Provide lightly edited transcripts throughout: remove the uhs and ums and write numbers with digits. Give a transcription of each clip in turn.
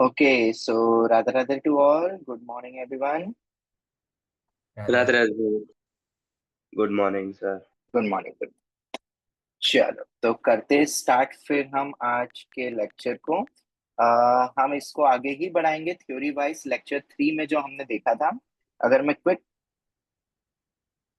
Okay, so Radha Radha to all. Good morning, everyone. Radhe Radhe Radhe. Radhe. Good morning sir. Good morning. Good. चलो तो करते start फिर हम आज के लेक्चर को। हम इसको आगे ही बढ़ाएंगे थ्योरी वाइज लेक्चर 3 में जो हमने देखा था। अगर मैं क्विक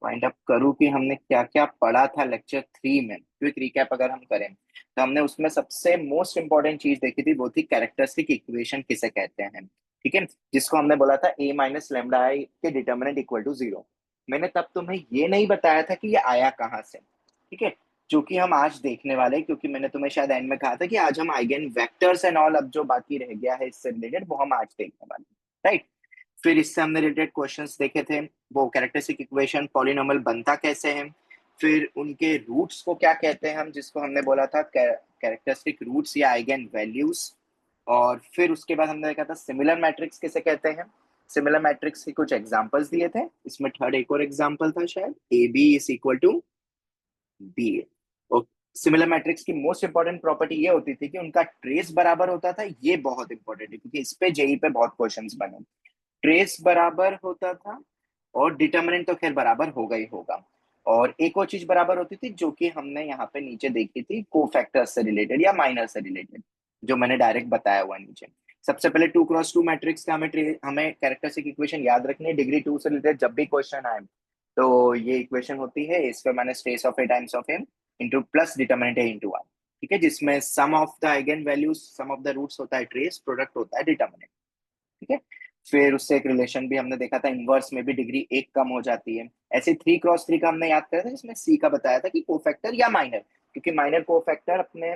वाइंड अप करूँ कि हमने क्या क्या पढ़ा था लेक्चर 3 में, क्विक रिकैप अगर हम करें तो हमने उसमें सबसे मोस्ट इंपॉर्टेंट चीज देखी थी, वो थी कैरेक्टरिस्टिक इक्वेशन किसे कहते हैं। ठीक है, जिसको हमने बोला था ए माइनस लेमडा आई के डिटर्मिनेंट इक्वल टू 0। मैंने तब तुम्हें ये नहीं बताया था कि ये आया कहाँ से। ठीक है, जो कि हम आज देखने वाले हैं, क्योंकि मैंने तुम्हें शायद एंड में कहा था कि आज हम आइगन वेक्टर्स एंड ऑल, अब जो बाकी रह गया है इससे रिलेटेड वो हम आज देखने वाले हैं। राइट। फिर इससे हमने रिलेटेड क्वेश्चंस देखे थे, वो कैरेक्टरिस्टिक इक्वेशन पॉलिनोमियल बनता कैसे है, फिर उनके रूट्स को क्या कहते हैं हम, जिसको हमने बोला था कैरेक्टरिस्टिक रूट्स या आइगन वैल्यूज। और फिर उसके बाद हमने देखा था सिमिलर मैट्रिक्स किसे कहते हैं। सिमिलर मैट्रिक्स के कुछ एग्जांपल्स दिए थे, इसमें थर्ड एक और एग्जांपल था शायद, A B is equal to B. और सिमिलर मैट्रिक्स की मोस्ट इंपॉर्टेंट प्रॉपर्टी ये होती थी कि उनका ट्रेस बराबर होता था। ये बहुत इंपॉर्टेंट है क्योंकि इस पे जेई पे बहुत क्वेश्चंस बने। ट्रेस बराबर होता था और डिटर्मिनेंट तो खैर बराबर होगा ही होगा। और एक और चीज बराबर होती थी जो कि हमने यहाँ पे नीचे देखी थी, कोफैक्टर से रिलेटेड या माइनर से रिलेटेड, जो मैंने डायरेक्ट बताया हुआ नीचे। सबसे पहले 2x2 मैट्रिक्स का हमें कैरेक्टरिस्टिक इक्वेशन याद रखनी है डिग्री 2 से रिलेटेड। जब भी क्वेश्चन आए तो ये इक्वेशन होती है A square minus trace of A times of M into plus determinant A into one. ठीक है, जिसमें sum of the eigenvalues, sum of the roots होता है ट्रेस, प्रोडक्ट होता है डिटर्मिनेंट। ठीक है, फिर उससे एक रिलेशन भी हमने देखा था, इनवर्स में भी डिग्री एक कम हो जाती है। ऐसे 3x3 का हमने याद करा था, जिसमें सी का बताया था कि कोफैक्टर या माइनर, क्योंकि माइनर कोफैक्टर अपने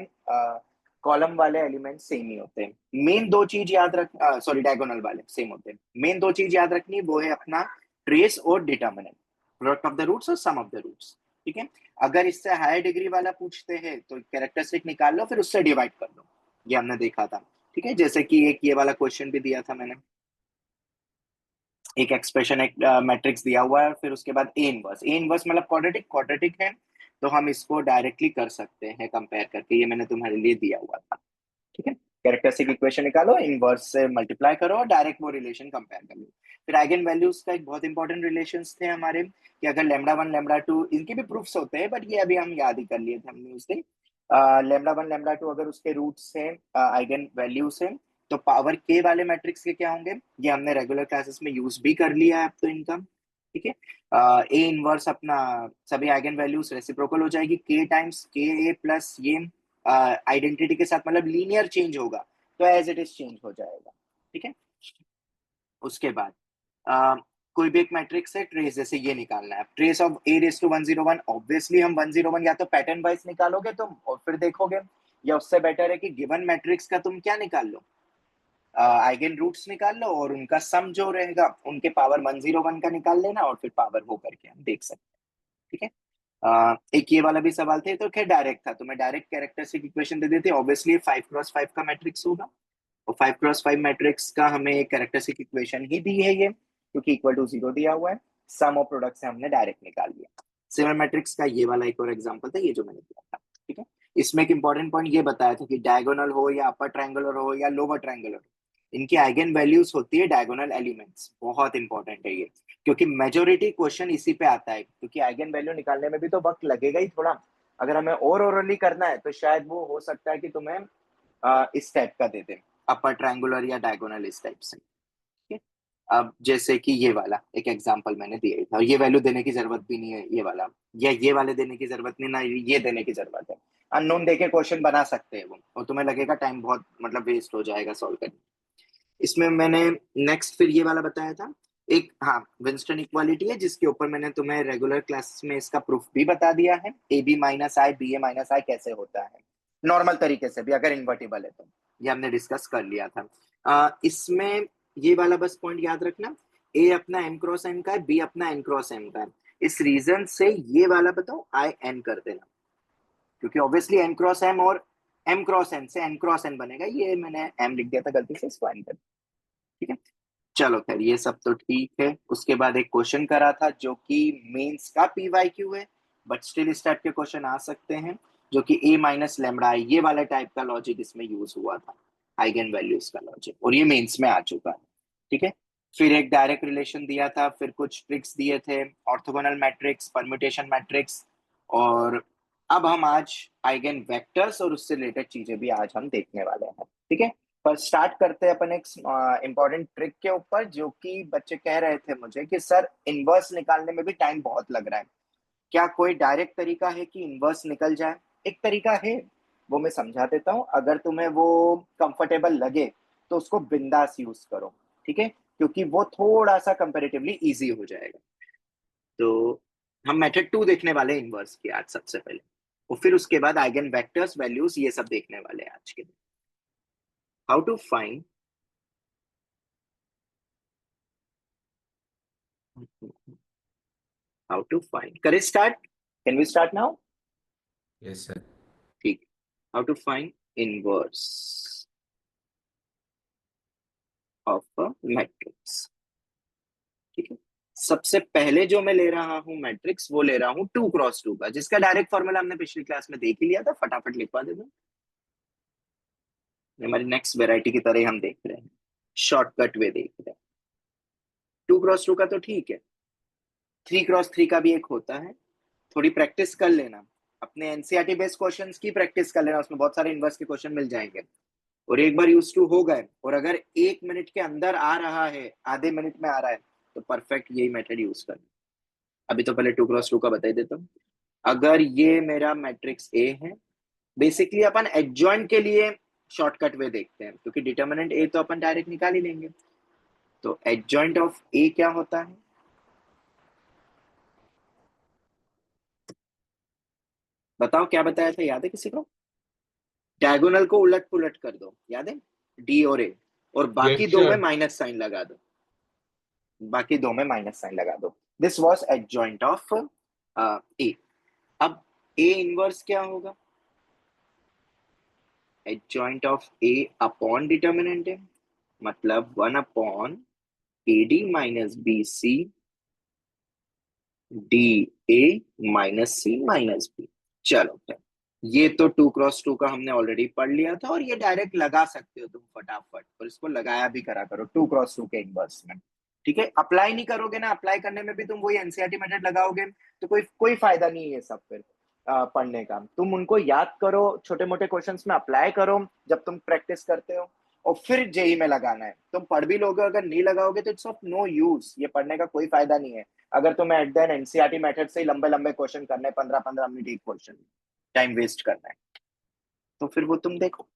कॉलम वाले एलिमेंट सेम ही होते हैं। मेन दो चीज याद रख, सॉरी डायगोनल वाले सेम होते हैं। मेन दो चीज याद रखनी, वो है अपना ट्रेस और determinant, product of the roots और सम ऑफ द रूट्स। ठीक है, अगर इससे हायर डिग्री वाला पूछते हैं तो कैरेक्टरिस्टिक निकाल लो, फिर उससे डिवाइड कर लो। ये हमने देखा था। ठीक है, जैसे कि एक ये वाला क्वेश्चन भी दिया था मैंने, एक एक्सप्रेशन, एक मैट्रिक्स दिया हुआ है, फिर उसके बाद ए इनवर्स मतलब क्वाड्रेटिक, क्वाड्रेटिक है तो हम इसको डायरेक्टली कर सकते हैं कंपेयर करके। ये मैंने तुम्हारे लिए दिया हुआ था। ठीक है, कैरेक्टरिस्टिक इक्वेशन निकालो, इनवर्स से मल्टीप्लाई करो और डायरेक्ट वो रिलेशन कंपेयर कर लो। फिर आइगन वैल्यूज का एक बहुत इंपॉर्टेंट रिलेशन थे हमारे, कि अगर लेमडा वन लेमडा टू, इनके भी प्रूफ्स होते हैं बट ये अभी हम याद ही कर लिए थे हमने उस दिन। लेमडा वन लेमडा टू अगर उसके रूट्स हैं, आइगन वैल्यूज हैं, तो पावर के वाले मैट्रिक्स के क्या होंगे, ये हमने रेगुलर क्लासेस में यूज भी कर लिया है अब तो इनका। ठीक है, ए इनवर्स अपना सभी आइगन वैल्यूज रेसिप्रोकल हो जाएगी, के टाइम्स के ए प्लस ये आइडेंटिटी के साथ, मतलब लीनियर चेंज होगा तो एज इट इज चेंज हो जाएगा। ठीक है, उसके बाद uh, कोई भी एक मैट्रिक्स है ट्रेस, जैसे ये निकालना है trace of A raise to 101। Obviously हम 101 या तो पैटर्न वाइज निकालोगे तुम और फिर देखोगे, या उससे बेटर है कि गिवन मैट्रिक्स का तुम क्या निकाल लो, आइगन रूट्स निकाल लो और उनका सम जो रहेगा उनके पावर 101 का निकाल लेना और फिर पावर हो करके हम देख सकते हैं। ठीक है, एक ये वाला भी सवाल थे तो खैर डायरेक्ट था, तो मैं डायरेक्ट कैरेक्टरिस्टिक इक्वेशन दे देती, ऑब्वियसली 5x5 का मैट्रिक्स होगा और 5x5 मैट्रिक्स का हमें एक कैरेक्टरिस्टिक इक्वेशन ही दी है ये, क्योंकि इक्वल टू 0 दिया हुआ है। सम और प्रोडक्ट से हमने डायरेक्ट निकाल लिया। सिमिलर मैट्रिक्स का ये वाला एक और एग्जांपल था, ये जो मैंने दिया था। ठीक है, इसमें एक इंपॉर्टेंट पॉइंट ये बताया था कि डायगोनल हो या अपर ट्रायंगुलर हो या लोअर ट्रायंगुलर हो, इनकी आइगन वैल्यूज होती है डायगोनल एलिमेंट्स। बहुत इंपॉर्टेंट है ये, क्योंकि मेजोरिटी क्वेश्चन इसी पे आता है, क्योंकि आइगन वैल्यू निकालने में भी तो वक्त लगेगा ही थोड़ा। अगर हमें और ओरली करना है तो शायद वो हो सकता है कि तुम्हें इस टाइप का दे दे, अपर ट्रायंगुलर या डायगोनल इस टाइप से। ठीक है, अब जैसे कि ये वाला एक एग्जांपल मैंने दिया था, ये वैल्यू देने की जरूरत भी नहीं है ये वाला, या ये वाले देने की जरूरत नहीं, ना ये देने की जरूरत है। अननोन देके क्वेश्चन बना सकते हैं वो, और तुम्हें लगेगा टाइम बहुत मतलब वेस्ट हो जाएगा सॉल्व करने। इसमें मैंने नेक्स्ट फिर ये वाला बताया था एक, हाँ विंस्टन इक्वालिटी है, जिसके ऊपर मैंने तुम्हें रेगुलर क्लासेस में इसका प्रूफ भी बता दिया है। A B minus I B A minus I कैसे होता है नॉर्मल तरीके से भी, अगर इन्वर्टिबल है तो, ये हमने डिस्कस कर लिया था। इसमें ये वाला बस पॉइंट याद रखना, ए अपना एम क्रॉस एम का है, बी अपना एन क्रॉस एम का है। इस रीजन से ये वाला बताओ आई एन कर देना, क्योंकि ऑब्वियसली एम क्रॉस एम और एम क्रॉस एन से एन क्रॉस एन बनेगा। ये मैंने एम लिख दिया था गलती से, इसको एन कर। ठीक है, चलो खैर ये सब तो ठीक है। उसके बाद एक क्वेश्चन करा था जो कि मेंस का पीवाईक्यू है, बट स्टिल इस टाइप के क्वेश्चन आ सकते हैं, जो कि ए माइनस लेमडा, ये वाला टाइप का लॉजिक इसमें यूज हुआ था। आइगन वैल्यूज का लॉजिक, और ये मेंस में आ चुका है। ठीक है, फिर एक डायरेक्ट रिलेशन दिया था, फिर कुछ ट्रिक्स दिए थे, ऑर्थोगोनल मैट्रिक्स, परम्यूटेशन मैट्रिक्स, और अब हम आज आइगन वेक्टर्स और उससे रिलेटेड चीजें भी आज हम देखने वाले हैं। ठीक है, पर स्टार्ट करते हैं अपन एक इंपॉर्टेंट ट्रिक के ऊपर, जो कि बच्चे कह रहे थे मुझे कि सर इनवर्स निकालने में भी टाइम बहुत लग रहा है, क्या कोई डायरेक्ट तरीका है कि इनवर्स निकल जाए? एक तरीका है, वो मैं समझा देता हूँ, अगर तुम्हें वो कंफर्टेबल लगे तो उसको बिंदास यूज करो। ठीक है, क्योंकि वो थोड़ा सा कंपेरेटिवली इजी हो जाएगा। तो हम मेथड 2 देखने वाले हैं इनवर्स की आज सबसे पहले, और फिर उसके बाद आइगन वेक्टर्स, वैल्यूज, ये सब देखने वाले हैं आज के दिन। हाउ टू फाइंड करे start, can we start now? Yes, sir. ठीक, how to find inverse of a matrix. ठीक है, सबसे पहले जो मैं ले रहा हूं मैट्रिक्स, वो ले रहा हूं 2x2 का, जिसका डायरेक्ट फॉर्मूला हमने पिछली क्लास में देख ही लिया था, फटाफट लिखवा दे दो। हमारी नेक्स्ट वेराइटी की तरह हम देख रहे हैं, शॉर्टकट वे देख रहे हैं। 2x2 का तो ठीक है, 3x3 का भी एक होता है, थोड़ी प्रैक्टिस कर लेना, अपने एनसीईआरटी बेस्ड क्वेश्चंस की प्रैक्टिस कर लेना, उसमें बहुत सारे इनवर्स के क्वेश्चन मिल जाएंगे, और एक बार यूज टू हो गए, और अगर 1 मिनट के अंदर आ रहा है, आधे मिनट में आ रहा है, तो परफेक्ट यही मेथड यूज करना। अभी तो पहले 2x2 का बता ही देता हूँ। अगर ये मेरा मैट्रिक्स ए है, बेसिकली अपन एडजॉइंट के लिए शॉर्टकट वे देखते हैं, क्योंकि डिटर्मिनेंट ए तो अपन डायरेक्ट निकाल ही लेंगे। तो एडजॉइंट ऑफ ए क्या होता है? बताओ क्या बताया था, याद है किसी को? डायगोनल को उलट पुलट कर दो, याद है? डी और ए, और बाकी Yes, दो में sir. माइनस साइन लगा दो, बाकी दो में माइनस साइन लगा दो। This was adjoint of A. अब ए इनवर्स क्या होगा? Adjoint of A upon determinant है, मतलब 1 upon A D minus B C D A minus C minus B. चलो, ये तो 2x2 का हमने ऑलरेडी पढ़ लिया था, और ये डायरेक्ट लगा सकते हो तुम फटाफट, और इसको लगाया भी करा करो 2x2 के इनवर्स में। ठीक है, अप्लाई नहीं करोगे ना, अप्लाई करने में भी तुम वही एनसीईआरटी मेथड लगाओगे, तो कोई कोई फायदा नहीं है सब फिर पढ़ने का। तुम उनको याद करो, छोटे मोटे क्वेश्चंस में अप्लाई करो जब तुम प्रैक्टिस करते हो, और फिर जेई में लगाना है। तुम पढ़ भी लोगे, अगर नहीं लगाओगे तो इट्स ऑफ नो यूज, ये पढ़ने का कोई फायदा नहीं है। अगर तुम्हें at the end NCERT method से ही लंबे लंबे क्वेश्चन करने, 15-15 मिनट एक क्वेश्चन, टाइम वेस्ट करना है, तो फिर वो तुम देखो,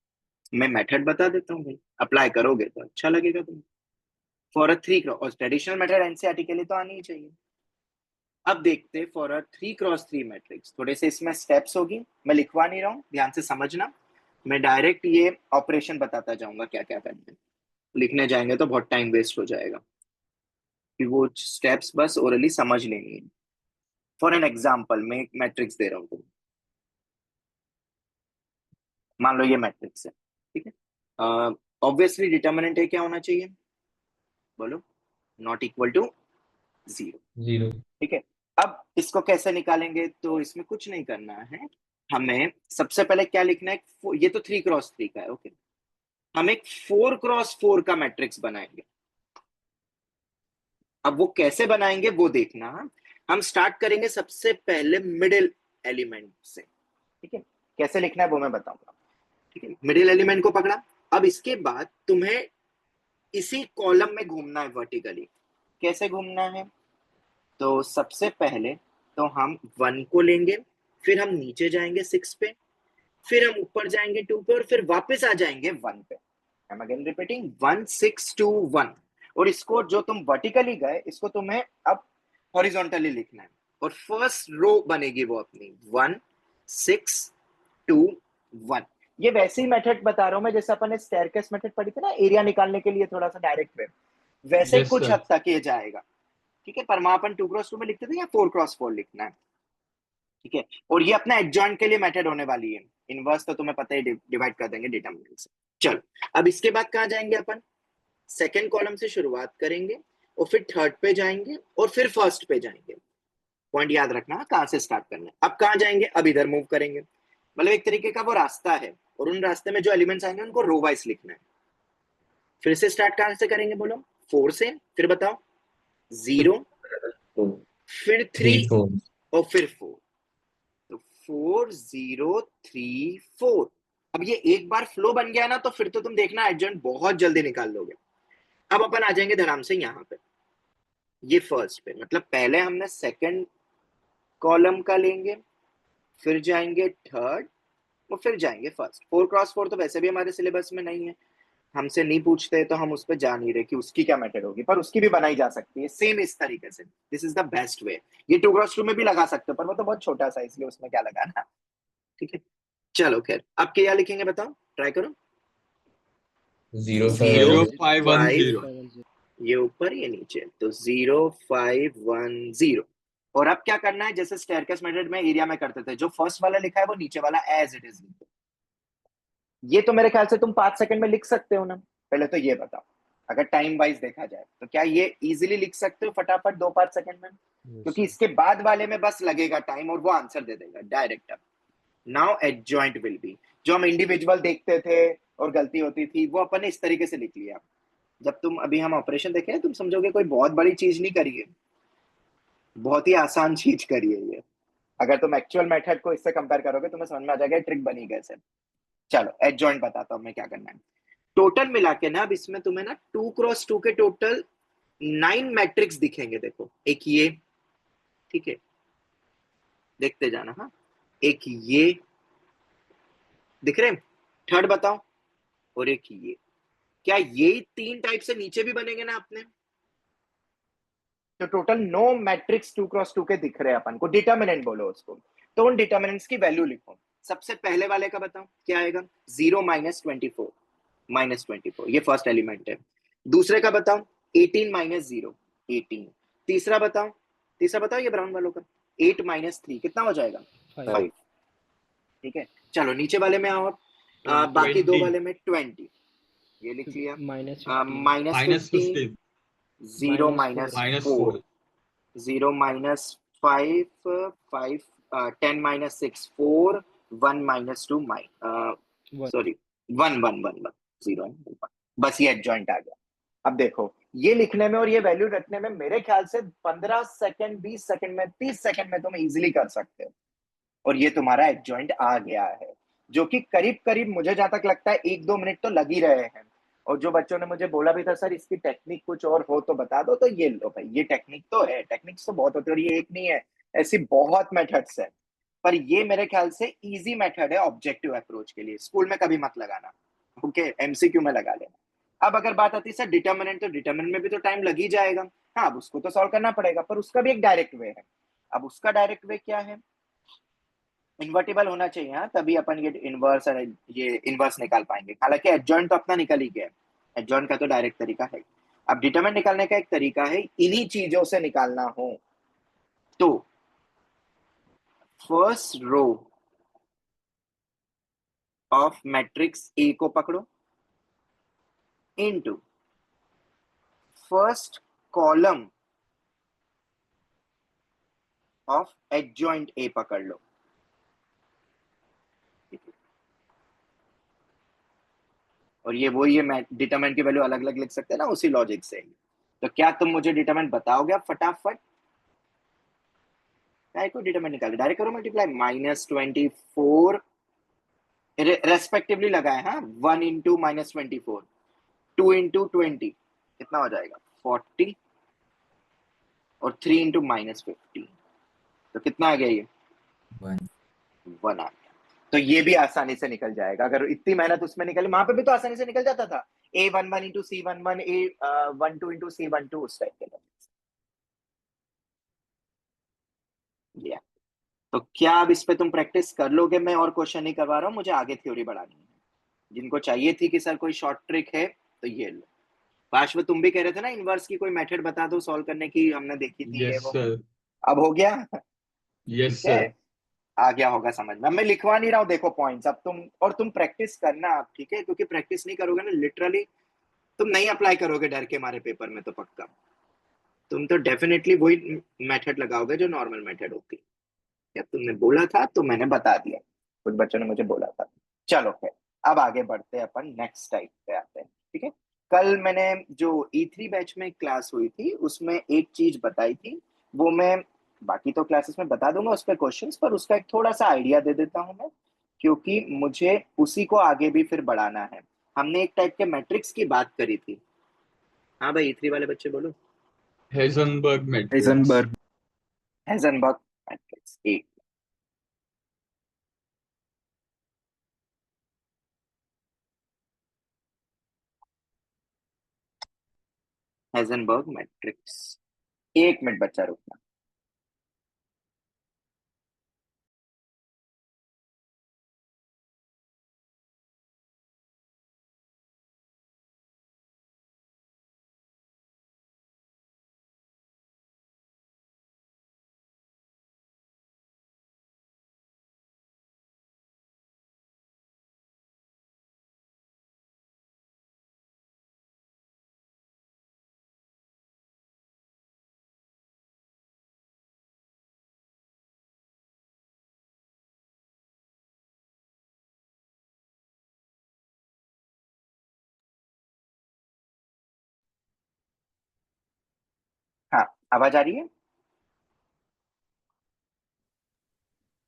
मैं मेथड बता देता हूँ भाई, अप्लाई करोगे तो अच्छा लगेगा तुम्हें। फॉर अ 3 और ट्रेडिशनल मेथड एनसीईआरटी के लिए तो आनी ही चाहिए। अब देखते फॉर अ 3x3 मैट्रिक्स, थोड़े से इसमें स्टेप्स होगी, मैं लिखवा नहीं रहा हूँ, ध्यान से समझना, मैं डायरेक्ट ये ऑपरेशन बताता जाऊंगा क्या क्या करना है। लिखने जाएंगे तो बहुत टाइम वेस्ट हो जाएगा, कि वो स्टेप्स बस ओरली समझ लेनी है। फॉर एन एग्जाम्पल, मैं एक मैट्रिक्स दे रहा हूँ तुम्हें, मान लो ये मैट्रिक्स है। ठीक है, ऑब्वियसली डिटर्मिनेंट है क्या होना चाहिए? बोलो, नॉट इक्वल टू 0। 0. ठीक है, अब इसको कैसे निकालेंगे? तो इसमें कुछ नहीं करना है, हमें सबसे पहले क्या लिखना है, ये तो 3x3 का है, ओके, हम एक 4x4 का मैट्रिक्स बनाएंगे। अब वो कैसे बनाएंगे वो देखना। हम स्टार्ट करेंगे सबसे पहले मिडिल एलिमेंट से। ठीक है, कैसे लिखना है वो मैं बताऊंगा। ठीक है, मिडिल एलिमेंट को पकड़ा, अब इसके बाद तुम्हें इसी कॉलम में घूमना है वर्टिकली। कैसे घूमना है? तो सबसे पहले तो हम 1 को लेंगे, फिर हम नीचे जाएंगे 6 पे, फिर हम ऊपर जाएंगे 2 पे, और फिर वापस आ जाएंगे 1 पे। I am again repeating, 1 6 2 1। और इसको जो तुम वर्टिकली गए, इसको तुम्हें अब हॉरिजॉन्टली लिखना है, और फर्स्ट रो बनेगी वो अपनी 1 6 2 1। ये वैसे ही मेथड बता रहा हूं मैं, जैसे अपन ने स्टेयरकेस मेथड पढ़ी थी ना, एरिया निकालने के लिए थोड़ा सा डायरेक्ट वे, वैसे ही Yes, कुछ sir. हद तक ये जाएगा। ठीक है, पर वहां अपन 2x2 में लिखते थे, या 4x4 लिखना है। ठीक है, और ये अपना एडजॉइंट के लिए मेथड होने वाली है, इनवर्स तो तुम्हें पता ही, डिवाइड कर देंगे डिटर्मिनेंट से। चलो, अब इसके बाद कहाँ जाएंगे अपन? सेकेंड कॉलम से शुरुआत करेंगे, और फिर थर्ड पे जाएंगे, और फिर फर्स्ट पे जाएंगे। पॉइंट याद रखना कहाँ से स्टार्ट करना है। अब कहाँ जाएंगे? अब इधर मूव करेंगे, मतलब एक तरीके का वो रास्ता है, और उन रास्ते में जो एलिमेंट्स आएंगे उनको रो वाइज लिखना है। फिर से स्टार्ट कहां से करेंगे बोलो? 4 से। फिर बताओ 0, फिर 3 3 4 और फिर 4। तो 4 0 3 4। अब ये एक बार फ्लो बन गया ना, तो फिर तो तुम देखना एडजॉइंट बहुत जल्दी निकाल लोगे। अब अपन आ जाएंगे धड़ाम से यहाँ पे, ये फर्स्ट पे, मतलब पहले हमने सेकंड कॉलम का लेंगे, फिर जाएंगे थर्ड और फिर जाएंगे फर्स्ट। 4x4 तो वैसे भी हमारे सिलेबस में नहीं है, हमसे नहीं पूछते, तो हम उस पर जा नहीं रहे कि उसकी क्या मेथड होगी, पर उसकी भी बनाई जा सकती है सेम इस तरीके से। This is the best way. ये 2x2 में भी लगा सकते हो, पर वो तो बहुत छोटा सा, इसलिए उसमें क्या लगाना। ठीक है, चलो खैर, अब क्या लिखेंगे बताओ, ट्राई करो। 0 जीरो 5 फाइव, 0510। ये ऊपर ये नीचे, तो 0510। और अब क्या करना है, जैसे स्टेयरकेस मेथड में एरिया में करते थे, जो फर्स्ट वाला लिखा है वो नीचे वाला एज इट इज। ये तो मेरे ख्याल से तुम 5 सेकंड में लिख सकते हो ना? पहले तो ये बताओ, अगर टाइम वाइज देखा जाए तो क्या ये इजीली लिख सकते हो फटाफट 2-5 सेकंड में? क्योंकि इसके बाद वाले में बस लगेगा टाइम और वो आंसर दे देगा direct. Now adjoint will be, जो हम इंडिविजुअल देखते थे और गलती होती थी, वो अपन ने इस तरीके से लिख लिया। जब तुम अभी हम ऑपरेशन देखें, तुम समझोगे कोई बहुत बड़ी चीज नहीं करी है, बहुत ही आसान चीज करी है ये। अगर तुम एक्चुअल मेथड को इससे कंपेयर करोगे, तुम्हें समझ में आ जाएगा ट्रिक बनी कैसे। चलो एडजॉइंट बताता हूं मैं क्या करना है। टोटल मिला के ना, अब इसमें तुम्हें ना 2x2 के टोटल 9 मैट्रिक्स दिखेंगे। देखो, एक ये, ठीक है, देखते जाना। हाँ, एक ये दिख रहे हैं, थर्ड बताओ, और एक ये। क्या ये 3 टाइप से नीचे भी बनेंगे ना अपने? तो टोटल 9 मैट्रिक्स 2x2 के दिख रहे हैं अपन को, डिटर्मिनेंट बोलो उसको। तो उन डिटर्मिनेंट्स की वैल्यू लिखो। सबसे पहले वाले का बताओ क्या आएगा? 0 -24, ये फर्स्ट एलिमेंट है। दूसरे का बताओ 18 -0, 18। तीसरा बताओ, ये ब्राउन वालों का 8 -3 कितना हो जाएगा? 5। 5। ठीक है, चलो नीचे वाले में आओ। बाकी दो 20 वाले में 20, ये लिख लिया। -15 -15, 0 -4 -4, 0 -5, 5, 10 -6, 4, 1 -2, 1। सॉरी, 1 1 1 1, 0 बस ये एडजॉइंट आ गया। अब देखो, ये लिखने में और ये वैल्यू रखने में मेरे ख्याल से 15 सेकंड, 20 सेकंड में, 30 सेकंड में तुम इजीली कर सकते हो। और ये तुम्हारा एडजॉइंट आ गया है, जो कि करीब करीब मुझे जहां तक लगता है 1-2 मिनट तो लग ही रहे हैं। और जो बच्चों ने मुझे बोला भी था, सर इसकी टेक्निक कुछ और हो तो बता दो, तो ये लो भाई, ये टेक्निक तो है, टेक्निक्स तो बहुत होती है, और ये एक नहीं है, ऐसी बहुत मेथड्स है। पर ये मेरे ख्याल से इजी मेथड है ऑब्जेक्टिव अप्रोच के लिए, स्कूल में कभी मत लगाना, ओके, एमसीक्यू में लगा लेना। अब अगर बात आती है सर डिटर्मिनेंट, तो डिटर्मिनेंट में भी तो टाइम लग ही जाएगा। हाँ, अब उसको तो सॉल्व करना पड़ेगा, पर उसका भी एक डायरेक्ट वे है। अब उसका डायरेक्ट वे क्या है? इन्वर्टिबल होना चाहिए, हाँ, तभी अपन ये इनवर्स और ये इनवर्स निकाल पाएंगे। हालांकि एडजॉइंट तो अपना निकल ही गया है, एडजॉइंट का तो डायरेक्ट तरीका है। अब डिटरमिनेंट निकालने का एक तरीका है, इन्हीं चीजों से निकालना हो तो first row of matrix A को पकड़ो, into first column of adjoint A पकड़ लो। और ये वही है, डिटरमिनेंट की वैल्यू अलग अलग लिख सकते हैं ना उसी लॉजिक से। तो क्या तुम मुझे डिटरमिनेंट बताओगे आप फटाफट? को डिटरमिनेंट निकाले, डायरेक्ट करो मल्टीप्लाई, -24 रेस्पेक्टिवली लगाए, हाँ, 1 इंटू -24, 2 इंटू 20 कितना हो जाएगा? 40, और 3 इंटू -50, तो कितना आ गया ये? 1 1 आ गया। तो ये भी आसानी से निकल जाएगा, अगर इतनी मेहनत उसमें निकली, वहां पे भी तो आसानी से निकल जाता था। A11 into C11, A12 into C12, उस टाइप के। Yeah. तो क्या अब इस पे तुम प्रैक्टिस कर लोगे? मैं और क्वेश्चन नहीं करवा रहा हूँ, मुझे आगे थ्योरी बढ़ानी है। जिनको चाहिए थी कि सर कोई शॉर्ट ट्रिक है, तो ये लो। पार्श्व, तुम भी कह रहे थे ना इनवर्स की कोई मेथड बता दो सॉल्व करने की, हमने देखी थी ये यस वो। सर, अब हो गया? यस ठीक है, सर। आ गया होगा समझ में। अब मैं लिखवा नहीं रहा हूँ, देखो पॉइंट्स, अब तुम और तुम प्रैक्टिस करना आप, ठीक है? क्योंकि प्रैक्टिस नहीं करोगे ना, लिटरली तुम नहीं अप्लाई करोगे डर के मारे पेपर में, तो पक्का तुम तो डेफिनेटली वही मेथड लगाओगे जो नॉर्मल मेथड होती है। जब तुमने बोला था तो मैंने बता दिया, कुछ बच्चों ने मुझे बोला था। चलो फिर अब आगे बढ़ते हैं, अपन नेक्स्ट टाइप पे आते हैं, ठीक है? कल मैंने जो E3 बैच में क्लास हुई थी उसमें एक चीज बताई थी, वो मैं बाकी तो क्लासेस में बता दूंगा उस पर क्वेश्चंस, पर उसका एक थोड़ा सा आइडिया दे देता हूँ मैं, क्योंकि मुझे उसी को आगे भी फिर बढ़ाना है। हमने एक टाइप के मैट्रिक्स की बात करी थी। हाँ भाई, E3 वाले बच्चे बोलो। Heisenberg matrix. Heisenberg Heisenberg matrix एक। Heisenberg matrix. एक मिनट बच्चा रुकना। हाँ, आवाज आ रही है?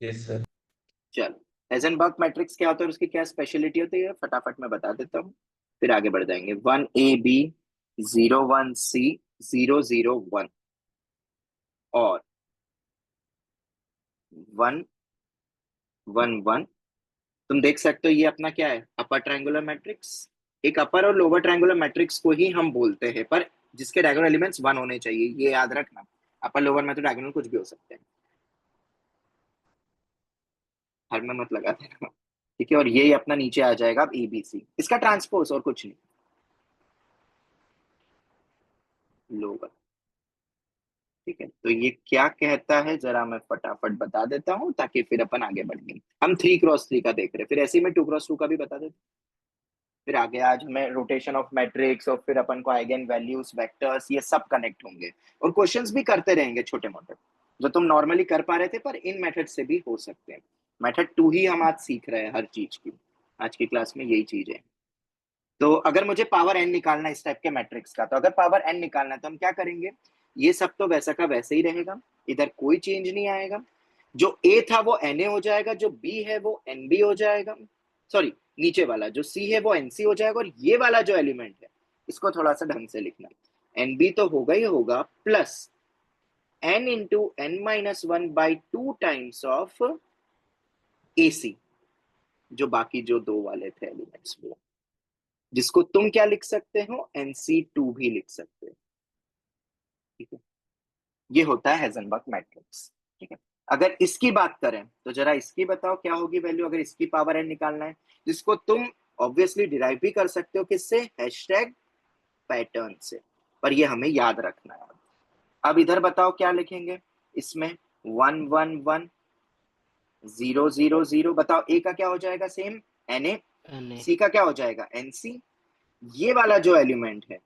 Yes sir. चलो, हेजनबर्ग मैट्रिक्स क्या होता है और उसकी क्या स्पेशलिटी होती है फटाफट मैं बता देता हूँ, फिर आगे बढ़ जाएंगे। 1 AB 0 1 C 0 0 1 और 1 1 1। तुम देख सकते हो ये अपना क्या है, अपर ट्रायंगुलर मैट्रिक्स। एक अपर और लोअर ट्रायंगुलर मैट्रिक्स को ही हम बोलते हैं, पर जिसके डायगोनल एलिमेंट्स 1 होने चाहिए, ये याद रखना। अपर लोअर में तो डायगोनल कुछ भी हो सकते हैं, हर में मत लगा देना। ठीक है, और ये अपना नीचे आ जाएगा अब ABC, इसका ट्रांसपोज और कुछ नहीं, लोअर। ठीक है, तो ये क्या कहता है जरा मैं फटाफट बता देता हूँ ताकि फिर अपन आगे बढ़ेंगे। हम 3 क्रॉस 3 का देख रहे हैं, फिर ऐसे ही मैं 2 क्रॉस 2 का भी बता देता हूँ। फिर आगे आज हमें रोटेशन ऑफ मैट्रिक्स और फिर अपन को आइगन वैल्यूज वेक्टर्स ये सब कनेक्ट होंगे, और क्वेश्चंस भी करते रहेंगे छोटे मोटे, जो तुम नॉर्मली कर पा रहे थे, पर इन मेथड से भी हो सकते हैं। मेथड 2 ही हम आज सीख रहे हैं हर चीज की, आज की क्लास में यही चीज है। तो अगर मुझे पावर n निकालना है इस टाइप के मैट्रिक्स का, तो अगर पावर n निकालना है तो हम क्या करेंगे, ये सब तो वैसा का वैसे ही रहेगा, इधर कोई चेंज नहीं आएगा। जो a था वो na हो जाएगा, जो b है वो nb हो जाएगा, सॉरी नीचे वाला जो c है वो nc हो जाएगा, और ये वाला जो एलिमेंट है इसको थोड़ा सा ढंग से लिखना, nb तो होगा ही होगा, plus n into n-1/2 times of ac, जो बाकी जो दो वाले थे एलिमेंट्स वो, जिसको तुम क्या लिख सकते हो, NC2 भी लिख सकते हो। ठीक है, ये होता है हेजनबर्ग मैट्रिक्स। ठीक है, अगर इसकी बात करें तो जरा इसकी बताओ क्या होगी वैल्यू, अगर इसकी पावर n निकालना है, जिसको तुम ऑब्वियसली डिराइव भी कर सकते हो किससे, हैशटैग पैटर्न से, पर ये हमें याद रखना है। अब इधर बताओ क्या लिखेंगे इसमें, 1 1 1 0 0 0। बताओ ए का क्या हो जाएगा, सेम Na, सी का क्या हो जाएगा NC, ये वाला जो एलिमेंट है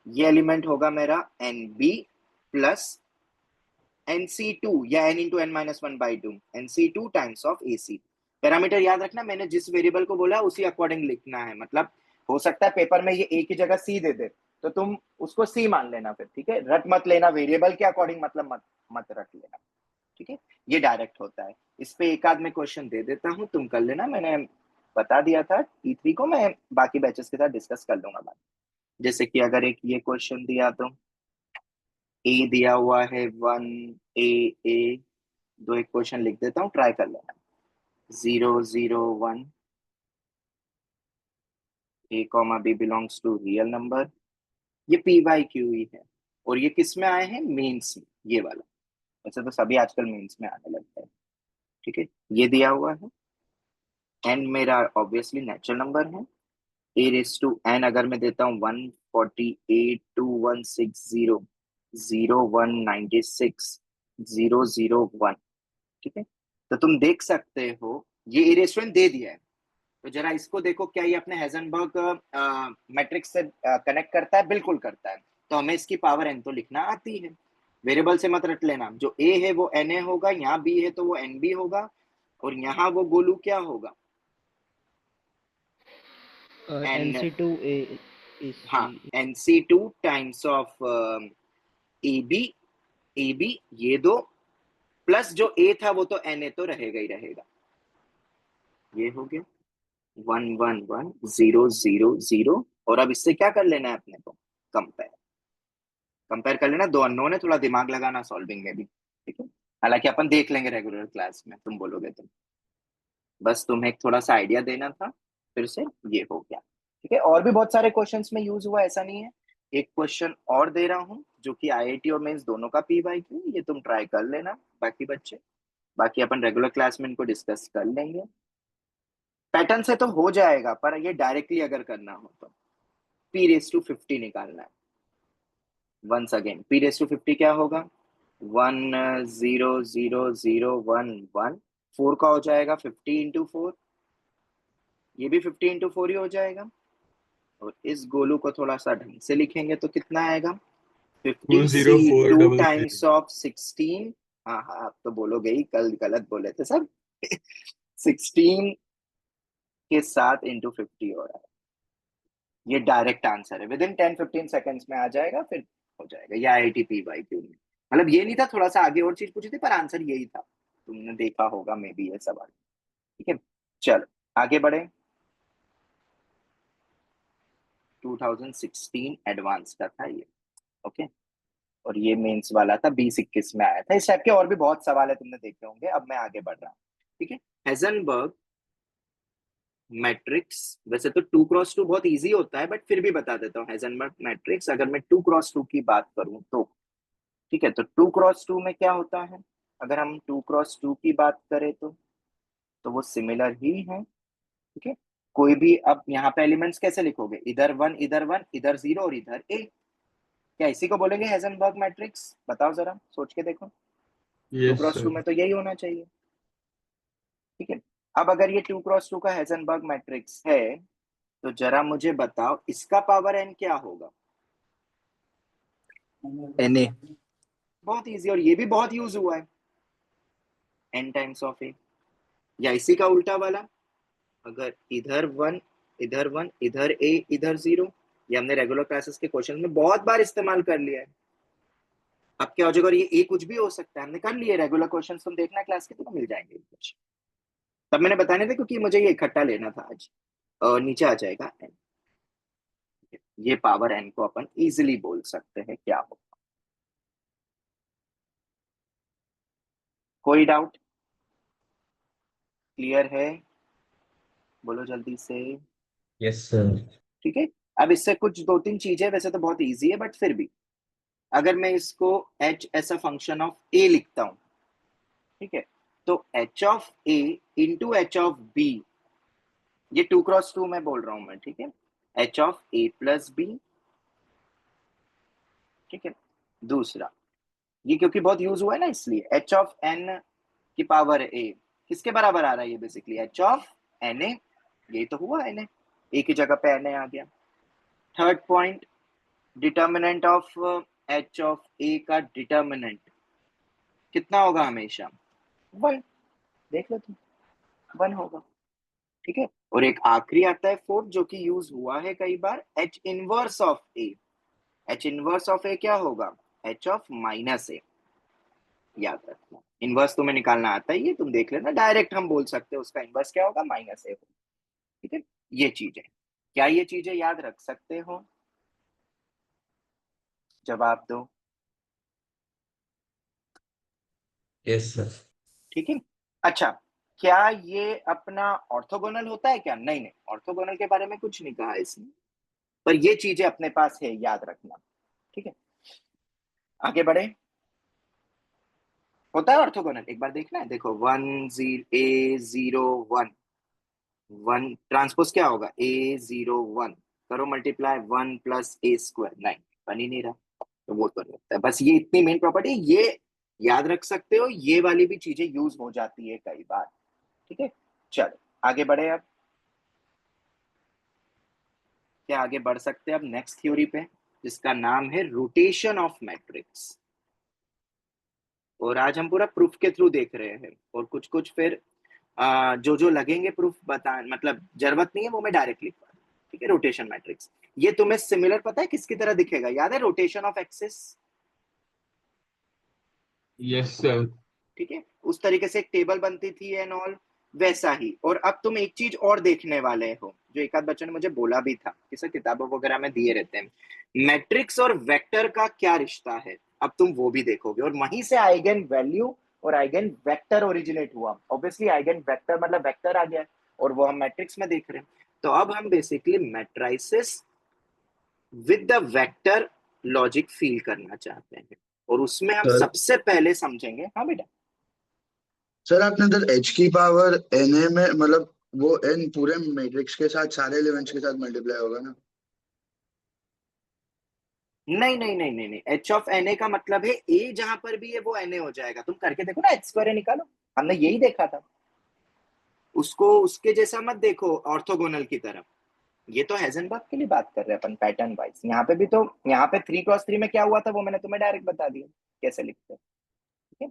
ये एलिमेंट होगा मेरा NB प्लस NC2 या n into n-1/2 NC2 times of AC। Parameter याद रखना, मैंने जिस वेरिएबल को बोला उसी अकॉर्डिंग लिखना है, मतलब हो सकता है पेपर में ये A की जगह C दे दे तो तुम उसको C मान लेना फिर, ठीक है, रट मत लेना वेरिएबल के अकॉर्डिंग, मतलब मत रट लेना। ठीक है, ये डायरेक्ट होता है। इस पे एक आध में क्वेश्चन दे देता हूँ, तुम कर लेना, मैंने बता दिया था E3 को, मैं बाकी बैचेस के साथ डिस्कस कर लूंगा बाद। जैसे कि अगर एक ये क्वेश्चन दिया तो ए दिया हुआ है 1 A दो, एक क्वेश्चन लिख देता हूँ, ट्राई कर लेना। 0 0 1 A, B belongs to real number, ये PYQ ही है, और ये किस में आए हैं, मेंस में, ये वाला। वैसे तो सभी आजकल मेंस में आने लगता है। ठीक है, ये दिया हुआ है, एन मेरा ऑब्वियसली नेचुरल नंबर है, A⁻n अगर मैं देता हूँ 148 2160 0196 0 0 1। ठीक है, तो तुम देख सकते हो ये इरेस्टोरेंट दे दिया है, तो जरा इसको देखो क्या ये अपने हेजनबर्ग मैट्रिक्स से कनेक्ट करता है, बिल्कुल करता है। तो हमें इसकी पावर n तो लिखना आती है, वेरिएबल से मत रट लेना, जो a है वो na होगा, यहाँ b है तो वो nb होगा, और यहाँ वो गोलू क्या होगा, NC2A is हाँ, NC2 times of AB, AB ये दो प्लस जो A था वो तो Na तो रहेगा ही रहेगा। ये हो गया 1 1 1 0 0 0। और अब इससे क्या कर लेना है अपने को? कंपेयर। कंपेयर कर लेना, दो अननोन है, थोड़ा दिमाग लगाना सॉल्विंग में भी, ठीक है। हालांकि अपन देख लेंगे रेगुलर क्लास में, तुम बोलोगे तो बस तुम्हें एक थोड़ा सा आइडिया देना था। फिर से ये हो गया, ठीक है। और भी बहुत सारे क्वेश्चंस में यूज हुआ, ऐसा नहीं है। एक क्वेश्चन और दे रहा हूँ जो कि आईआईटी और मेंस दोनों का पी बाई क्यू, ये तुम ट्राई कर लेना बाकी बच्चे। बाकी अपन रेगुलर क्लास में इनको डिस्कस कर लेंगे। पैटर्न से तो हो जाएगा, पर ये डायरेक्टली अगर करना हो तो P⁻50 निकालना है। वंस अगेन P⁻50 क्या होगा? 1 0 0 0 1 1। 4 का हो जाएगा 50 इंटू 4, ये भी 50 इंटू 4 ही हो जाएगा। और इस गोलू को थोड़ा सा ढंग से लिखेंगे तो कितना आएगा? 50 C2 20433 टाइम्स ऑफ 16। हाँ हाँ, आप तो बोलोगे ही, कल गलत बोले थे सब। 16 के साथ इंटू 50 हो रहा है। ये डायरेक्ट आंसर है, विद इन 10-15 सेकेंड्स में आ जाएगा, फिर हो जाएगा। ये आईआईटी पी बाई क्यू में, मतलब ये नहीं था, थोड़ा सा आगे और चीज पूछी थी, पर आंसर यही था। तुमने देखा होगा मे बी ये सवाल, ठीक है। चलो आगे बढ़े। 2016 एडवांस का था ये, ओके। और ये मेंस वाला था 2021 में आया था। इस टाइप के और भी बहुत सवाल है, तुमने देखे होंगे। अब मैं आगे बढ़ रहा हूँ, ठीक है। हेजनबर्ग मैट्रिक्स, वैसे तो 2x2 बहुत इजी होता है, बट फिर भी बता देता हूँ। हेजनबर्ग मैट्रिक्स अगर मैं 2x2 की बात करूं तो, ठीक है। तो 2x2 में क्या होता है? अगर हम 2x2 की बात करें तो वो सिमिलर ही है, ठीक है। कोई भी, अब यहाँ पे एलिमेंट्स कैसे लिखोगे? इधर 1 इधर 1 इधर 0 और इधर A। क्या इसी को बोलेंगे हेजनबर्ग मैट्रिक्स? बताओ जरा, सोच के देखो। 2x2 में तो यही होना चाहिए, ठीक है। अब अगर ये 2x2 का हेजनबर्ग मैट्रिक्स है, तो जरा मुझे बताओ इसका पावर n क्या होगा? Na। बहुत इजी, और ये भी बहुत यूज हुआ है, n टाइम्स ऑफ a। या इसी का उल्टा वाला, अगर इधर 1 इधर 1 इधर a इधर 0। ये हमने रेगुलर क्लासेस के क्वेश्चन में बहुत बार इस्तेमाल कर लिया है। अब क्या हो जाएगा? और ये a कुछ भी हो सकता है, हमने कर लिए रेगुलर क्वेश्चन, तुम देखना क्लास के तो मिल जाएंगे कुछ। तब मैंने बताने थे क्योंकि मुझे ये इकट्ठा लेना था आज। और नीचे आ जाएगा n। ये पावर n को अपन इजिली बोल सकते हैं क्या हो। कोई डाउट? क्लियर है? बोलो जल्दी से। Yes sir. ठीक है। अब इससे कुछ दो तीन चीजें, वैसे तो बहुत इजी है, बट फिर भी अगर मैं इसको h ऐसा फंक्शन ऑफ a लिखता हूं, ठीक है। तो h of a into h of b, ये 2x2 में बोल रहा हूं मैं, ठीक है। h of a plus b, ठीक है। दूसरा, ये क्योंकि बहुत यूज हुआ है ना, इसलिए h ऑफ n की पावर a किसके बराबर आ रहा है? ये बेसिकली h ऑफ na। ये तो हुआ na, a की जगह पे na आ गया। Third point, determinant of h of a का डिटर्मिनेंट कितना होगा? हमेशा 1। देख लो तुम, 1 होगा, ठीक है। और एक आखिरी आता है फोर्थ, जो कि यूज हुआ है कई बार, h inverse of a। h inverse of a क्या होगा? h of minus a। याद रखना, इनवर्स तुम्हें निकालना आता है, ये तुम देख लेना। डायरेक्ट हम बोल सकते हैं उसका इनवर्स क्या होगा? माइनस a होगा, ठीक है। ये चीजें, क्या ये चीजें याद रख सकते हो? जवाब दो। Yes sir. ठीक है। अच्छा, क्या ये अपना ऑर्थोगोनल होता है क्या? नहीं नहीं, ऑर्थोगोनल के बारे में कुछ नहीं कहा इसमें, पर ये चीजें अपने पास है, याद रखना, ठीक है। आगे बढ़े। होता है ऑर्थोगोनल, एक बार देखना है। देखो 1 0 a 0 1 1 ट्रांसपोज क्या होगा? a 0 1 करो मल्टीप्लाई 1 प्लस a स्क्वायर। नहीं, बन ही नहीं रहा, तो वो तो नहीं होता है। बस ये इतनी मेन प्रॉपर्टी ये याद रख सकते हो, ये वाली भी चीजें यूज हो जाती है कई बार, ठीक है। चलो आगे बढ़े। अब क्या आगे बढ़ सकते हैं अब नेक्स्ट थ्योरी पे, जिसका नाम है रोटेशन ऑफ मैट्रिक्स। और आज हम पूरा प्रूफ के थ्रू देख रहे हैं, और कुछ कुछ फिर जो जो लगेंगे प्रूफ बता, मतलब जरूरत नहीं है वो मैं डायरेक्ट लिखवा दूं, ठीक है, रोटेशन मैट्रिक्स। ये तुम्हें सिमिलर पता है किसकी तरह दिखेगा, याद है, rotation of axis. Yes sir. ठीक है, उस तरीके से एक टेबल बनती थी एंड ऑल, वैसा ही। और अब तुम एक चीज और देखने वाले हो, जो एक आध बच्चों ने मुझे बोला भी था, किसी किताबों वगैरह में दिए रहते हैं, मैट्रिक्स और वेक्टर का क्या रिश्ता है। अब तुम वो भी देखोगे, और वहीं से आइगन वैल्यू और आइगन वेक्टर ओरिजिनेट हुआ। ऑब्वियसली आइगन वेक्टर मतलब वेक्टर आ गया, और वो हम मैट्रिक्स में देख रहे हैं। तो अब हम basically matrices with the vector logic feel करना चाहते हैं, और उसमें हम सर सबसे पहले समझेंगे। हाँ बेटा। सर आपने इधर एच की पावर एन ए में मतलब वो एन पूरे मैट्रिक्स के साथ सारे एलिमेंट्स के साथ मल्टीप्लाई होगा ना? नहीं नहीं नहीं नहीं नहीं, एच ऑफ एन ए का मतलब है ए जहां पर भी है वो एन ए हो जाएगा। तुम करके देखो ना, एच स्क्वायर निकालो, हमने यही देखा था। उसको उसके जैसा मत देखो ऑर्थोगोनल की तरफ। ये तो हेजनबर्ग के लिए बात कर रहे हैं अपन, पैटर्न वाइज। यहाँ पे भी तो, यहाँ पे 3 क्रॉस 3 में क्या हुआ था वो मैंने तुम्हें डायरेक्ट बता दिया कैसे लिखते हैं। ठीक है,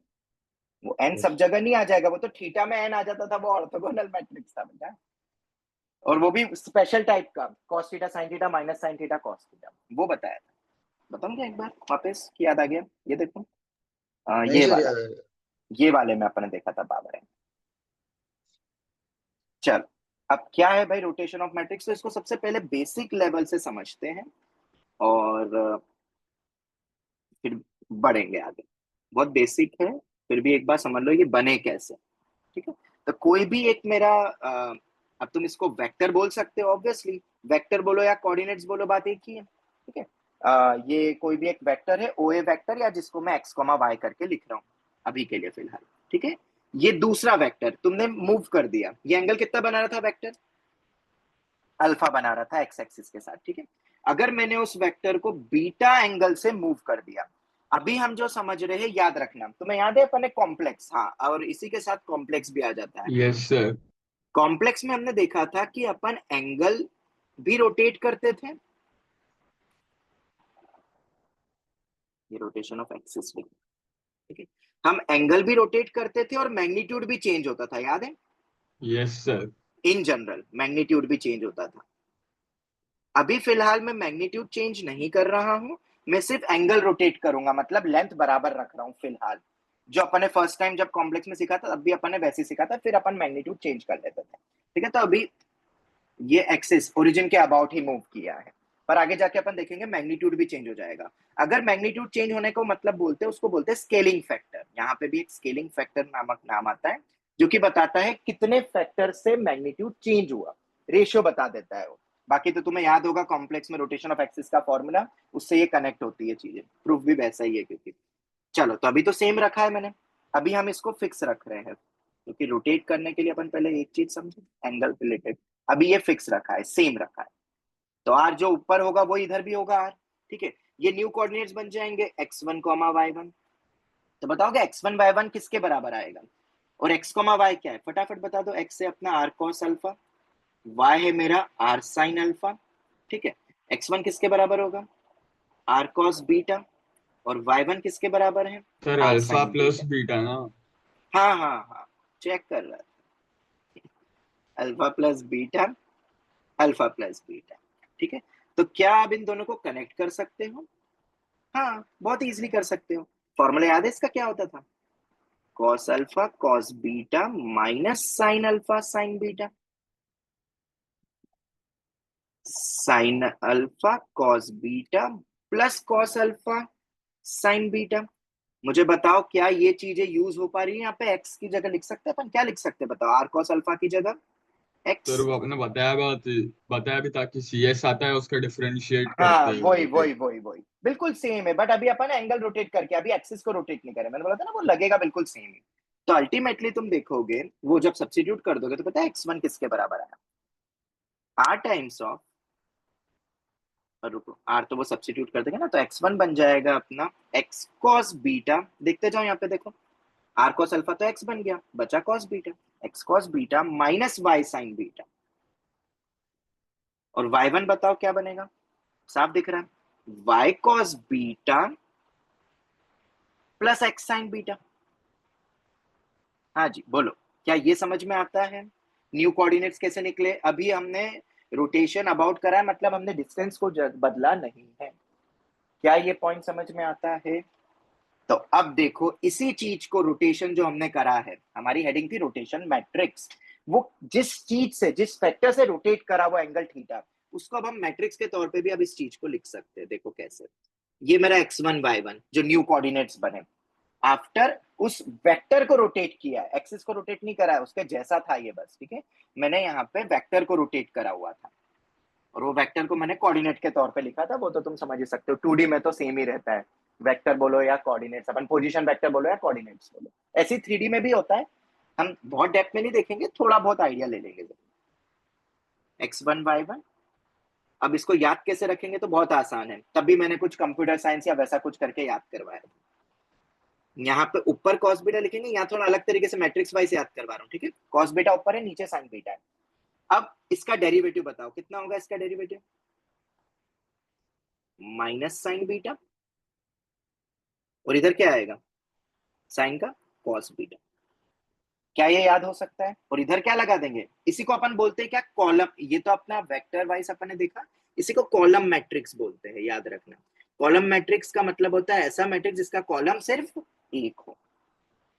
वो एन सब जगह नहीं आ जाएगा, वो तो थीटा में एन आ जाता था, वो ऑर्थोगोनल मैट्रिक्स था बेटा। और वो भी स्पेशल टाइप का, cos theta sine theta minus sine theta cos theta, वो बताया था। बताऊंगा एक बार वापस कि याद आ गया। ये देखो, नहीं ये सर वाला, यार। ये वाले में अपन ने देखा था बाबर है। चल, अब क्या है भाई रोटेशन ऑफ मैट्रिक्स, तो इसको सबसे पहले बेसिक लेवल से समझते हैं, और फिर बढ़ेंगे आगे। बहुत बेसिक है, फिर भी एक बार समझ लो ये बने कैसे। ठीक है, तो कोई भी एक मेरा अब तुम इसको वेक्टर बोल सकते हो ऑब्वियसली, वेक्टर बोलो या कोऑर्डिनेट्स बोलो, बात एक ही है। ठीक है, ये कोई भी एक वेक्टर है, ओ ए वेक्टर, या जिसको मैं एक्स कॉमा वाई करके लिख रहा हूँ अभी के लिए फिलहाल। ठीक है, ये दूसरा वेक्टर तुमने मूव कर दिया, ये एंगल कितना बना रहा था वेक्टर, अल्फा बना रहा था एक्स एक्सिस के साथ। ठीक है, अगर मैंने उस वेक्टर को बीटा एंगल से मूव कर दिया, अभी हम जो समझ रहे हैं याद रखना, तुम्हें याद है अपन ने कॉम्प्लेक्स, हाँ, और इसी के साथ कॉम्प्लेक्स भी आ जाता है। Yes sir. कॉम्प्लेक्स में हमने देखा था कि अपन एंगल भी रोटेट करते थे, ये रोटेशन ऑफ एक्सिस। ठीक है, हम एंगल भी रोटेट करते थे और मैग्नीट्यूड भी चेंज होता था, याद है। Yes sir. In general magnitude भी चेंज होता था। अभी फिलहाल मैं मैग्नीट्यूड चेंज नहीं कर रहा हूं, मैं सिर्फ एंगल रोटेट करूंगा, मतलब लेंथ बराबर रख रहा हूं फिलहाल। जो अपन ने फर्स्ट टाइम जब कॉम्प्लेक्स में सीखा था, तब भी अपन ने वैसे ही सीखा था, फिर अपन मैग्नीट्यूड चेंज कर लेते थे। ठीक है, तो अभी ये एक्सिस ओरिजिन के अबाउट ही मूव किया है, पर आगे जाके अपन देखेंगे मैग्नीट्यूड भी चेंज हो जाएगा। अगर मैग्नीट्यूड चेंज होने को मतलब बोलते हैं, उसको बोलते हैं स्केलिंग फैक्टर। यहाँ पे भी एक स्केलिंग फैक्टर नामक नाम आता है, जो कि बताता है कितने फैक्टर से मैग्नीट्यूड चेंज हुआ, रेशियो बता देता है वो। बाकी तो तुम्हें याद होगा कॉम्प्लेक्स में रोटेशन ऑफ एक्सिस का फॉर्मूला, उससे ये कनेक्ट होती है चीजें, प्रूफ भी वैसा ही है क्योंकि। चलो, तो अभी तो सेम रखा है मैंने, अभी हम इसको फिक्स रख रहे हैं, क्योंकि रोटेट करने के लिए अपन पहले एक चीज समझे, एंगल रिलेटेड। अभी ये फिक्स रखा है, सेम रखा है, तो आर जो ऊपर होगा वो इधर भी होगा आर। ठीक है, ये न्यू कोऑर्डिनेट्स बन जाएंगे x1 कॉमा y1। तो बताओगे x1 y1 किसके बराबर आएगा, और x कॉमा y क्या है, फटाफट बता दो। x है अपना r cos अल्फा, y है मेरा r sin अल्फा। ठीक है, x1 किसके बराबर होगा, r cos बीटा, और y1 किसके बराबर है, sir r alpha sin plus beta. Beta ना? हाँ हाँ हाँ, चेक कर रहा था, alpha plus beta, alpha plus beta. ठीक है, तो क्या आप इन दोनों को कनेक्ट कर सकते हो, हाँ बहुत इजीली कर सकते हो। फॉर्मूला याद है इसका क्या होता था, cos alpha cos beta minus sine alpha sign beta, sine alpha cos beta plus cos alpha sign beta. मुझे बताओ क्या ये चीजें यूज हो पा रही है, यहाँ पे एक्स की जगह लिख सकते हैं अपन, क्या लिख सकते हैं बताओ, आर कॉस अल्फा की जगह सर एक्स। वो आपने बताया भी था कि सी एस आता है उसका डिफरेंशिएट हाँ करते हैं वही वहीं पे। वही वही वही, बिल्कुल सेम है, बट अभी अपन एंगल रोटेट करके, अभी एक्सिस को रोटेट नहीं करे, मैंने बोला था ना वो लगेगा बिल्कुल सेम ही। तो अल्टीमेटली तुम देखोगे वो जब सब्स्टिट्यूट कर दोगे तो पता है x1 किसके बराबर आया, r टाइम्स ऑफ, और रुको r तो वो सब्स्टिट्यूट कर देंगे ना, तो x1 बन जाएगा अपना x cos बीटा। देखते जाओ यहाँ पे देखो, r cos अल्फा तो x बन गया, बचा cos beta, x cos beta minus y sin beta, और y1 बताओ क्या बनेगा, साफ दिख रहा है, y cos beta plus x sin beta. हाँ जी बोलो, क्या ये समझ में आता है न्यू कोऑर्डिनेट्स कैसे निकले। अभी हमने रोटेशन अबाउट करा है मतलब हमने डिस्टेंस को बदला नहीं है। क्या ये पॉइंट समझ में आता है? तो अब देखो इसी चीज को रोटेशन जो हमने करा है, हमारी हेडिंग थी रोटेशन मैट्रिक्स, वो जिस चीज से जिस फैक्टर से रोटेट करा वो एंगल थीटा, उसको अब हम मैट्रिक्स के तौर पे भी अब इस चीज को लिख सकते हैं। देखो कैसे, ये मेरा x1 y1 जो न्यू कोऑर्डिनेट्स बने, आफ्टर उस वेक्टर को रोटेट किया है, एक्सिस को रोटेट नहीं करा है, उसके जैसा था ये बस, ठीक है। मैंने यहाँ पे वेक्टर को रोटेट करा हुआ था और वो वेक्टर को मैंने कोऑर्डिनेट के तौर पे लिखा था, वो तो तुम समझ ही सकते हो, 2D में तो सेम ही रहता है, वेक्टर बोलो या कोऑर्डिनेट्स, अपन पोजीशन वेक्टर बोलो या कोऑर्डिनेट्स बोलो, ऐसे 3D में भी होता है। हम बहुत डेप्थ में नहीं देखेंगे, थोड़ा बहुत आइडिया ले लेंगे। x1 y1, अब इसको याद कैसे रखेंगे तो बहुत आसान है, तब भी मैंने कुछ कंप्यूटर साइंस या वैसा कुछ करके याद करवाया। यहाँ पे ऊपर कॉस बीटा लिखेंगे, यहाँ थोड़ा अलग तरीके से मैट्रिक्स वाइज याद करवा रहा हूँ, ठीक है। कॉस बीटा ऊपर है, नीचे साइन बीटा है। अब इसका डेरिवेटिव बताओ कितना होगा, इसका डेरिवेटिव माइनस साइन बीटा, और इधर क्या आएगा, साइन का कॉस बीटा। क्या ये याद हो सकता है? और इधर क्या लगा देंगे, इसी को अपन बोलते हैं क्या, कॉलम। ये तो अपना वेक्टर वाइज अपन ने देखा, इसी को कॉलम मैट्रिक्स बोलते हैं, याद रखना। कॉलम मैट्रिक्स का मतलब होता है ऐसा मैट्रिक्स जिसका कॉलम सिर्फ एक हो।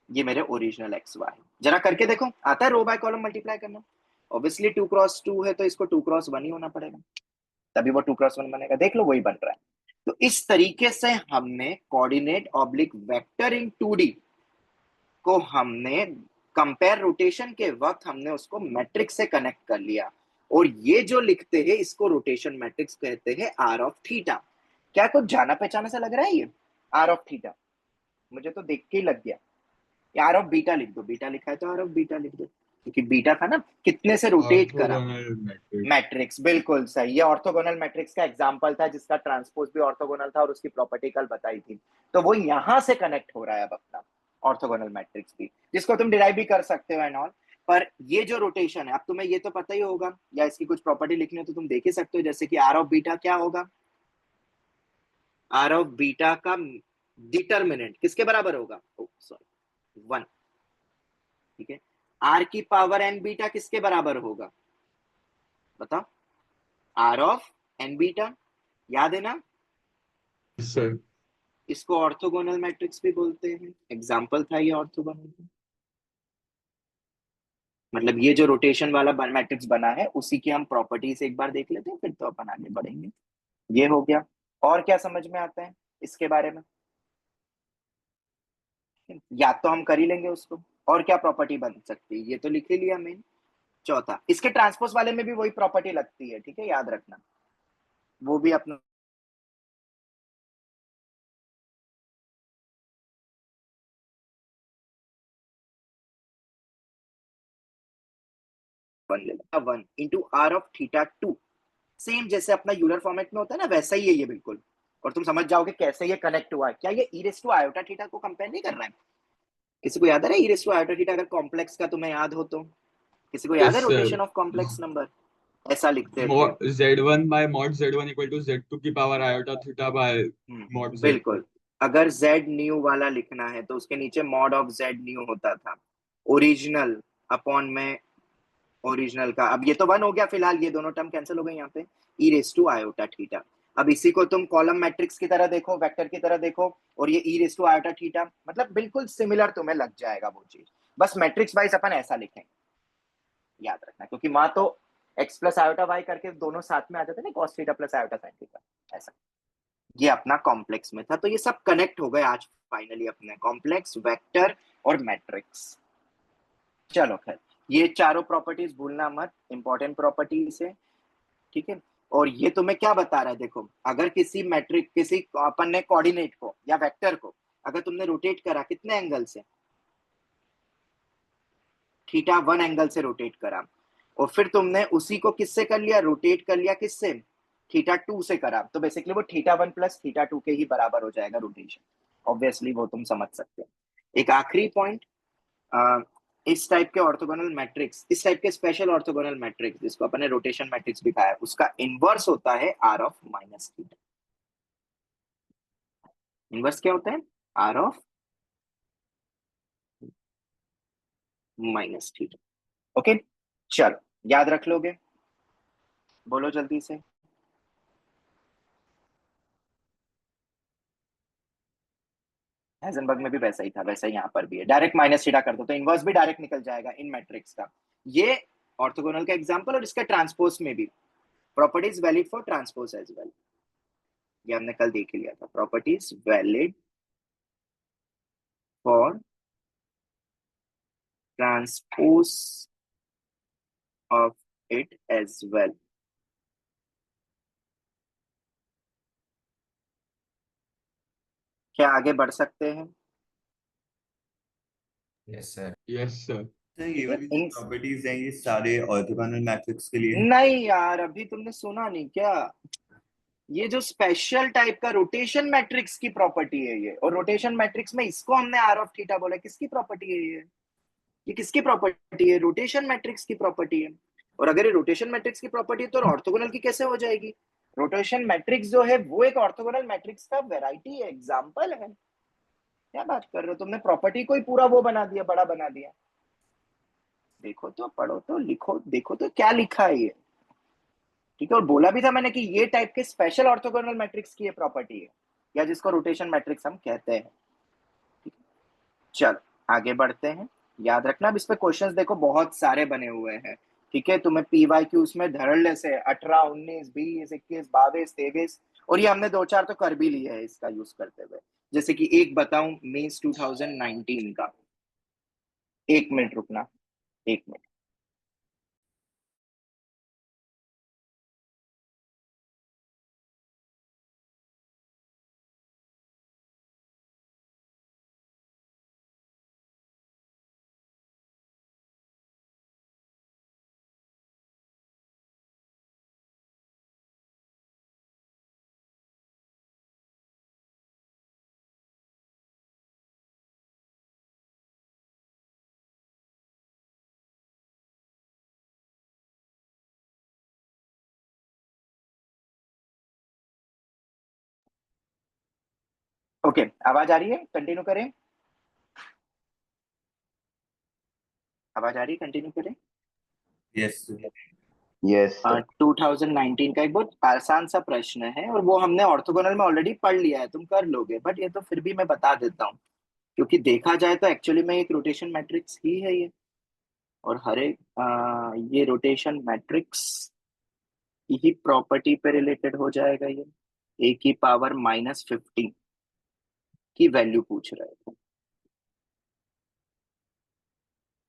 ये मेरे ओरिजिनल एक्स वाई, जरा करके देखो, आता है रो बाय कॉलम मल्टीप्लाई करना? ऑब्वियसली 2x2 है तो इसको 2x1 ही होना पड़ेगा, तभी वो 2x1 बनेगा। देख लो वही बन रहा है। तो इस तरीके से हमने कोऑर्डिनेट ऑब्लिक वेक्टर इन 2D को हमने कंपेयर रोटेशन के वक्त हमने उसको मैट्रिक्स से कनेक्ट कर लिया, और ये जो लिखते हैं इसको रोटेशन मैट्रिक्स कहते हैं आर ऑफ थीटा। क्या कुछ जाना पहचाना सा लग रहा है ये आर ऑफ थीटा? मुझे तो देख के ही लग गया। आर ऑफ बीटा लिख दो, बीटा लिखा है तो आर ऑफ बीटा लिख दो, क्योंकि बीटा था ना, कितने से रोटेट करा, ऑर्थोगोनल मैट्रिक्स। मैट्रिक्स। बिल्कुल सही, ये ऑर्थोगोनल मैट्रिक्स का एग्जांपल था जिसका ट्रांसपोज भी ऑर्थोगोनल था और उसकी प्रॉपर्टी कल बताई थी। तो वो यहां से कनेक्ट हो रहा है अब अपना ऑर्थोगोनल मैट्रिक्स भी, जिसको तुम डिराइव भी कर सकते हो एंड ऑल। पर ये जो रोटेशन है, अब तुम्हें ये तो पता ही होगा, या इसकी कुछ प्रॉपर्टी लिखनी हो तो तुम देख ही सकते हो, जैसे कि आर ऑफ बीटा क्या होगा, आर ऑफ बीटा का डिटरमिनेंट किसके बराबर होगा, सॉरी 1, ठीक है। आर की पावर एन बीटा किसके बराबर होगा, बताओ, आर ऑफ एन बीटा, याद है ना? सर इसको ऑर्थोगोनल मैट्रिक्स भी बोलते हैं, एग्जांपल था ये ऑर्थोगोनल। मतलब ये जो रोटेशन वाला मैट्रिक्स बना है उसी की हम प्रॉपर्टीज एक बार देख लेते हैं, फिर तो अपन आगे बढ़ेंगे। ये हो गया। और क्या समझ में आता है इसके बारे में? याद तो हम कर ही लेंगे उसको। और क्या प्रॉपर्टी बन सकती है, ये तो लिख ही लिया मेन। चौथा, इसके ट्रांसपोज वाले में भी वही प्रॉपर्टी लगती है, ठीक है, याद रखना, वो भी अपना बन लेगा 1 into R of theta 2। Same जैसे अपना यूलर फॉर्मेट में होता है ना, वैसा ही है ये बिल्कुल। और तुम समझ जाओगे कैसे ये कनेक्ट हुआ है। क्या ये E raise to iota theta को कंपेयर नहीं कर रहा है? किसी को याद है E raise to iota theta अगर कॉम्प्लेक्स का तुम्हें याद हो तो? किसी को याद है yes sir, rotation of complex number ऐसा लिखते थे? Mod z1 by mod z1 equal to z2 की power iota theta by mod z2। बिल्कुल। अगर z न्यू वाला लिखना है तो उसके नीचे मॉड ऑफ z न्यू होता था, ओरिजिनल अपॉन में ओरिजिनल का। अब ये तो 1 हो गया फिलहाल, ये दोनों टर्म कैंसिल हो गए यहाँ पे, ई रेस टू आयोटा थीटा। अब इसी को तुम कॉलम मैट्रिक्स की तरह देखो, वेक्टर की तरह देखो, और ये E raise to iota theta, मतलब बिल्कुल सिमिलर तुम्हें लग जाएगा वो चीज। बस मैट्रिक्स वाइज अपन ऐसा लिखेंगे, याद रखना, क्योंकि माँ तो एक्स प्लस आयोटा वाई करके दोनों साथ में आ जाते ना, cos theta plus iota sine theta, ऐसा। ये अपना कॉम्प्लेक्स में था। तो ये सब कनेक्ट हो गए आज फाइनली अपने कॉम्प्लेक्स, वेक्टर और मैट्रिक्स। चलो खैर, ये चारों प्रॉपर्टीज भूलना मत, इंपॉर्टेंट प्रॉपर्टीज है, ठीक है। और ये तुम्हें क्या बता रहा है, देखो, अगर किसी मैट्रिक किसी अपन ने कोऑर्डिनेट को या वेक्टर को अगर तुमने रोटेट करा कितने एंगल से, थीटा 1 एंगल से रोटेट करा, और फिर तुमने उसी को किससे कर लिया, रोटेट कर लिया किससे, थीटा 2 से करा, तो बेसिकली वो थीटा 1 प्लस थीटा 2 के ही बराबर हो जाएगा रोटेशन। ऑब्वियसली वो तुम समझ सकते हो। एक आखिरी पॉइंट, इस टाइप के ऑर्थोगोनल मैट्रिक्स, इस टाइप के स्पेशल ऑर्थोगोनल मैट्रिक्स जिसको अपने रोटेशन मैट्रिक्स भी कहा है, उसका इनवर्स होता है R of minus theta. Inverse क्या होता है, R of minus theta. Okay, चलो याद रख लोगे। बोलो जल्दी से। हाइजेनबर्ग में भी वैसा ही था, वैसा ही यहाँ पर भी है, डायरेक्ट माइनस थीटा कर दो तो इनवर्स भी डायरेक्ट निकल जाएगा इन मैट्रिक्स का। ये ऑर्थोगोनल का एग्जांपल, और इसका ट्रांसपोज में भी properties valid for transpose as well, ये हमने कल देख लिया था, properties valid for transpose of it as well. क्या आगे बढ़ सकते हैं? Yes sir. Yes sir. Sir ये ठीक है, वाली जो प्रॉपर्टीज हैं ये सारे ऑर्थोगोनल मैट्रिक्स के लिए हैं? नहीं यार, अभी तुमने सुना नहीं क्या? ये जो स्पेशल टाइप का रोटेशन मैट्रिक्स की प्रॉपर्टी है ये, और रोटेशन मैट्रिक्स में इसको हमने आर ऑफ थीटा बोला, किसकी प्रॉपर्टी है ये किसकी प्रॉपर्टी है? रोटेशन मैट्रिक्स की प्रॉपर्टी है। और अगर ये रोटेशन मैट्रिक्स की प्रॉपर्टी है तो ऑर्थोगोनल की कैसे हो जाएगी? रोटेशन मैट्रिक्स जो है वो एक ऑर्थोगोनल मैट्रिक्स का वेराइटी है, एग्जांपल है। क्या बात कर रहे हो, तुमने प्रॉपर्टी को ही पूरा वो बना दिया, बड़ा बना दिया। देखो तो, पढ़ो तो, लिखो, देखो तो क्या लिखा है ये। ठीक है, और बोला भी था मैंने कि ये टाइप के स्पेशल ऑर्थोगोनल मैट्रिक्स की ये प्रॉपर्टी है, या जिसको रोटेशन मैट्रिक्स हम कहते हैं। ठीक है, चलो आगे बढ़ते हैं। याद रखना, अब इस पे क्वेश्चंस देखो बहुत सारे बने हुए हैं। ठीक है, तुम्हें PYQ में धड़ल्ले से 18, 19, 20, 21, 22, 23, और ये हमने दो चार तो कर भी लिए है इसका यूज करते हुए। जैसे कि एक बताऊं, मेंस 2019 का, एक मिनट रुकना, एक मिनट। ओके, आवाज आ रही है? कंटिन्यू करें? आवाज आ रही है? कंटिन्यू करें? Yes Yes, sir. 2019 का एक बहुत आसान सा प्रश्न है, और वो हमने ऑर्थोगोनल में ऑलरेडी पढ़ लिया है, तुम कर लोगे, बट ये तो फिर भी मैं बता देता हूँ, क्योंकि देखा जाए तो एक्चुअली में एक रोटेशन मैट्रिक्स ही है ये। और हर एक ये रोटेशन मैट्रिक्स की प्रॉपर्टी पे रिलेटेड हो जाएगा ये। ए की पावर -50 की वैल्यू पूछ रहे थे,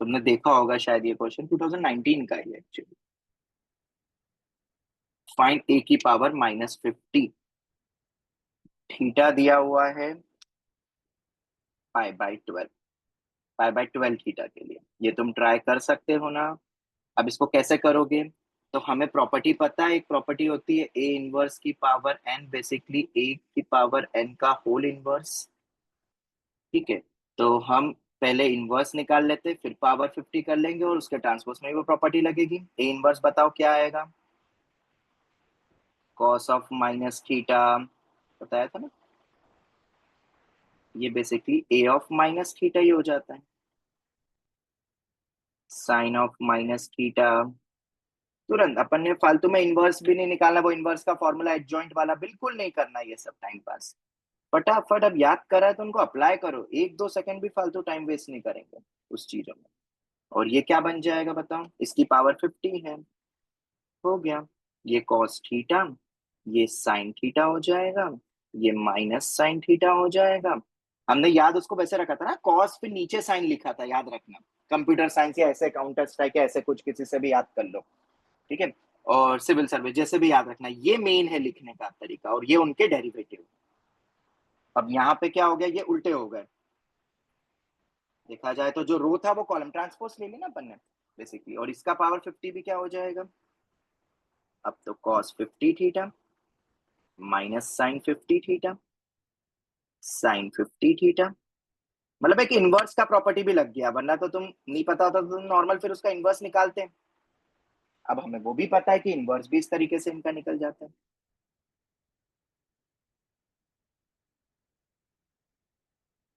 तुमने देखा होगा शायद ये क्वेश्चन, 2019 का है एक्चुअली। फाइंड ए की पावर -50, थीटा दिया हुआ है π/12, π/12 थीटा के लिए। ये तुम ट्राई कर सकते हो ना। अब इसको कैसे करोगे? तो हमें प्रॉपर्टी पता है, एक प्रॉपर्टी होती है ए इनवर्स की पावर n, बेसिकली ए की पावर n का होल इनवर्स। ठीक है, तो हम पहले इनवर्स निकाल लेते, फिर पावर 50 कर लेंगे, और उसके ट्रांसपोज में वो प्रॉपर्टी लगेगी। ए इनवर्स बताओ क्या आएगा? कॉस ऑफ माइनस थीटा, बताया था ना, ये basically A of minus theta ही हो जाता है। साइन ऑफ माइनस थीटा, तुरंत अपन ने फालतू में इनवर्स भी नहीं निकालना, वो इनवर्स का फॉर्मूला एडजॉइंट वाला बिल्कुल नहीं करना, ये सब टाइम पास। फटाफट अब याद करा है तो उनको अप्लाई करो, 1-2 सेकंड भी फालतू टाइम वेस्ट नहीं करेंगे उस चीजों में। और ये क्या बन जाएगा बताओ? इसकी पावर 50 है, हो गया। ये कॉस थीटा, ये साइन थीटा हो जाएगा, ये माइनस साइन थीटा हो जाएगा। हमने याद उसको वैसे रखा था ना, कॉस फिर नीचे साइन लिखा था, याद रखना। कंप्यूटर साइंस या ऐसे काउंटर स्ट्राइक या ऐसे कुछ किसी से भी याद कर लो, ठीक है। और सिविल सर्विस जैसे भी याद रखना, ये मेन है लिखने का तरीका, और ये उनके डेरिवेटिव। अब यहाँ पे क्या हो गया, ये उल्टे हो गए। देखा जाए तो जो रो था वो कॉलम, ट्रांसपोज ले लेना अपन ने बेसिकली, और इसका पावर 50 भी क्या हो जाएगा? अब तो cos 50 theta minus sine 50 theta sine 50 theta, मतलब एक इनवर्स का प्रॉपर्टी भी लग गया, वरना तो तुम नहीं पता होता तो तुम नॉर्मल फिर उसका इनवर्स निकालते। अब हमें वो भी पता है कि इनवर्स भी इस तरीके से इनका निकल जाता है।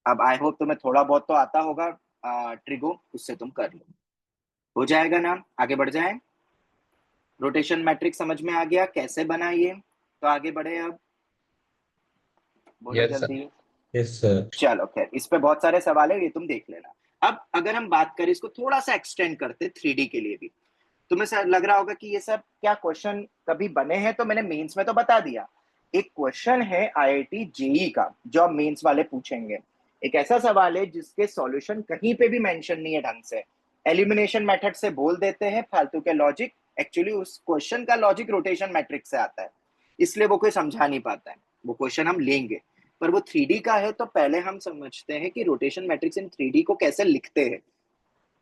अब आई होप तुम्हें थोड़ा बहुत तो आता होगा ट्रिगो, उससे तुम कर लो, हो जाएगा ना। आगे बढ़ जाए। रोटेशन मैट्रिक्स समझ में आ गया कैसे बना ये? तो आगे बढ़े अब, बोलो Yes, sir. जल्दी। Yes, sir. चलो खैर, इस पे बहुत सारे सवाल है, ये तुम देख लेना। अब अगर हम बात करें, इसको थोड़ा सा एक्सटेंड करते 3D के लिए भी, तुम्हें शायद लग रहा होगा कि ये सब क्या क्वेश्चन कभी बने हैं, तो मैंने मेंस में तो बता दिया। एक क्वेश्चन है आईआईटी जेई का जो अब मेंस वाले पूछेंगे, एक ऐसा सवाल है जिसके सॉल्यूशन कहीं पे भी मेंशन नहीं है ढंग से, एलिमिनेशन मेथड से बोल देते हैं फालतू के लॉजिक, एक्चुअली उस क्वेश्चन का लॉजिक रोटेशन मैट्रिक्स से आता है, इसलिए वो कोई समझा नहीं पाता है। वो क्वेश्चन हम लेंगे, पर वो 3D का है, तो पहले हम समझते हैं कि रोटेशन मैट्रिक्स इन 3D को कैसे लिखते हैं।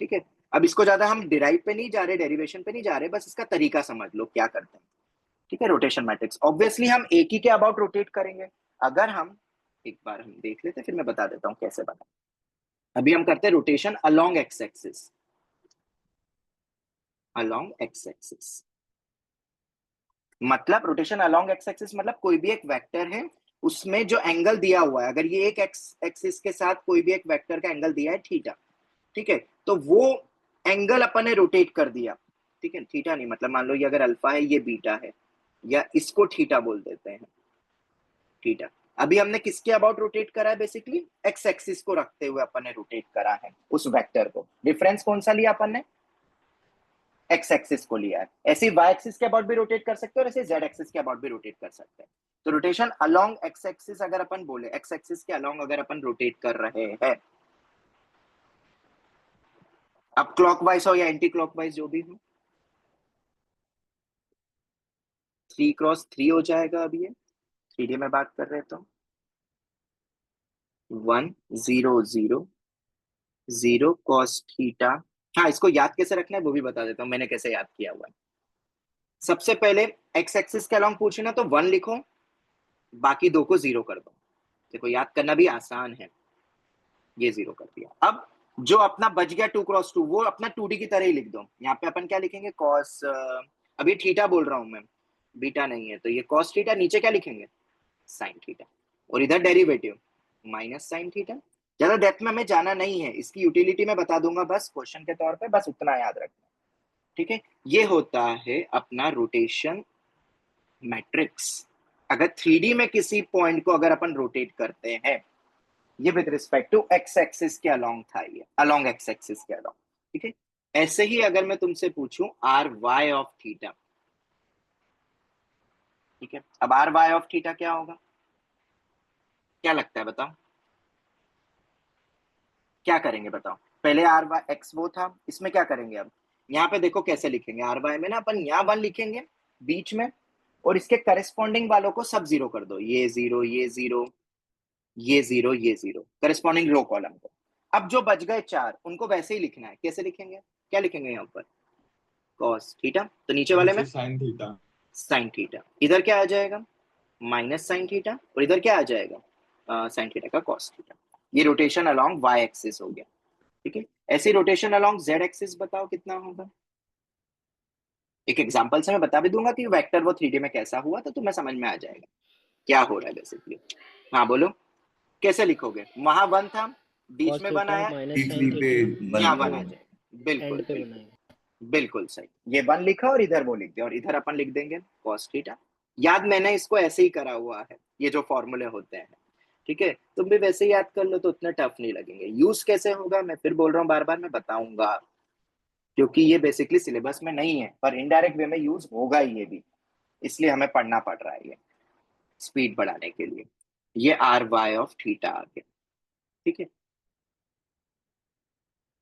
ठीक है, अब इसको ज्यादा हम डिराइव पे नहीं जा रहे, डेरिवेशन पे नहीं जा रहे, बस इसका तरीका समझ लो क्या करते हैं। ठीक है, रोटेशन मैट्रिक्स ऑब्वियसली हम एक ही के अबाउट रोटेट करेंगे। अगर हम एक बार हम देख लेते, फिर मैं बता देता हूं कैसे बना। अभी हम करते हैं rotation along X axis, along X axis मतलब रोटेशन अलोंग एक्स एक्सिस मतलब कोई भी एक वेक्टर है, उसमें जो एंगल दिया हुआ है, अगर ये एक एक्स एक्सिस के साथ कोई भी एक वेक्टर का एंगल दिया है थीटा, ठीक है, तो वो एंगल अपन ने रोटेट कर दिया। ठीक है, थीटा नहीं, मतलब मान लो ये अगर अल्फा है, ये बीटा है, या इसको थीटा बोल देते हैं, थीटा। अभी हमने किसके अबाउट रोटेट करा है? बेसिकली एक्स एक्सिस को रखते हुए अपन ने रोटेट करा है उस वेक्टर को। डिफरेंस कौन सा लिया अपन ने? एक्स एक्सिस को लिया है। ऐसे वाई एक्सिस के अबाउट भी रोटेट कर सकते हैं और ऐसे जेड एक्सिस के अबाउट भी रोटेट कर सकते हैं। तो रोटेशन अलोंग एक्स एक्सिस अगर अपन बोले, एक्स एक्सिस के अलोंग अगर अपन रोटेट कर रहे हैं, अब क्लॉकवाइज हो या एंटी क्लॉकवाइज जो भी हो, 3x3 हो जाएगा। अभी ये 3D में बात कर रहे हैं तो 1 0 0 0 cos थीटा। हाँ, इसको याद कैसे रखना है वो भी बता देता हूँ मैंने कैसे याद किया हुआ है। सबसे पहले एक्स एक्सिस के अलोंग पूछे ना, तो 1 लिखो, बाकी 2 को 0 कर दो। देखो याद करना भी आसान है, ये 0 कर दिया। अब जो अपना बच गया 2x2, वो अपना 2D की तरह ही लिख दो। यहाँ पे अपन क्या लिखेंगे? कॉस, अभी थीटा बोल रहा हूं मैं, बीटा नहीं है, तो ये कॉस थीटा, नीचे क्या लिखेंगे? साइन थीटा, और इधर डेरिवेटिव माइनस साइन थीटा। ज्यादा डेप्थ में हमें जाना नहीं है, इसकी यूटिलिटी मैं बता दूंगा बस क्वेश्चन के तौर पे, बस उतना याद रखना। ठीक है, ये होता है अपना रोटेशन मैट्रिक्स। अगर 3D में किसी पॉइंट को अगर अपन रोटेट करते हैं, ये with respect to X axis के अलोंग था, ये अलोंग एक्स एक्सिस के अलोंग। ठीक है, ऐसे ही अगर मैं तुमसे पूछूं आर वाई ऑफ थीटा, ठीक है, अब आर वाई ऑफ थीटा क्या होगा? क्या लगता है बताओ? क्या करेंगे बताओ? पहले आर वाई एक्स वो था, इसमें क्या करेंगे? अब यहाँ पे देखो कैसे लिखेंगे। आर वाई में ना अपन यहाँ 1 लिखेंगे बीच में, और इसके करस्पॉन्डिंग वालों को सब 0 कर दो, ये 0 ये 0 ये 0 ये 0, करस्पॉन्डिंग रो कॉलम को। अब जो बच गए 4, उनको वैसे ही लिखना है। कैसे लिखेंगे? क्या लिखेंगे यहाँ पर? कॉस थीटा, तो नीचे वाले में साइन थीटा, साइन थीटा, इधर क्या आ जाएगा? माइनस साइन थीटा, और इधर क्या आ जाएगा? साइन थीटा का कॉस थीटा। ये रोटेशन अलोंग वाई एक्सिस हो गया। ठीक है, ऐसे रोटेशन अलोंग जेड एक्सिस बताओ कितना होगा? एक एग्जांपल से मैं बता भी दूंगा कि वेक्टर वो 3D में कैसा हुआ, तो तुम्हें समझ में आ जाएगा क्या हो रहा है बेसिकली। हाँ बोलो, कैसे लिखोगे? वहां 1 था, बीच cos में 1 थीटा आया, माइनस पीक साइन पे थीटा यहाँ वन 1 आ जाएगा। बिल्कुल एंड पे बिल्कुल बनाएंगे। बिल्कुल सही, ये 1 लिखा और इधर वो लिख दिया, और इधर अपन लिख देंगे cos थीटा। याद मैंने इसको ऐसे ही करा हुआ है, ये जो फॉर्मूले होते हैं। ठीक है, तुम भी वैसे ही याद कर लो तो उतना टफ नहीं लगेंगे। यूज कैसे होगा मैं फिर बोल रहा हूँ, बार बार मैं बताऊंगा, क्योंकि ये बेसिकली सिलेबस में नहीं है, पर इनडायरेक्ट वे में यूज होगा ही ये भी, इसलिए हमें पढ़ना पड़ रहा है ये स्पीड बढ़ाने के लिए। ये आर वाई ऑफ थीटा आ गया। ठीक है,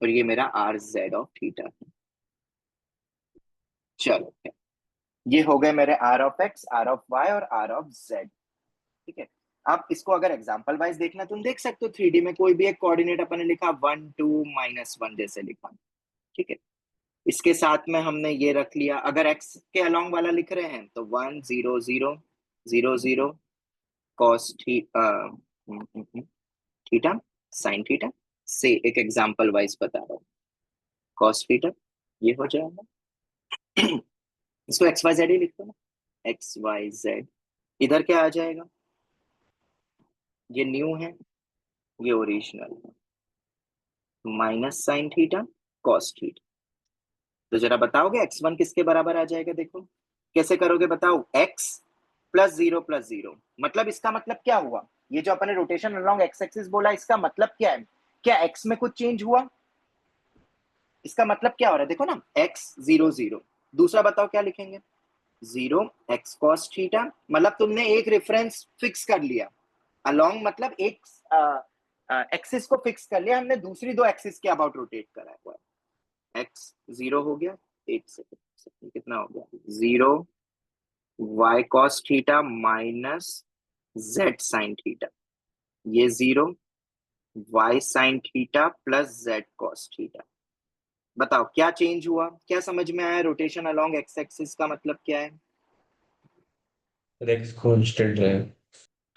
और ये मेरा आर जेड ऑफ थीटा है। चलो, ये हो गए मेरे R of X, R of Y और आर ऑफ जेड। ठीक है, अब इसको अगर एग्जांपल वाइज देखना, तुम देख सकते हो 3D में कोई भी एक कोऑर्डिनेट अपन ने लिखा 1 2 -1 जैसे लिखा। ठीक है, इसके साथ में हमने ये रख लिया, अगर एक्स के अलोंग वाला लिख रहे हैं तो 1 0 0 0 0 कॉस थीटा साइन थीटा, से एक एग्जांपल वाइज बता रहा हूँ, कॉस थीटा ये हो जाएगा। इसको एक्स वाई जेड ही लिखो ना, एक्स वाई जेड। इधर क्या आ जाएगा? ये न्यू है, ये ओरिजिनल है, minus sine theta cos theta. तो जरा बताओगे x1 किसके बराबर आ जाएगा? देखो कैसे करोगे, बताओ। x प्लस जीरो, मतलब इसका मतलब क्या हुआ? ये जो अपने रोटेशन अलोंग एक्स एक्सिस बोला, इसका मतलब क्या है? क्या x में कुछ चेंज हुआ? इसका मतलब क्या हो रहा है? देखो ना, x 0 0। दूसरा बताओ क्या लिखेंगे? 0 x cos थीटा, मतलब तुमने एक रेफरेंस फिक्स कर लिया अलोंग, मतलब एक एक्सिस को फिक्स कर लिया हमने, दूसरी दो एक्सिस के अबाउट रोटेट करा हुआ है। x 0 हो गया, एक सेकंड कितना हो गया? 0 y cos theta minus z sin theta, ये 0 y sin theta plus z cos theta. बताओ क्या चेंज हुआ, क्या समझ में आया? रोटेशन अलोंग एक्स एक्सिस का मतलब क्या है? एक्स कांस्टेंट है।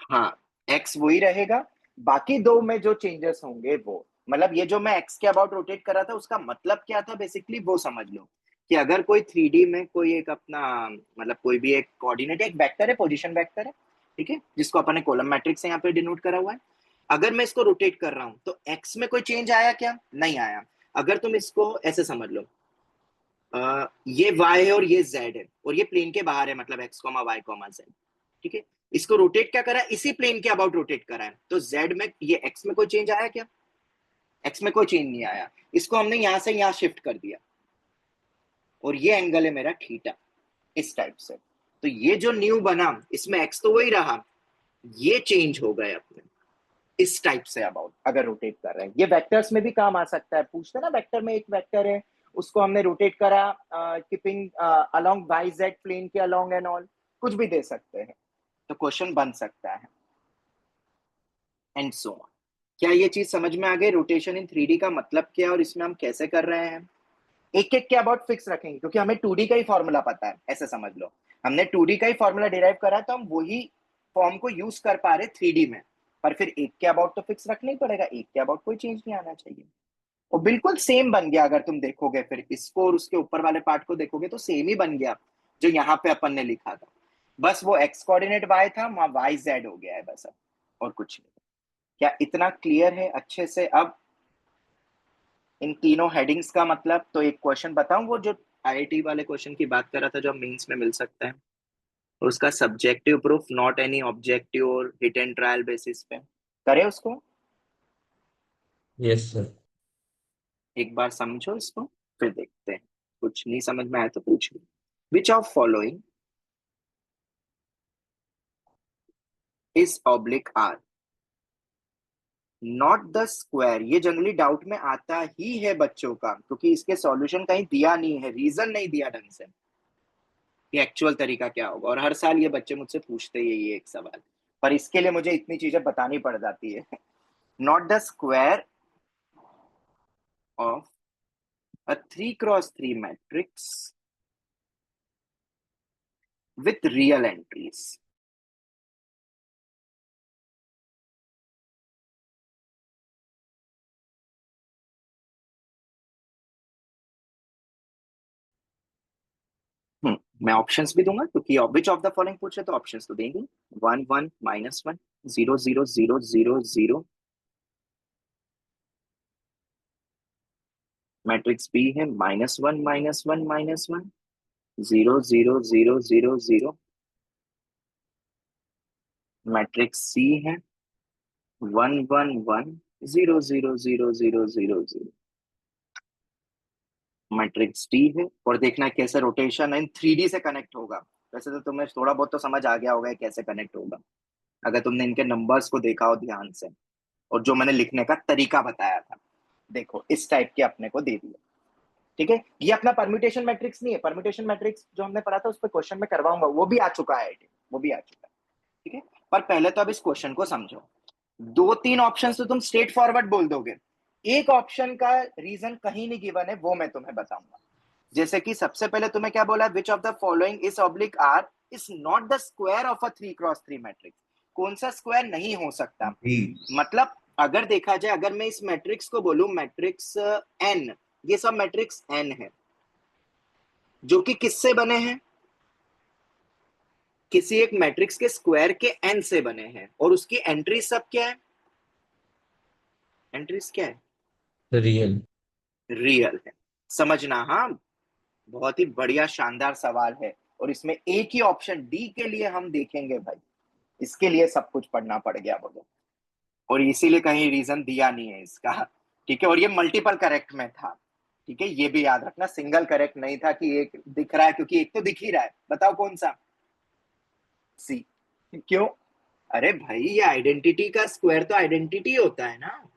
हाँ, x वही रहेगा, बाकी दो में जो चेंजेस होंगे वो, मतलब ये जो मैं x के अबाउट रोटेट कर रहा था उसका मतलब क्या था बेसिकली, वो समझ लो। कि अगर कोई 3D में कोई एक अपना, मतलब कोई भी एक कोऑर्डिनेट, एक वेक्टर है, पोजीशन वेक्टर है, ठीक है, जिसको अपन ने कॉलम मैट्रिक्स से यहाँ पे डिनोट करा हुआ है। अगर मैं इसको रोटेट कर रहा हूँ तो x में कोई चेंज आया क्या? नहीं आया। अगर तुम इसको ऐसे समझ लो, ये y है और ये z है और ये प्लेन के बाहर है, मतलब x y z, ठीक है। इसको रोटेट क्या करा है? इसी प्लेन के अबाउट रोटेट करा है, तो z में, ये x में कोई चेंज आया क्या? x में कोई चेंज नहीं आया। इसको हमने यहां से यहां शिफ्ट कर दिया और ये एंगल है मेरा थीटा, इस टाइप से। तो ये जो न्यू बना, इसमें x तो वही रहा, ये चेंज हो गए अपने इस टाइप से अबाउट, अगर रोटेट कर रहे हैं। ये वेक्टर्स में भी काम आ सकता है, पूछते ना वेक्टर में एक वेक्टर है, उसको हमने रोटेट करा keeping along Y Z plane के अलोंग एंड ऑल, कुछ भी दे सकते हैं, तो क्वेश्चन बन सकता है एंड सो ऑन। क्या ये चीज समझ में आ गई? रोटेशन इन 3D का मतलब क्या है और इसमें हम कैसे कर रहे हैं? एक एक के अबाउट फिक्स रखेंगे क्योंकि हमें 2D का ही फॉर्मूला पता है, ऐसे समझ लो। हमने 2D का ही फॉर्मूला डिराइव करा है, तो हम वही फॉर्म को यूज कर पा रहे 3D में। पर फिर एक के अबाउट तो फिक्स रखना ही पड़ेगा, एक के अबाउट कोई चेंज नहीं आना चाहिए। और बिल्कुल सेम बन गया, अगर तुम देखोगे फिर इसको और उसके ऊपर वाले पार्ट को देखोगे तो सेम ही बन गया जो यहाँ पे अपन ने लिखा था। बस वो एक्स कोऑर्डिनेट y था, वहां वाई जेड हो गया है बस अब, और कुछ नहीं। क्या इतना क्लियर है अच्छे से अब इन तीनों हेडिंग्स का मतलब? तो एक क्वेश्चन बताऊं, वो जो आईआईटी वाले क्वेश्चन की बात कर रहा था जो मेंस में मिल सकता है, और उसका subjective proof not any objective और हिट एंड ट्रायल बेसिस पे करे उसको। Yes sir. एक बार समझो इसको, फिर देखते हैं। कुछ नहीं समझ में आया तो पूछ लो। Which of following is oblique or not the square? ये जनरली डाउट में आता ही है बच्चों का, क्योंकि इसके सॉल्यूशन कहीं दिया नहीं है, रीजन नहीं दिया ढंग से कि एक्चुअल तरीका क्या होगा। और हर साल ये बच्चे मुझसे पूछते ही ये एक सवाल, पर इसके लिए मुझे इतनी चीजें बतानी पड़ जाती है। Not the square of a 3x3 matrix with real entries. मैं ऑप्शंस भी दूंगा क्योंकि विच ऑफ द फॉलोइंग पूछ रहे तो ऑप्शंस तो देंगे। 1 1 -1 0 0 0 0 0। मैट्रिक्स बी है -1 -1 -1 0 0 0 0 0। मैट्रिक्स सी है 1 1 1 0 0 0 0 0 0। मैट्रिक्स डी है, और देखना है कैसे रोटेशन इन 3D से कनेक्ट होगा। वैसे तो तुम्हें थोड़ा बहुत तो समझ आ गया होगा ये कैसे कनेक्ट होगा, अगर तुमने इनके नंबर्स को देखा हो ध्यान से, और जो मैंने लिखने का तरीका बताया था। देखो इस टाइप के अपने को दे दिया, ठीक है। ये अपना परम्यूटेशन मैट्रिक्स नहीं है, परम्यूटेशन मैट्रिक्स जो हमने पढ़ा था उस पर क्वेश्चन में करवाऊंगा, वो भी आ चुका है, वो भी आ चुका है, ठीक है। पर पहले तो अब इस क्वेश्चन को समझो। 2 3 ऑप्शन तो तुम स्ट्रेट फॉरवर्ड बोल दोगे, एक ऑप्शन का रीजन कहीं नहीं गिवन है, वो मैं तुम्हें बताऊंगा। जैसे कि सबसे पहले तुम्हें क्या बोला, which of the following is oblique or is not the square of a 3x3 matrix? कौन सा स्क्वायर नहीं हो सकता? बी। मतलब अगर देखा जाए, अगर मैं इस मैट्रिक्स को बोलूं मैट्रिक्स एन, ये सब मैट्रिक्स एन है जो कि किससे बने हैं? किसी एक मैट्रिक्स के स्क्वायर के एन से बने हैं, और उसकी एंट्री सब क्या है? एंट्रीज क्या है? रियल। रियल है, समझना। हाँ, बहुत ही बढ़िया शानदार सवाल है, और इसमें एक ही ऑप्शन डी के लिए हम देखेंगे भाई, इसके लिए सब कुछ पढ़ना पड़ गया बोलो, और इसीलिए कहीं रीजन दिया नहीं है इसका। ठीक है, और ये मल्टीपल करेक्ट में था। ठीक है, ये भी याद रखना, सिंगल करेक्ट नहीं था कि एक दिख रहा है, क्योंकि एक तो दिख ही रहा है, बताओ कौन सा? सी। क्यों? अरे भाई ये आइडेंटिटी का स्क्वायर तो आइडेंटिटी होता है ना,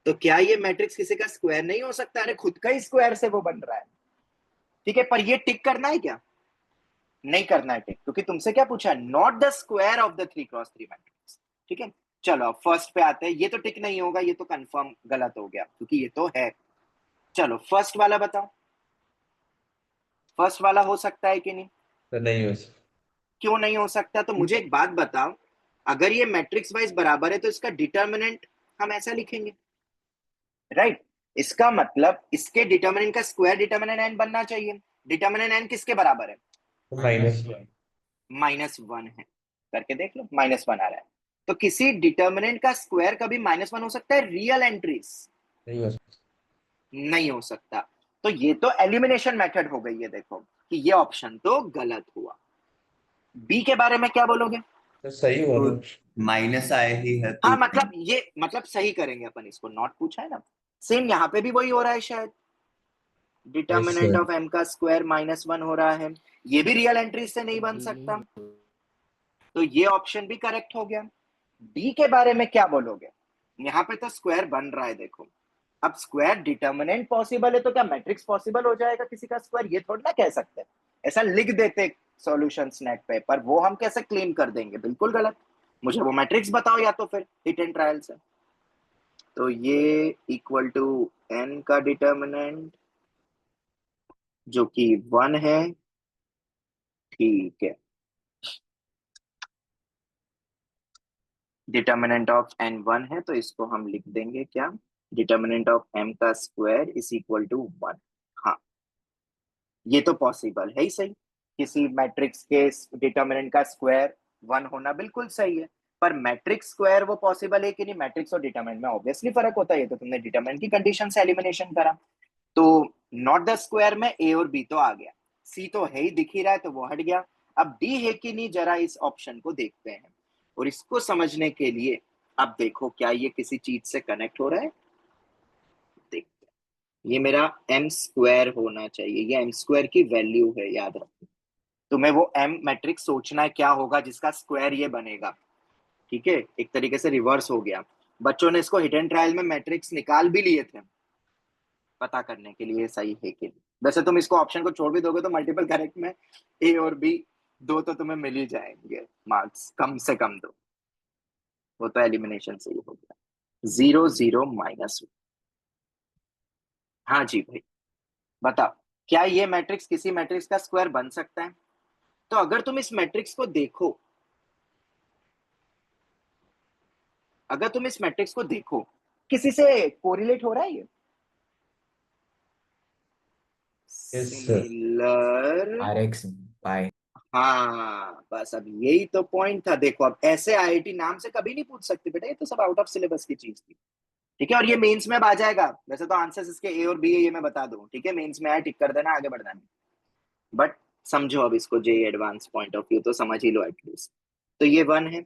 तो क्या ये मैट्रिक्स किसी का स्क्वायर नहीं हो सकता? अरे खुद का ही स्क्वायर से वो बन रहा है। ठीक है, पर ये टिक करना है क्या? नहीं करना है टिक, क्योंकि तुमसे क्या पूछा? Not the square of the 3x3 matrix. ठीक है, चलो अब फर्स्ट पे आते हैं। ये तो टिक नहीं होगा, ये तो कंफर्म गलत हो गया, क्योंकि ये तो है। चलो फर्स्ट वाला बताओ, फर्स्ट वाला हो सकता है कि नहीं? तो नहीं हो सकता। क्यों नहीं हो सकता? तो मुझे एक बात बताओ, अगर ये मैट्रिक्स वाइज बराबर है तो इसका डिटर्मिनेंट हम ऐसा लिखेंगे, राइट? इसका मतलब इसके डिटर्मिनेंट का स्क्वायर डिटर्मिनेंट n बनना चाहिए। डिटर्मिनेंट n किसके बराबर है? -1 है। करके देख लो, -1 आ रहा है। तो किसी डिटर्मिनेंट का स्क्वायर कभी -1 हो सकता है रियल एंट्रीज? नहीं हो सकता। नहीं हो सकता। तो ये तो एलिमिनेशन मेथड हो गई है, देखो कि ये ऑप्शन तो गलत हुआ। बी के बारे में क्या बोलोगे? तो सही हुआ ना। माइनस आए ही है तो हाँ मतलब ये मतलब सही करेंगे अपन इसको, नॉट पूछा है ना। सेम यहाँ पे भी वही हो रहा है शायद, डिटर्मिनेंट ऑफ m का स्क्वायर -1 हो रहा है, ये भी रियल एंट्रीज से नहीं बन सकता, तो ये ऑप्शन भी करेक्ट हो गया। डी के बारे में क्या बोलोगे? यहाँ पे तो स्क्वायर बन रहा है, देखो। अब स्क्वायर डिटर्मिनेंट पॉसिबल है तो क्या मैट्रिक्स पॉसिबल हो जाएगा किसी का स्क्वायर? ये थोड़ा ना कह सकते, ऐसा लिख देते सॉल्यूशंस नेट पे, पर वो हम कैसे क्लेम कर देंगे? बिल्कुल गलत। मुझे वो मैट्रिक्स बताओ या तो फिर हिट एंड ट्रायल से। तो ये इक्वल टू n का डिटर्मिनेंट जो कि 1 है। ठीक है, डिटर्मिनेंट ऑफ n 1 है, तो इसको हम लिख देंगे क्या? डिटर्मिनेंट ऑफ m का स्क्वायर इज इक्वल टू 1। हाँ, ये तो पॉसिबल है ही सही, किसी मैट्रिक्स के डिटर्मिनेंट का स्क्वायर 1 होना बिल्कुल सही है। पर मैट्रिक्स स्क्वायर वो पॉसिबल है कि नहीं? मैट्रिक्स और डिटर्मिनेंट में ऑब्वियसली फर्क होता है, ये तो तुमने डिटर्मिनेंट की कंडीशन से एलिमिनेशन करा। तो नॉट द स्क्वायर में ए और बी तो आ गया, सी तो है ही, दिख ही रहा है, तो वो हट गया। अब डी है कि नहीं, जरा इस ऑप्शन को देखते हैं, और इसको समझने के लिए अब देखो क्या ये किसी चीज से कनेक्ट हो रहा है? देखते हैं। ये मेरा m स्क्वायर होना चाहिए, ये m स्क्वायर की वैल्यू है, याद रखो। तुम्हें वो m मैट्रिक्स सोचना है क्या होगा जिसका स्क्वायर ये बनेगा। ठीक है, एक तरीके से रिवर्स हो गया। बच्चों ने इसको हिट एंड ट्रायल में मैट्रिक्स निकाल भी लिए थे, पता करने के लिए सही है कि नहीं। वैसे तुम इसको ऑप्शन को छोड़ भी दोगे तो मल्टीपल करेक्ट में ए और बी दो तो तुम्हें मिल ही जाएंगे मार्क्स, कम से कम दो। वो तो एलिमिनेशन से ही हो गया। 0 0 -1। हाँ जी भाई, बताओ क्या ये मैट्रिक्स किसी मैट्रिक्स का स्क्वायर बन सकता है? तो अगर तुम इस मैट्रिक्स को देखो, अगर तुम इस मैट्रिक्स को देखो, किसी से कोरिलेट हो रहा है ये? Yes, sir. Similar. RX by हाँ बस, अब यही तो पॉइंट था। देखो अब ऐसे आईआईटी नाम से कभी नहीं पूछ सकते बेटा, ये तो सब आउट ऑफ सिलेबस की चीज थी। ठीक है, और ये मेंस में अब आ जाएगा। वैसे तो आंसर्स इसके ए और बी है, ये मैं बता दूं। ठीक है, मेंस में आया टिक कर देना, आगे बढ़ जाना। बट समझो अब इसको, जे एडवांस पॉइंट ऑफ व्यू तो समझ ही लो एटलीस्ट। तो ये 1 है,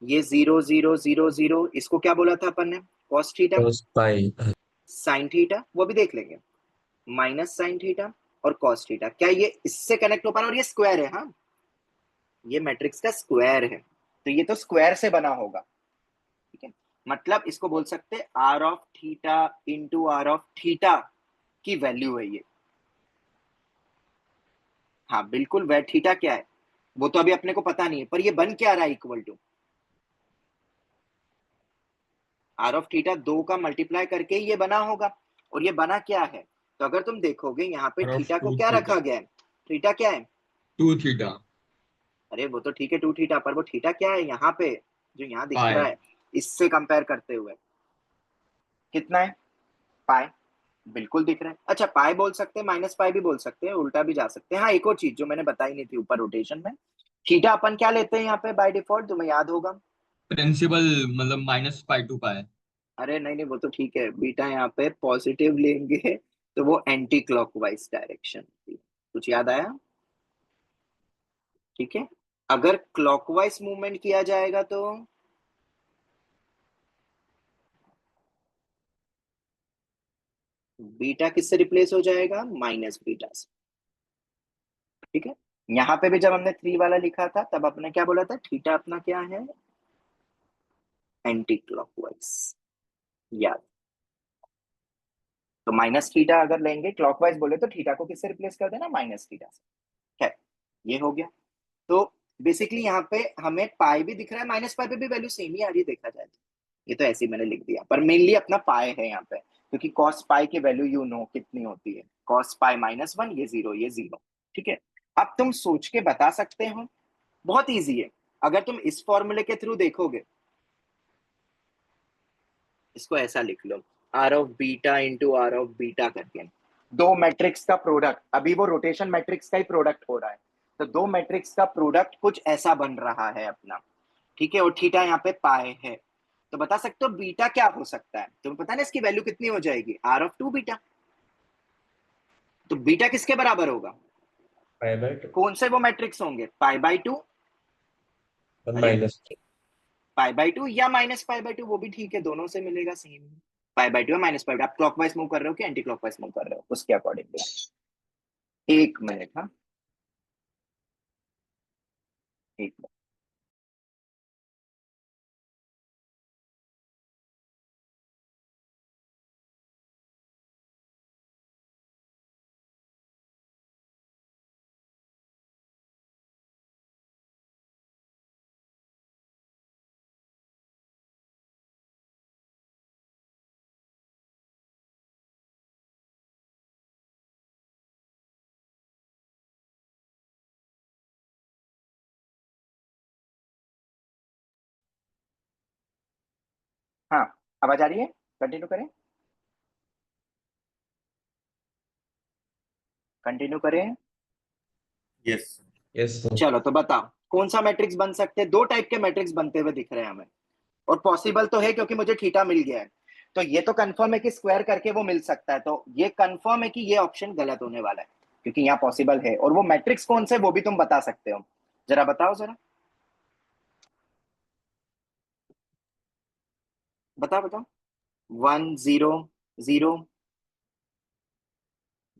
ये 0 0 0 0, इसको क्या बोला था अपन ने? Cos theta, cos pi sine theta, वो भी देख लेंगे, माइनस साइन थीटा और कॉस थीटा। क्या ये इससे कनेक्ट हो पा रहा है? और ये स्क्वायर है, हाँ ये मैट्रिक्स का स्क्वायर है, तो ये तो स्क्वायर से बना होगा। ठीक है, मतलब इसको बोल सकते हैं R of theta into R of theta की वैल्यू है ये। हाँ बिल्कुल, वह थीटा क्या है वो तो अभी अपने को पता नहीं है, पर ये बन क्या रहा है? Equal to R of theta 2 का मल्टीप्लाई करके ही ये बना होगा। और ये बना क्या है? तो अगर तुम देखोगे यहाँ पे R of थीटा को 2 क्या theta. रखा गया है? थीटा क्या है? 2 थीटा। अरे वो तो ठीक है 2 थीटा, पर वो थीटा क्या है यहाँ पे जो यहाँ दिख पाई। रहा है इससे कंपेयर करते हुए? कितना है? पाई, बिल्कुल दिख रहा है। अच्छा पाई बोल सकते हैं, माइनस पाई भी बोल सकते हैं, उल्टा भी जा सकते हैं। हाँ एक और चीज जो मैंने बताई नहीं थी ऊपर रोटेशन में, थीटा अपन क्या लेते हैं यहाँ पे बाय डिफॉल्ट, तुम्हें याद होगा? प्रिंसिपल मतलब -π to π। अरे नहीं नहीं, वो तो ठीक है, बीटा यहाँ पे पॉजिटिव लेंगे तो वो एंटी क्लॉकवाइज डायरेक्शन थी। कुछ याद आया? ठीक है। अगर क्लॉकवाइज मूवमेंट किया जाएगा तो बीटा किससे रिप्लेस हो जाएगा? माइनस बीटा से। ठीक है। यहां पे भी जब हमने 3 वाला लिखा था तब अपने क्या बोला था? थीटा अपना क्या है? Anti clockwise. याद। तो माइनस थीटा अगर लेंगे, क्लॉकवाइज बोले तो थीटा को किससे रिप्लेस कर देना? माइनस थीटा से। है, ये हो गया। तो बेसिकली यहाँ पे हमें पाई भी दिख रहा है, माइनस पाई पे भी वैल्यू सेम ही आ रही है देखा जाए तो। ये तो ऐसे ही मैंने लिख दिया, पर मेनली अपना पाई है यहाँ पे, क्योंकि कॉस पाई की वैल्यू यू नो कितनी होती है। कॉस पाई -1, ये जीरो, ये जीरो। ठीक है। अब तुम सोच के बता सकते हो, बहुत इजी है। अगर तुम इस फॉर्मूले के थ्रू देखोगे, इसको ऐसा लिख लो, R of beta into R of beta करके, दो मैट्रिक्स का प्रोडक्ट, अभी वो रोटेशन मैट्रिक्स का ही प्रोडक्ट हो रहा है, तो दो मैट्रिक्स का प्रोडक्ट कुछ ऐसा बन रहा है अपना। ठीक है। और थीटा यहाँ पे पाए है, तो बता सकते हो बीटा क्या हो सकता है? तुम्हें पता है ना इसकी वैल्यू कितनी हो जाएगी? R of 2 beta. तो बीटा किसके बराबर होगा? पाई/2 कौन से वो मैट्रिक्स होंगे? पाई/2, 1 अरे माइनस पाई/2 या -पाई/2, वो भी ठीक है, दोनों से मिलेगा सेम। पाई/2 या -पाई/2, आप क्लॉकवाइज मूव कर रहे हो कि एंटी क्लॉकवाइज मूव कर रहे हो, उसके अकॉर्डिंगली। एक मिनट, हाँ, एक मिनट। हाँ, आवाज आ रही है? कंटिन्यू करें? कंटिन्यू करें? यस। Yes sir. चलो तो बताओ कौन सा मैट्रिक्स बन सकते हैं? दो टाइप के मैट्रिक्स बनते हुए दिख रहे हैं हमें, और पॉसिबल तो है क्योंकि मुझे थीटा मिल गया है। तो ये तो कंफर्म है कि स्क्वायर करके वो मिल सकता है, तो ये कंफर्म है कि ये ऑप्शन गलत होने वाला है, क्योंकि यहाँ पॉसिबल है। और वो मैट्रिक्स कौन से वो भी तुम बता सकते हो, जरा बताओ, जरा बताओ बताओ। 1 0 0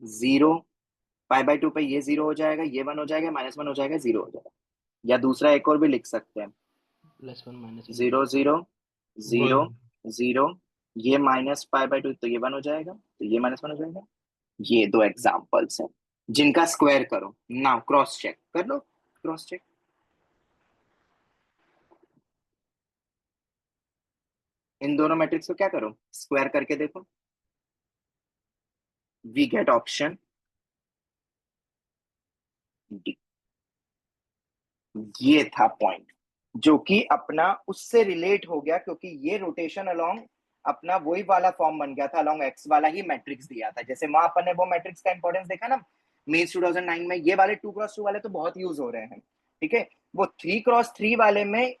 0, पाई/2 पे ये जीरो हो जाएगा, ये 1 हो जाएगा, -1 हो जाएगा, जीरो हो जाएगा। या दूसरा एक और भी लिख सकते हैं, +1 -1 0 0 0 1 0, ये -पाई/2 तो ये 1 हो जाएगा, तो ये -1 हो जाएगा। ये दो एग्जांपल्स हैं जिनका स्क्वायर करो। नाउ क्रॉस चेक कर लो, क्रॉस चेक। इन दोनों मैट्रिक्स को क्या करो? स्क्वायर करके देखो। We get option D. ये था पॉइंट जो कि अपना उससे रिलेट हो गया, क्योंकि ये रोटेशन अलोंग अपना वही वाला फॉर्म बन गया था, अलोंग एक्स वाला ही मैट्रिक्स दिया था। जैसे वहां अपन ने वो मैट्रिक्स का इंपॉर्टेंस देखा ना मेंस 2009 में, ये वाले 2x2 वाले तो बहुत यूज हो रहे हैं। ठीक है। वो 3x3 वाले में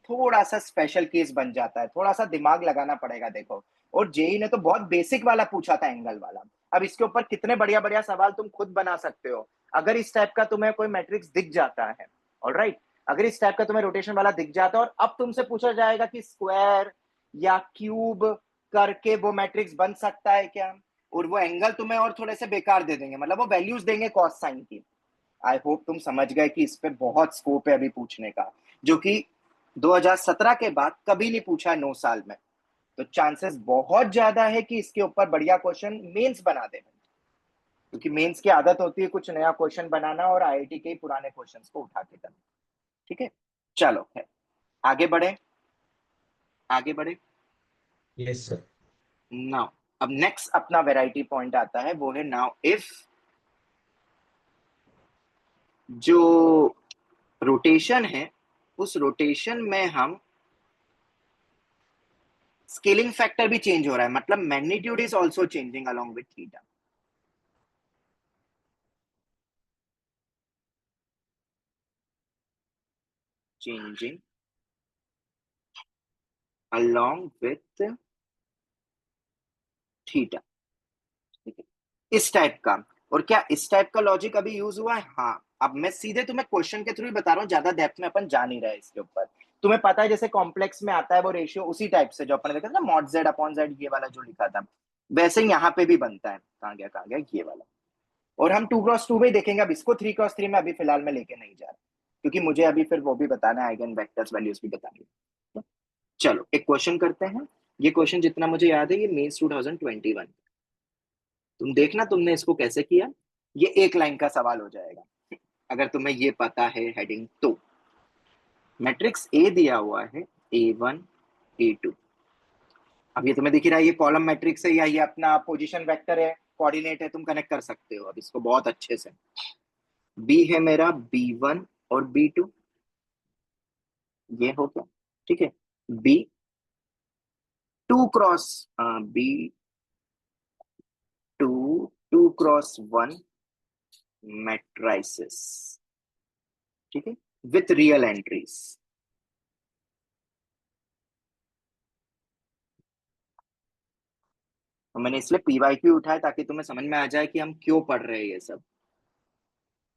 थोड़ा सा स्पेशल केस बन जाता है, थोड़ा सा दिमाग लगाना पड़ेगा, देखो। और जेई ने तो बहुत बेसिक वाला पूछा था, एंगल वाला। अब इसके ऊपर कितने बढ़िया बढ़िया सवाल तुम खुद बना सकते हो, अगर इस टाइप का तुम्हें कोई मैट्रिक्स दिख जाता है। ऑलराइट, अगर इस टाइप का तुम्हें रोटेशन वाला दिख जाता है और अब तुमसे पूछा जाएगा कि स्क्वायर या क्यूब करके वो मैट्रिक्स बन सकता है क्या, और वो एंगल तुम्हें और थोड़े से बेकार दे देंगे, मतलब वो वैल्यूज देंगे कॉस साइन की। आई होप तुम समझ गए कि इस पे बहुत स्कोप है अभी पूछने का, जो कि 2017 के बाद कभी नहीं पूछा 9 साल में। तो चांसेस बहुत ज्यादा है कि इसके ऊपर बढ़िया क्वेश्चन मेंस बना दे, क्योंकि मेंस की आदत होती है कुछ नया क्वेश्चन बनाना और आईआईटी के पुराने क्वेश्चंस को उठा के करना। ठीक है। चलो है, आगे बढ़े, आगे बढ़े। Yes sir. नाउ अब नेक्स्ट अपना वैरायटी पॉइंट आता है, वो है नाउ इफ जो रोटेशन है उस रोटेशन में हम स्केलिंग फैक्टर भी चेंज हो रहा है, मतलब magnitude is also changing along with theta. Changing along with theta. ठीक है। इस टाइप का। और क्या इस टाइप का लॉजिक अभी यूज हुआ है? हाँ। अब मैं सीधे तुम्हें क्वेश्चन के थ्रू ही बता रहा हूँ, ज्यादा डेप्थ में अपन जा नहीं रहे इसके ऊपर। तुम्हें पता है जैसे कॉम्प्लेक्स में आता है वो रेशियो, उसी टाइप से जो अपन ने देखा था ना, मॉड जेड अपॉन जेड, ये वाला जो लिखा था, वैसे ही यहाँ पे भी बनता है। कहाँ गया ये वाला। और हम 2x2 में ही देखेंगे। अब इसको 3x3 में अभी फिलहाल मैं लेके नहीं जा रहा, क्योंकि मुझे अभी फिर वो भी बताना है, आइगन वेक्टर्स वैल्यूज भी बतानी है। चलो एक क्वेश्चन करते हैं। ये क्वेश्चन जितना मुझे याद है ये मेंस 2021। तुम देखना तुमने इसको कैसे किया। ये एक लाइन का सवाल हो जाएगा अगर तुम्हें ये पता है हेडिंग तो। मैट्रिक्स ए दिया हुआ है A1 A2। अब ये तुम्हें दिख रहा है ये कॉलम मैट्रिक्स है या ये अपना पोजीशन वेक्टर है, कोऑर्डिनेट है, तुम कनेक्ट कर सकते हो अब इसको बहुत अच्छे से। बी है मेरा B1 और B2, ये हो गया। ठीक है। B 2x B2 2x1 matrices, ठीक है, विथ रियल एंट्रीज। तो मैंने इसलिए PYQ उठाया ताकि तुम्हें समझ में आ जाए कि हम क्यों पढ़ रहे हैं ये सब।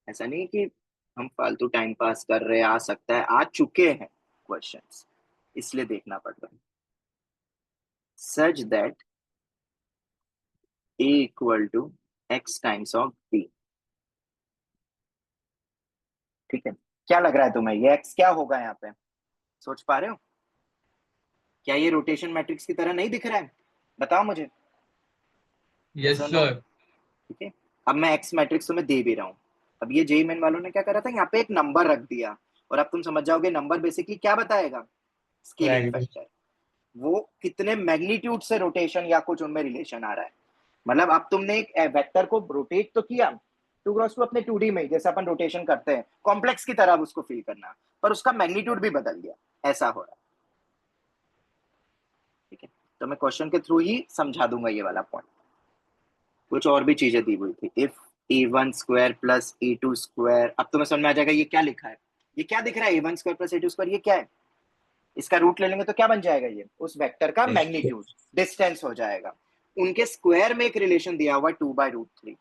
ऐसा नहीं कि हम फालतू टाइम पास कर रहे हैं, आ सकता है आ चुके हैं क्वेश्चंस, इसलिए देखना पड़ रहा है। Such that A equal to X times of B। ठीक है। क्या लग रहा है तुम्हें ये X क्या होगा यहाँ पे? सोच पा रहे हो? क्या ये रोटेशन मैट्रिक्स की तरह नहीं दिख रहा है? बताओ मुझे। Yes Yes or no? Sir. ठीक है। अब मैं X मैट्रिक्स तुम्हें दे भी रहा हूँ। अब ये जेई मेन वालों ने क्या करा था, यहाँ पे एक नंबर रख दिया, और अब तुम समझ जाओगे नंबर बेसिकली क्या बताएगा, स्केलिंग फैक्टर। वो कितने मैग्नीट्यूड से रोटेशन या कुछ उनमें रिलेशन आ रहा है। मतलब अब तुमने एक वेक्टर को रोटेट तो किया 2x2 अपने 2D में, जैसे अपन रोटेशन करते हैं कॉम्प्लेक्स की तरह, उसको फील करना, पर उसका मैग्नीट्यूड भी बदल गया, ऐसा हो रहा है। ठीक है। तो मैं क्वेश्चन के थ्रू ही समझा दूंगा ये वाला पॉइंट। कुछ और भी चीजें दी हुई थी, if A1 square plus A2 square. अब तुम्हें समझ में आ जाएगा ये क्या लिखा है, ये क्या दिख रहा है, A1 square plus A2 square, ये क्या है? इसका रूट ले लेंगे तो क्या बन जाएगा, ये उस वेक्टर का मैग्नीट्यूड, डिस्टेंस हो जाएगा। उनके स्क्वायर में एक रिलेशन दिया हुआ 2/√3,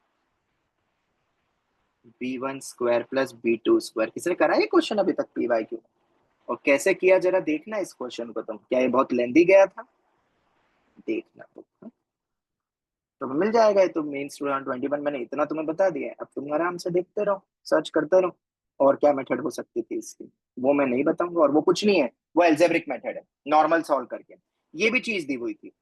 B1 square plus B2 square. किसने करा ये क्वेश्चन अभी तक PYQ? और कैसे किया जरा देखना इस क्वेश्चन को तुम। क्या ये बहुत लेंदी गया था? देखना तो मिल जाएगा ये। तो मेंस 2021 मैंने इतना तुम्हें बता दिया है, अब तुम आराम से देखते रहो, सर्च करते रहो और क्या मेथड हो सकती थी इसकी, वो मैं नहीं बताऊंगा। और वो कुछ नहीं है, वो एल्जेब्रिक मेथड है, नॉर्मल सॉल्व करके। ये भी चीज दी हुई थी,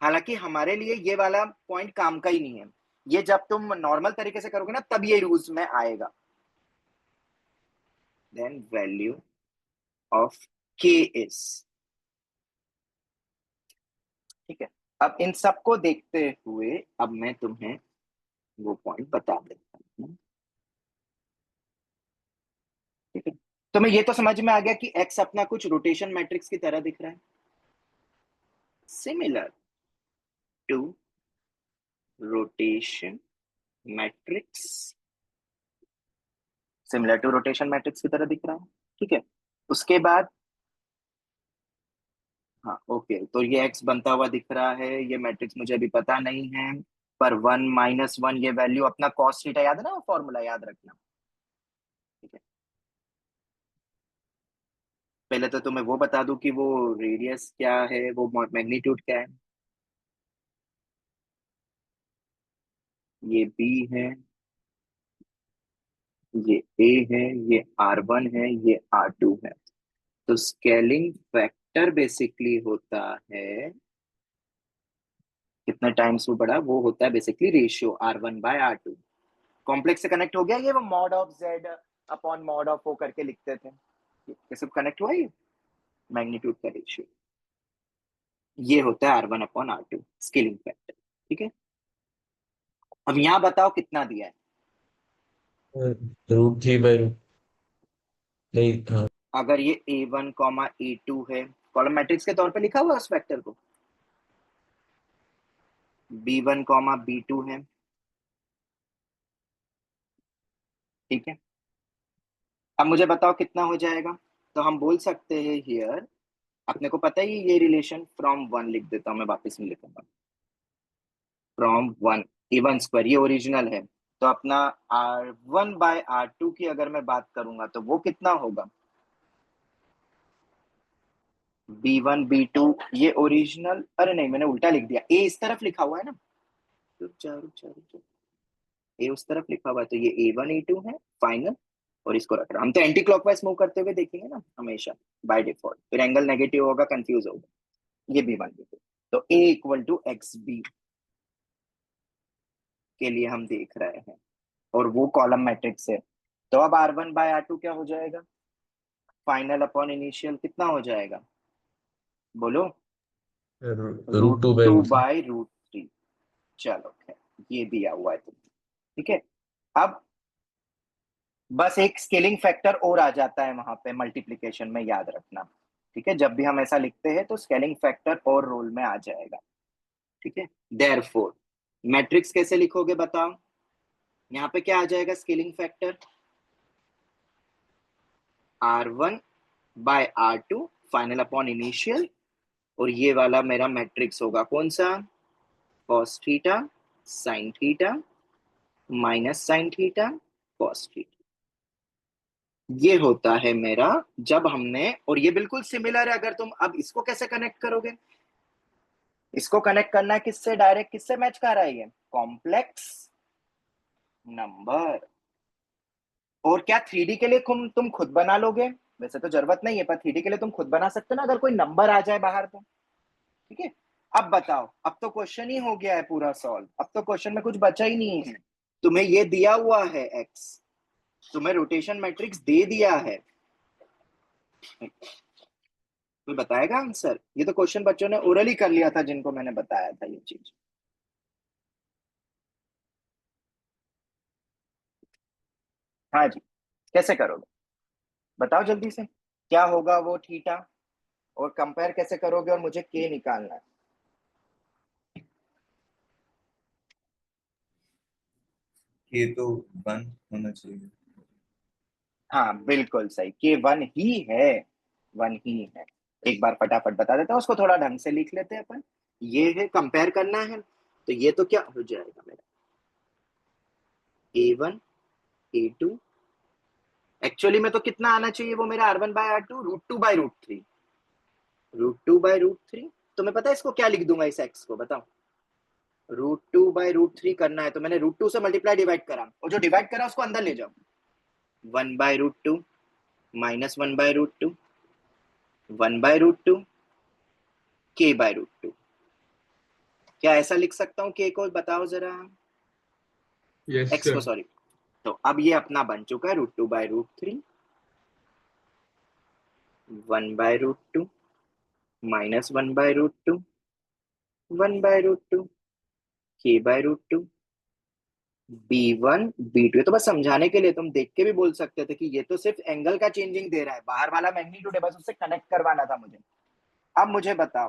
हालांकि हमारे लिए ये वाला पॉइंट काम का ही नहीं है। ये जब तुम नॉर्मल तरीके से करोगे ना तब ये यूज में आएगा। Then value of k is, ठीक है। अब इन सबको देखते हुए अब मैं तुम्हें वो पॉइंट बता देता हूँ। ठीक है। तुम्हें ये तो समझ में आ गया कि x अपना कुछ रोटेशन मैट्रिक्स की तरह दिख रहा है, similar to rotation matrix, similar to rotation matrix की तरह दिख रहा है। ठीक है। उसके बाद हाँ ओके, तो ये x बनता हुआ दिख रहा है, ये मैट्रिक्स मुझे अभी पता नहीं है, पर 1 - 1 ये वैल्यू अपना cos थीटा, याद है ना वो फॉर्मूला, याद रखना। ठीक है। पहले तो तुम्हें वो बता दूं कि वो रेडियस क्या है, वो मैग्नीट्यूड क्या है। ये b है, ये a है, ये R1 है, ये R2 है। तो स्केलिंग फैक्टर बेसिकली होता है, कितने टाइम्स वो बड़ा, वो होता है बेसिकली रेशियो R1/R2। कॉम्प्लेक्स से कनेक्ट हो गया ये, वो mod of z upon mod of o करके लिखते थे, ये सब कनेक्ट हुआ ये मैग्नीट्यूड का रेशियो। ये होता है R1/R2 स्केलिंग फैक्टर। ठीक है। अब यहाँ बताओ कितना दिया है। √3/√, नहीं हाँ। अगर ये A1, A2 है, कॉलम मैट्रिक्स के तौर पे लिखा हुआ है उस वेक्टर को, B1, B2 है। ठीक है। अब मुझे बताओ कितना हो जाएगा। तो हम बोल सकते हैं हियर, अपने को पता ही ये रिलेशन फ्रॉम 1 लिख देता हूं मैं, वापस नहीं लिखूंगा, फ्रॉम 1 A1 स्क्वायर ये ओरिजिनल है। तो अपना R1/R2 की अगर मैं बात करूंगा तो वो कितना होगा, B1 B2 ये ओरिजिनल, अरे नहीं मैंने उल्टा लिख दिया, ए इस तरफ लिखा हुआ है ना, रुक जा, ए उस तरफ लिखा हुआ है, तो ये A1 A2 है फाइनल, और इसको रख रहा हम तो एंटी क्लॉकवाइज मूव करते हुए देखेंगे ना हमेशा बाय डिफॉल्ट, फिर एंगल नेगेटिव होगा, कंफ्यूज होगा, ये B1 B2। तो A इक्वल टू XB के लिए हम देख रहे हैं, और वो कॉलम मैट्रिक्स है। तो अब R1/R2 क्या हो जाएगा, फाइनल अपॉन इनिशियल कितना हो जाएगा, बोलो, root two by root three. √2/√3। चलो खैर, ये दिया हुआ है तुमको, ठीक है। अब बस एक स्केलिंग फैक्टर और आ जाता है वहां पे मल्टीप्लीकेशन में, याद रखना, ठीक है। जब भी हम ऐसा लिखते हैं तो स्केलिंग फैक्टर और रोल में आ जाएगा, ठीक है। देयरफॉर मैट्रिक्स कैसे लिखोगे बताओ, यहाँ पे क्या आ जाएगा scaling factor, R1/R2 final upon initial, और ये वाला मेरा मैट्रिक्स होगा कौन सा, cos theta sin theta minus sin theta cos theta. ये होता है मेरा, जब हमने, और ये बिल्कुल सिमिलर है, अगर तुम अब इसको कैसे कनेक्ट करोगे, इसको कनेक्ट करना है किससे, डायरेक्ट किससे मैच कर रहा है ये, कॉम्प्लेक्स नंबर। और क्या 3D के लिए तुम खुद बना लोगे, वैसे तो जरूरत नहीं है, पर 3D के लिए तुम खुद बना सकते हो ना, अगर कोई नंबर आ जाए बाहर तो, ठीक है। अब बताओ, अब तो क्वेश्चन ही हो गया है पूरा सॉल्व, अब तो क्वेश्चन में कुछ बचा ही नहीं है। तुम्हें ये दिया हुआ है एक्स, तुम्हें रोटेशन मैट्रिक्स दे दिया है, कोई बताएगा आंसर, ये तो क्वेश्चन बच्चों ने ओरली कर लिया था जिनको मैंने बताया था ये चीज। हाँ जी, कैसे करोगे बताओ जल्दी से, क्या होगा वो थीटा, और कंपेयर कैसे करोगे, और मुझे के निकालना है। ये तो 1 होना चाहिए। हाँ बिल्कुल सही, के 1 ही है, 1 ही है। एक बार फटाफट बता देता हूँ, उसको थोड़ा ढंग से लिख लेते हैं अपन। ये है कंपेयर करना है, तो ये तो क्या हो जाएगा मेरा, A1 A2, एक्चुअली में तो कितना आना चाहिए वो मेरा, R1/R2 √2/√3, √2/√3। तो मैं पता है इसको क्या लिख दूंगा, इस एक्स को बताओ, √2/√3 करना है तो मैंने √2 से मल्टीप्लाई डिवाइड करा, और जो डिवाइड करा उसको अंदर ले जाओ, 1/√2 माइनस 1/√2, 1/√2 k/√2। क्या ऐसा लिख सकता हूँ k को, बताओ जरा, Yes, x को sir. सॉरी। तो अब ये अपना बन चुका है √2/√3, 1/√2 माइनस 1/√2, 1/√2 k/√2, B1 B2। तो बस समझाने के लिए तुम देख के भी बोल सकते थे कि ये तो सिर्फ एंगल का चेंजिंग दे रहा है, बाहर वाला मैग्नीट्यूड है, बस उससे कनेक्ट करवाना था मुझे। अब मुझे बताओ,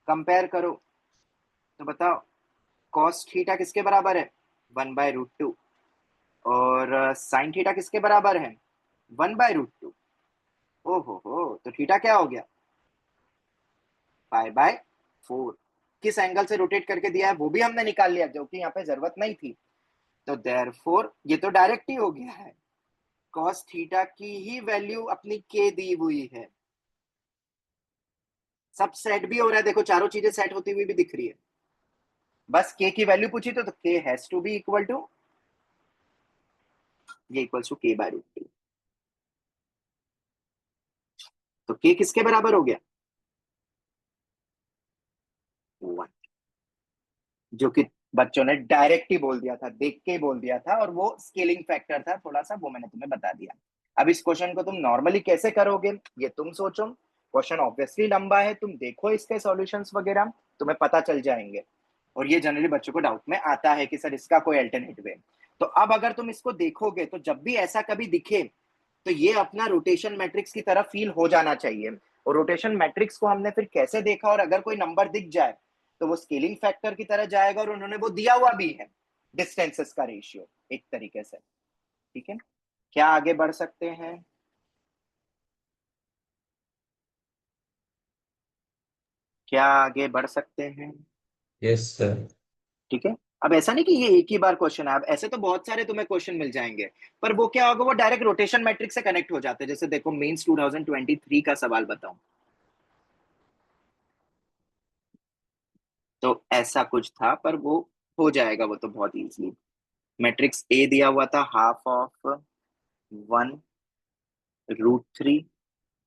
कंपेयर करो, तो बताओ cos थीटा किसके बराबर है, 1/√2, और sin थीटा किसके बराबर है, 1/√2। ओहो हो, तो थीटा क्या हो गया, π/4। किस एंगल से रोटेट करके दिया है वो भी हमने निकाल लिया, जो कि यहाँ पे जरूरत नहीं थी। तो देयरफॉर ये तो डायरेक्ट ही हो गया है, cos थीटा की ही वैल्यू अपनी k दी हुई है, सब सेट भी हो रहा है, देखो चारों चीजें सेट होती हुई भी दिख रही है, बस k की वैल्यू पूछी तो k has to be equal to, ये इक्वल्स टू k/√2। तो k किसके बराबर हो गया, 1, जो कि बच्चों ने डायरेक्ट ही बोल दिया था, देख के ही बोल दिया था, और वो स्केलिंग फैक्टर था थोड़ा सा, वो मैंने तुम्हें बता दिया। अब इस क्वेश्चन को तुम नॉर्मली कैसे करोगे ये तुम सोचो, क्वेश्चन ऑब्वियसली लंबा है, तुम देखो इसके सॉल्यूशंस वगैरह, तुम्हें पता चल जाएंगे। और ये जनरली बच्चों को डाउट में आता है कि सर इसका कोई अल्टरनेटिव है। तो अब अगर तुम इसको देखोगे तो जब भी ऐसा कभी दिखे तो ये अपना रोटेशन मैट्रिक्स की तरह फील हो जाना चाहिए। और रोटेशन मैट्रिक्स को हमने फिर कैसे देखा, और अगर कोई नंबर दिख जाए तो वो स्केलिंग फैक्टर की तरह जाएगा, और उन्होंने वो दिया हुआ भी है डिस्टेंसेस का रेशियो एक तरीके से, ठीक है। क्या आगे बढ़ सकते हैं, क्या आगे बढ़ सकते हैं, यस सर। ठीक है। अब ऐसा नहीं कि ये एक ही बार क्वेश्चन है, अब ऐसे तो बहुत सारे तुम्हें क्वेश्चन मिल जाएंगे, पर वो क्या होगा, वो डायरेक्ट रोटेशन मैट्रिक्स से कनेक्ट हो जाते हैं। जैसे देखो मेंस 2023 का सवाल बताऊं, तो ऐसा कुछ था, पर वो हो जाएगा वो तो बहुत इजीली। मैट्रिक्स ए दिया हुआ था हाफ ऑफ 1√3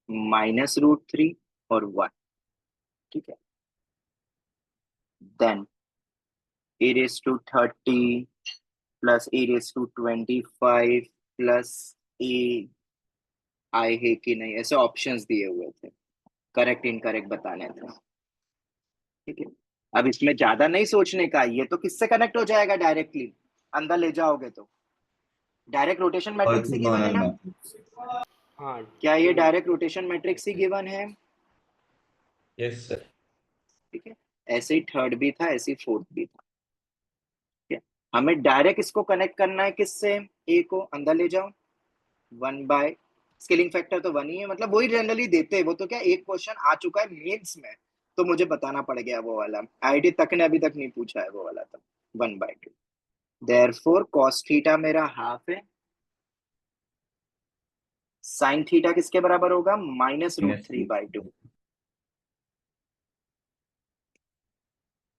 -√3 और 1, ठीक है। Then a⁻30 plus a⁻25 plus A I है कि नहीं, ऐसे ऑप्शंस दिए हुए थे, करेक्ट इनकरेक्ट बताने थे, ठीक है। अब इसमें ज्यादा नहीं सोचने का, ये तो किससे कनेक्ट हो जाएगा डायरेक्टली, अंदर ले जाओगे तो डायरेक्ट रोटेशन मैट्रिक्स से गिवन है ऑर्थोगोनल ना। मैट्रिक्स। हाँ क्या ये डायरेक्ट रोटेशन मैट्रिक्स ही गिवन है? Yes sir. ठीक है, ऐसे ही थर्ड भी था, ऐसे ही फोर्थ भी था, ठीक है। हमें डायरेक्ट इसको कनेक्ट करना है किससे, ए को अंदर ले जाओ, 1/, स्केलिंग फैक्टर तो 1 ही है, मतलब वही जनरली देते हैं, वो तो क्या एक क्वेश्चन आ चुका है मेंस में, तो मुझे बताना पड़ गया वो वाला, आईडी तक ने अभी तक नहीं पूछा है वो वाला, तो 1/2। देयरफॉर cos थीटा मेरा हाफ है, sin थीटा किसके बराबर होगा, -√3/2,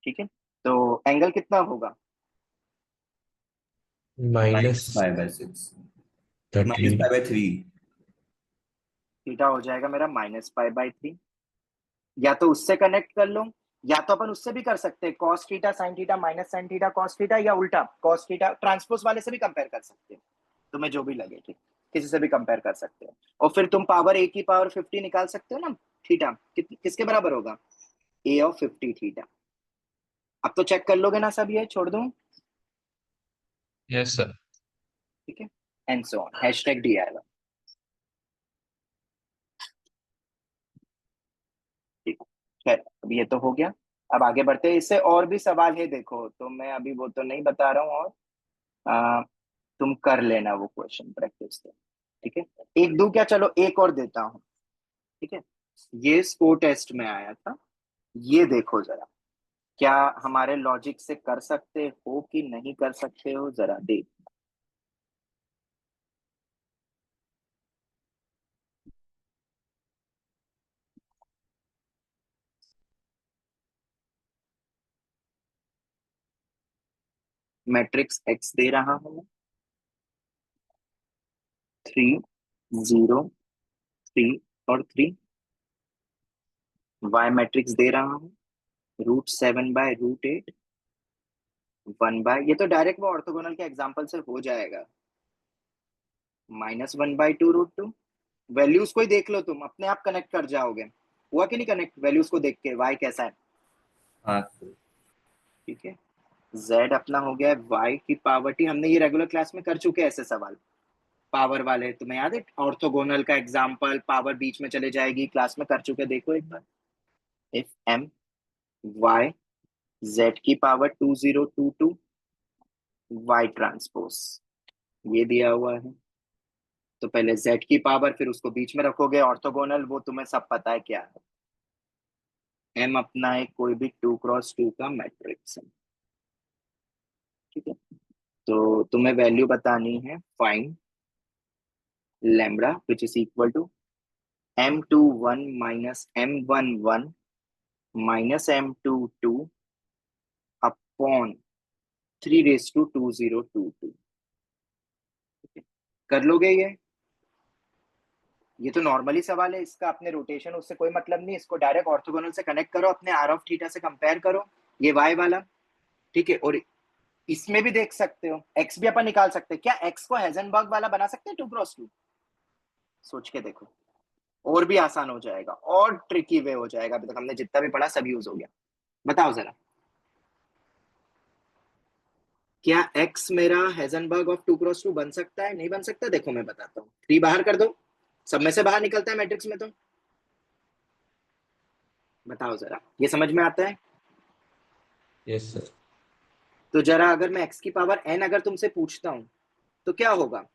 ठीक है। तो एंगल कितना होगा, माइनस -5/6 30। -5/3। थीटा हो जाएगा मेरा -π/3, या तो उससे कनेक्ट कर लो, या तो अपन उससे भी कर सकते हैं, cos theta sin theta minus sin theta cos theta, या उल्टा cos थीटा ट्रांसपोज वाले से भी कंपेयर कर सकते हो, तुम्हें जो भी लगे, ठीक, किसी से भी कंपेयर कर सकते हो। और फिर तुम पावर a की पावर 50 निकाल सकते हो ना, थीटा किसके बराबर होगा, a/50 थीटा। अब तो चेक कर लोगे ना सब, ये छोड़ दूं, यस सर। ठीक है, एंड सो ऑन, #DIY, ठीक है। अब ये तो हो गया, अब आगे बढ़ते हैं, इससे और भी सवाल है देखो, तो मैं अभी वो तो नहीं बता रहा हूँ, और तुम कर लेना वो क्वेश्चन प्रैक्टिस से, ठीक है। एक दो क्या, चलो एक और देता हूँ, ठीक है। ये स्कोर टेस्ट में आया था, ये देखो जरा, क्या हमारे लॉजिक से कर सकते हो कि नहीं कर सकते हो, जरा देख। मैट्रिक्स एक्स दे रहा हूं, 3 0 3 और 3, वाई मैट्रिक्स दे रहा हूं, √7/√8, 1/, ये तो डायरेक्ट वो ऑर्थोगोनल के एग्जांपल से हो जाएगा, -1/2√2, वैल्यूज को ही देख लो, तुम अपने आप कनेक्ट कर जाओगे, हुआ कि नहीं कनेक्ट, वैल्यूज को देख के y कैसा है, हाँ ठीक है। z अपना हो गया y की पावर t, हमने ये रेगुलर क्लास में कर चुके हैं ऐसे सवाल, पावर वाले, तुम्हें याद है ऑर्थोगोनल का एग्जांपल, पावर बीच में चले जाएगी, क्लास में कर चुके, देखो एक बार। इफ m y z की पावर 2022 y ट्रांसपोज, ये दिया हुआ है, तो पहले z की पावर, फिर उसको बीच में रखोगे, ऑर्थोगोनल वो तुम्हें सब पता है क्या है, m अपना एक कोई भी 2x2 का मैट्रिक्स है, ठीक है। तो तुम्हें वैल्यू बतानी है, find lambda which is equal to m21 -m11 -m22 upon 3⁻2022, कर लोगे ये तो नॉर्मली सवाल है, इसका अपने रोटेशन उससे कोई मतलब नहीं, इसको डायरेक्ट ऑर्थोगोनल से कनेक्ट करो, अपने r(θ) से कंपेयर करो, ये y वाला, ठीक है। और इसमें भी देख सकते हो, x भी अपन निकाल सकते हैं, क्या x को हेजनबर्ग वाला बना सकते हैं 2x2, सोच के देखो, और भी आसान हो जाएगा, और ट्रिकी वे हो जाएगा, अभी तक हमने जितना भी पढ़ा सब यूज हो गया। बताओ जरा, क्या x मेरा हेजनबर्ग ऑफ 2x2 बन सकता है, नहीं बन सकता, देखो मैं बताता हूँ, 3 बाहर कर दो, सब में से बाहर निकलता है मैट्रिक्स में, तो बताओ जरा, ये समझ में आता है? Yes sir. तो जरा अगर मैं x की पावर n अगर तुमसे पूछता हूं, तो क्या होगा,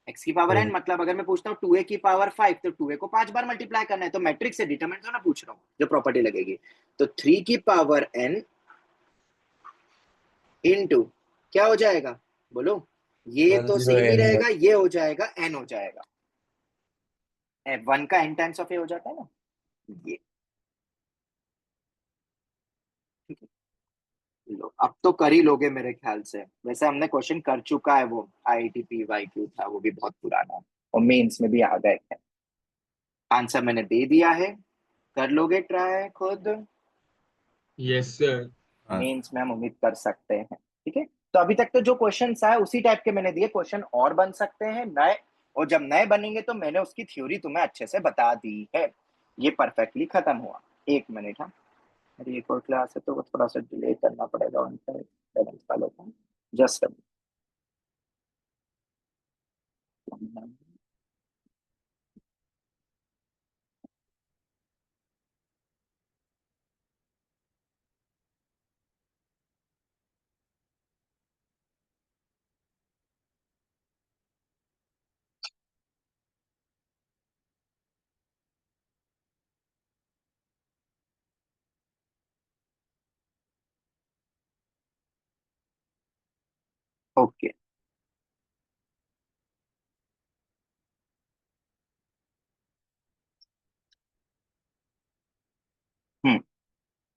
x की पावर n, मतलब अगर मैं पूछता हूँ 2a की पावर 5, तो 2a को 5 बार मल्टीप्लाई करना है, तो मैट्रिक्स से डिटरमिनेंट तो ना पूछ रहा हूँ, जो प्रॉपर्टी लगेगी, तो 3 की पावर n इनटू क्या हो जाएगा बोलो, ये तो 10 सेम ही n रहेगा, ये हो जाएगा n हो जाएगा, 1 का n टाइम्स ऑफ a हो जाता है ना ये। ठीक है, लो अब तो कर ही लोगे मेरे ख्याल से, वैसे हमने क्वेश्चन कर चुका है, वो IIT PYQ था, वो भी बहुत पुराना, और मेंस में भी आ गए थे। आंसर मैंने दे दिया है, कर लोगे ट्राई खुद, यस सर। हाँ मेंस में हम उम्मीद कर सकते हैं। ठीक है, तो अभी तक तो जो क्वेश्चन आए उसी टाइप के मैंने दिए, क्वेश्चन और बन सकते हैं नए, और जब नए बनेंगे तो मैंने उसकी थ्योरी तुम्हें अच्छे से बता दी है। ये परफेक्टली खत्म हुआ। 1 मिनट, हाँ मेरी एक और क्लास है तो वो थोड़ा सा डिले करना पड़ेगा उनका, बैलेंस वालों का, जस्ट ओके।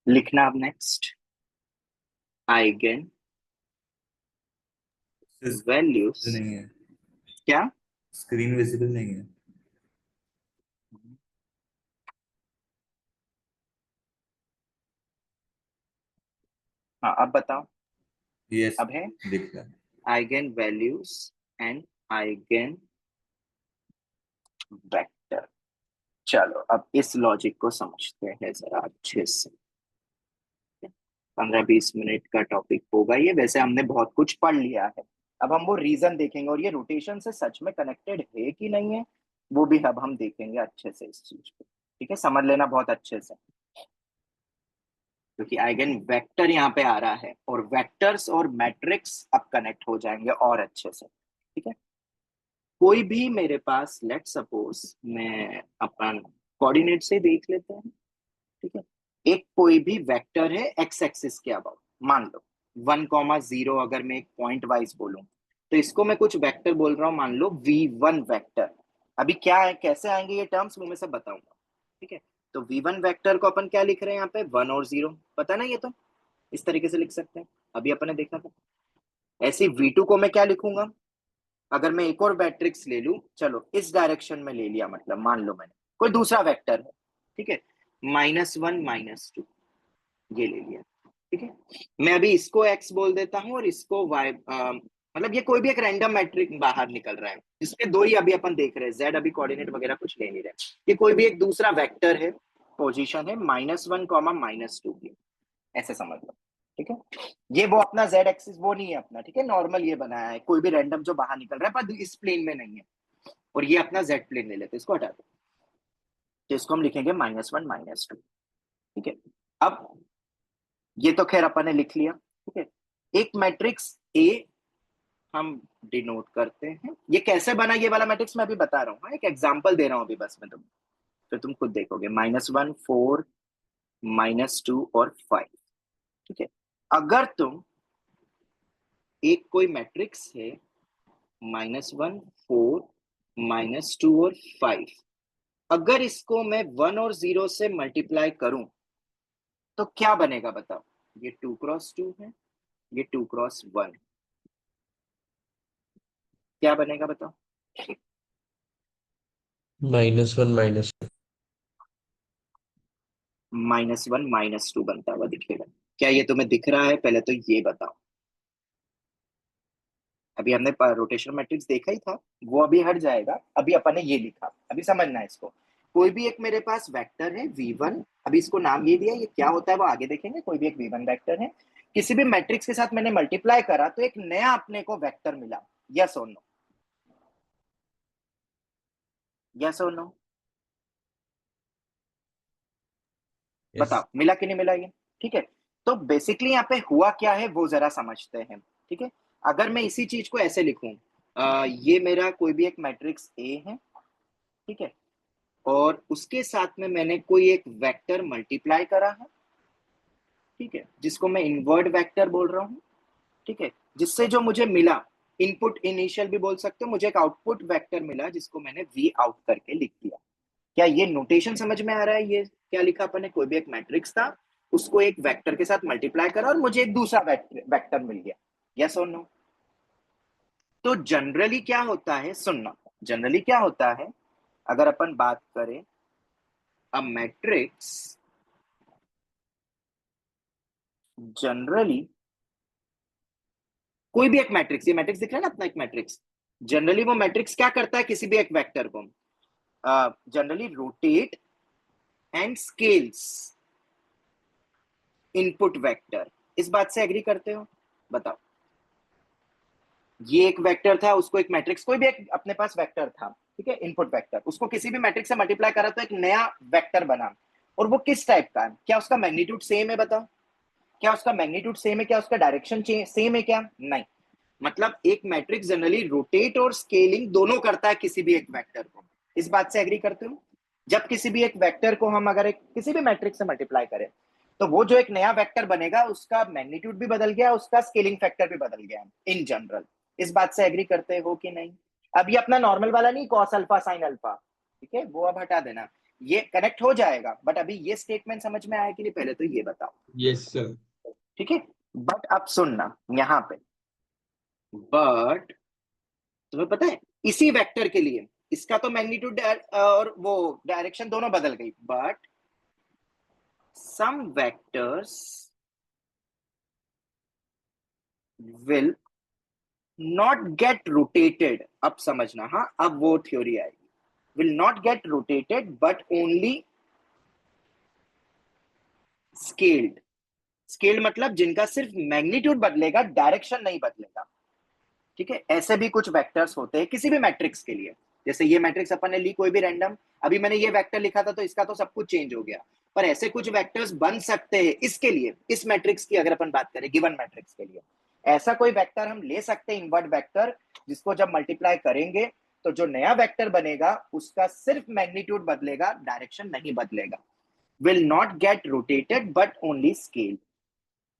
लिखना अब नेक्स्ट, आइगन वैल्यूज, नहीं है, क्या स्क्रीन विजिबल नहीं है। हाँ अब बताओ, यस अब है दिख रहा है। Eigen values and eigen vector. चलो अब इस लॉजिक को समझते हैं जरा अच्छे से। 15-20 मिनट का टॉपिक होगा ये, वैसे हमने बहुत कुछ पढ़ लिया है, अब हम वो रीजन देखेंगे, और ये रोटेशन से सच में कनेक्टेड है कि नहीं है वो भी अब हम देखेंगे अच्छे से इस चीज को। ठीक है, समझ लेना बहुत अच्छे से, क्योंकि आइगन वेक्टर यहाँ पे आ रहा है, और वेक्टर्स और मैट्रिक्स अब कनेक्ट हो जाएंगे और अच्छे से। ठीक है, कोई भी मेरे पास, लेट सपोज मैं अपन कोऑर्डिनेट से देख लेते हैं। ठीक है, एक कोई भी वेक्टर है एक्स एक्सिस के अबाउट, मान लो 1,0, अगर मैं एक पॉइंट वाइज बोलूं तो इसको मैं कुछ वेक्टर बोल रहा हूं, मान लो V1 वेक्टर। अभी क्या है, कैसे आएंगे ये टर्म्स वो मैं सब बताऊंगा। ठीक है, तो V1 वेक्टर को अपन क्या लिख रहे हैं यहाँ पे, 1 और 0, पता ना, ये तो इस तरीके से लिख सकते हैं, अभी अपन ने देखा था। ऐसे V2 को मैं क्या लिखूंगा, अगर मैं एक और मैट्रिक्स ले लूं, चलो इस डायरेक्शन में ले लिया, मतलब मान लो मैंने कोई दूसरा वेक्टर है, ठीक है, -1 -2, ये ले लिया। ठीक है, मैं अभी इसको x बोल देता हूँ और इसको y, मतलब ये कोई भी एक रैंडम मैट्रिक बाहर निकल रहा है, जिसके दो ही अभी अपन देख रहे हैं, z अभी कोऑर्डिनेट वगैरह कुछ ले नहीं रहे, ये कोई भी एक दूसरा वेक्टर है, पोजीशन है -1, -2 की, ऐसे समझ लो। ठीक है, ये वो अपना z एक्सिस वो नहीं है अपना, ठीक है, नॉर्मल ये बनाया है, कोई भी रैंडम जो बाहर निकल रहा है पर इस प्लेन में नहीं है, और ये अपना z प्लेन ले लेते हैं, इसको हटा दो, तो इसको हम लिखेंगे -1 -2। ठीक है, अब ये तो खैर अपन ने लिख लिया। ठीक है, एक मैट्रिक्स ए हम डिनोट करते हैं, ये कैसे बना ये वाला मैट्रिक्स मैं अभी बता रहा हूँ, एक एग्जांपल दे रहा हूँ अभी बस मैं, तुम फिर तुम खुद देखोगे, -1 4 -2 और 5। ठीक है, अगर तुम एक कोई मैट्रिक्स है -1 4 -2 और 5, अगर इसको मैं 1 और 0 से मल्टीप्लाई करूं तो क्या बनेगा बताओ, ये 2 × 2 है, ये 2 × 1, क्या बनेगा बताओ, -1 -2 -1 -2 बनता हुआ दिखेगा। क्या ये तुम्हें दिख रहा है, पहले तो ये बताओ। अभी हमने रोटेशन मैट्रिक्स देखा ही था, वो अभी हट जाएगा, अभी अपन ने ये लिखा, अभी समझना है इसको। कोई भी एक मेरे पास वेक्टर है V1, अभी इसको नाम ये दिया, ये क्या होता है वो आगे देखेंगे, कोई भी एक V1 वेक्टर है, किसी भी मैट्रिक्स के साथ मैंने मल्टीप्लाई करा तो एक नया अपने को वेक्टर मिला, यस और नो, यस और नो, यस बताओ मिला कि नहीं मिला ये। ठीक है, तो बेसिकली यहाँ पे हुआ क्या है वो जरा समझते हैं। ठीक है, अगर मैं इसी चीज को ऐसे लिखूं, ये मेरा कोई भी एक मैट्रिक्स ए है, ठीक है, और उसके साथ में मैंने कोई एक वेक्टर मल्टीप्लाई करा है, ठीक है, जिसको मैं इनवर्ट वेक्टर बोल रहा हूँ, ठीक है, जिससे जो मुझे मिला इनपुट इनिशियल भी बोल सकते हो, मुझे एक आउटपुट वेक्टर मिला जिसको मैंने वी आउट करके लिख दिया। क्या ये नोटेशन समझ में आ रहा है? ये क्या लिखा अपन ने, कोई भी एक मैट्रिक्स था, उसको एक वेक्टर के साथ मल्टीप्लाई करा और मुझे एक दूसरा वेक्टर मिल गया। यस और नो? तो जनरली क्या होता है, सुनना, जनरली क्या होता है, अगर अपन बात करें अ मैट्रिक्स, जनरली कोई भी एक मैट्रिक्स, ये मैट्रिक्स दिख रहा है ना अपना एक मैट्रिक्स, जनरली वो मैट्रिक्स क्या करता है, किसी भी एक वेक्टर को generally rotate and scales input vector. इस बात से एग्री करते हो? बताओ। ये एक वेक्टर था, उसको एक मैट्रिक्स, कोई भी एक अपने पास वेक्टर था, ठीक है, इनपुट वेक्टर, उसको किसी भी मैट्रिक्स से मल्टीप्लाई करा तो एक नया वेक्टर बना। और वो किस टाइप का है? क्या उसका मैग्नीट्यूड सेम है? बताओ, क्या उसका मैग्नीट्यूड सेम है? क्या उसका डायरेक्शन सेम है? क्या नहीं। मतलब एक मैट्रिक्स जनरली रोटेट और स्केलिंग दोनों करता है किसी भी एक वेक्टर को। इस बात से एग्री करते हो? जब किसी भी एक वेक्टर को हम अगर एक किसी भी मैट्रिक्स से मल्टीप्लाई करें तो वो जो एक नया वेक्टर बनेगा उसका मैग्नीट्यूड भी बदल गया, उसका स्केलिंग फैक्टर भी बदल गया इन जनरल। इस बात से एग्री करते हो कि नहीं? अब ये अपना नॉर्मल वाला नहीं, कॉस अल्फा साइन अल्फा, ठीक है, वो अब हटा देना, ये कनेक्ट हो जाएगा। बट अभी ये स्टेटमेंट समझ में आया कि नहीं, पहले तो ये बताओ। Yes sir. ठीक है, बट अब सुनना यहाँ पे, बट तुम्हें पता है इसी वेक्टर के लिए इसका तो मैग्नीट्यूड और वो डायरेक्शन दोनों बदल गई, but some vectors will not get rotated. अब समझना, हाँ, अब वो थ्योरी आएगी, will not get rotated but only scaled. Scaled मतलब जिनका सिर्फ मैग्नीट्यूड बदलेगा, डायरेक्शन नहीं बदलेगा। ठीक है, ऐसे भी कुछ वेक्टर्स होते हैं किसी भी मैट्रिक्स के लिए। जैसे ये मैट्रिक्स अपन ने ली कोई भी रैंडम, अभी मैंने ये वेक्टर लिखा था तो इसका तो सब कुछ चेंज हो गया, पर ऐसे कुछ वेक्टर्स बन सकते हैं इसके लिए, इस मैट्रिक्स की अगर अपन बात करें, गिवन मैट्रिक्स के लिए ऐसा कोई वेक्टर हम ले सकते हैं, इनवर्ट वेक्टर, जिसको जब मल्टीप्लाई करेंगे तो जो नया वेक्टर बनेगा उसका सिर्फ मैग्नीट्यूड बदलेगा, डायरेक्शन नहीं बदलेगा। Will not get rotated but only scale,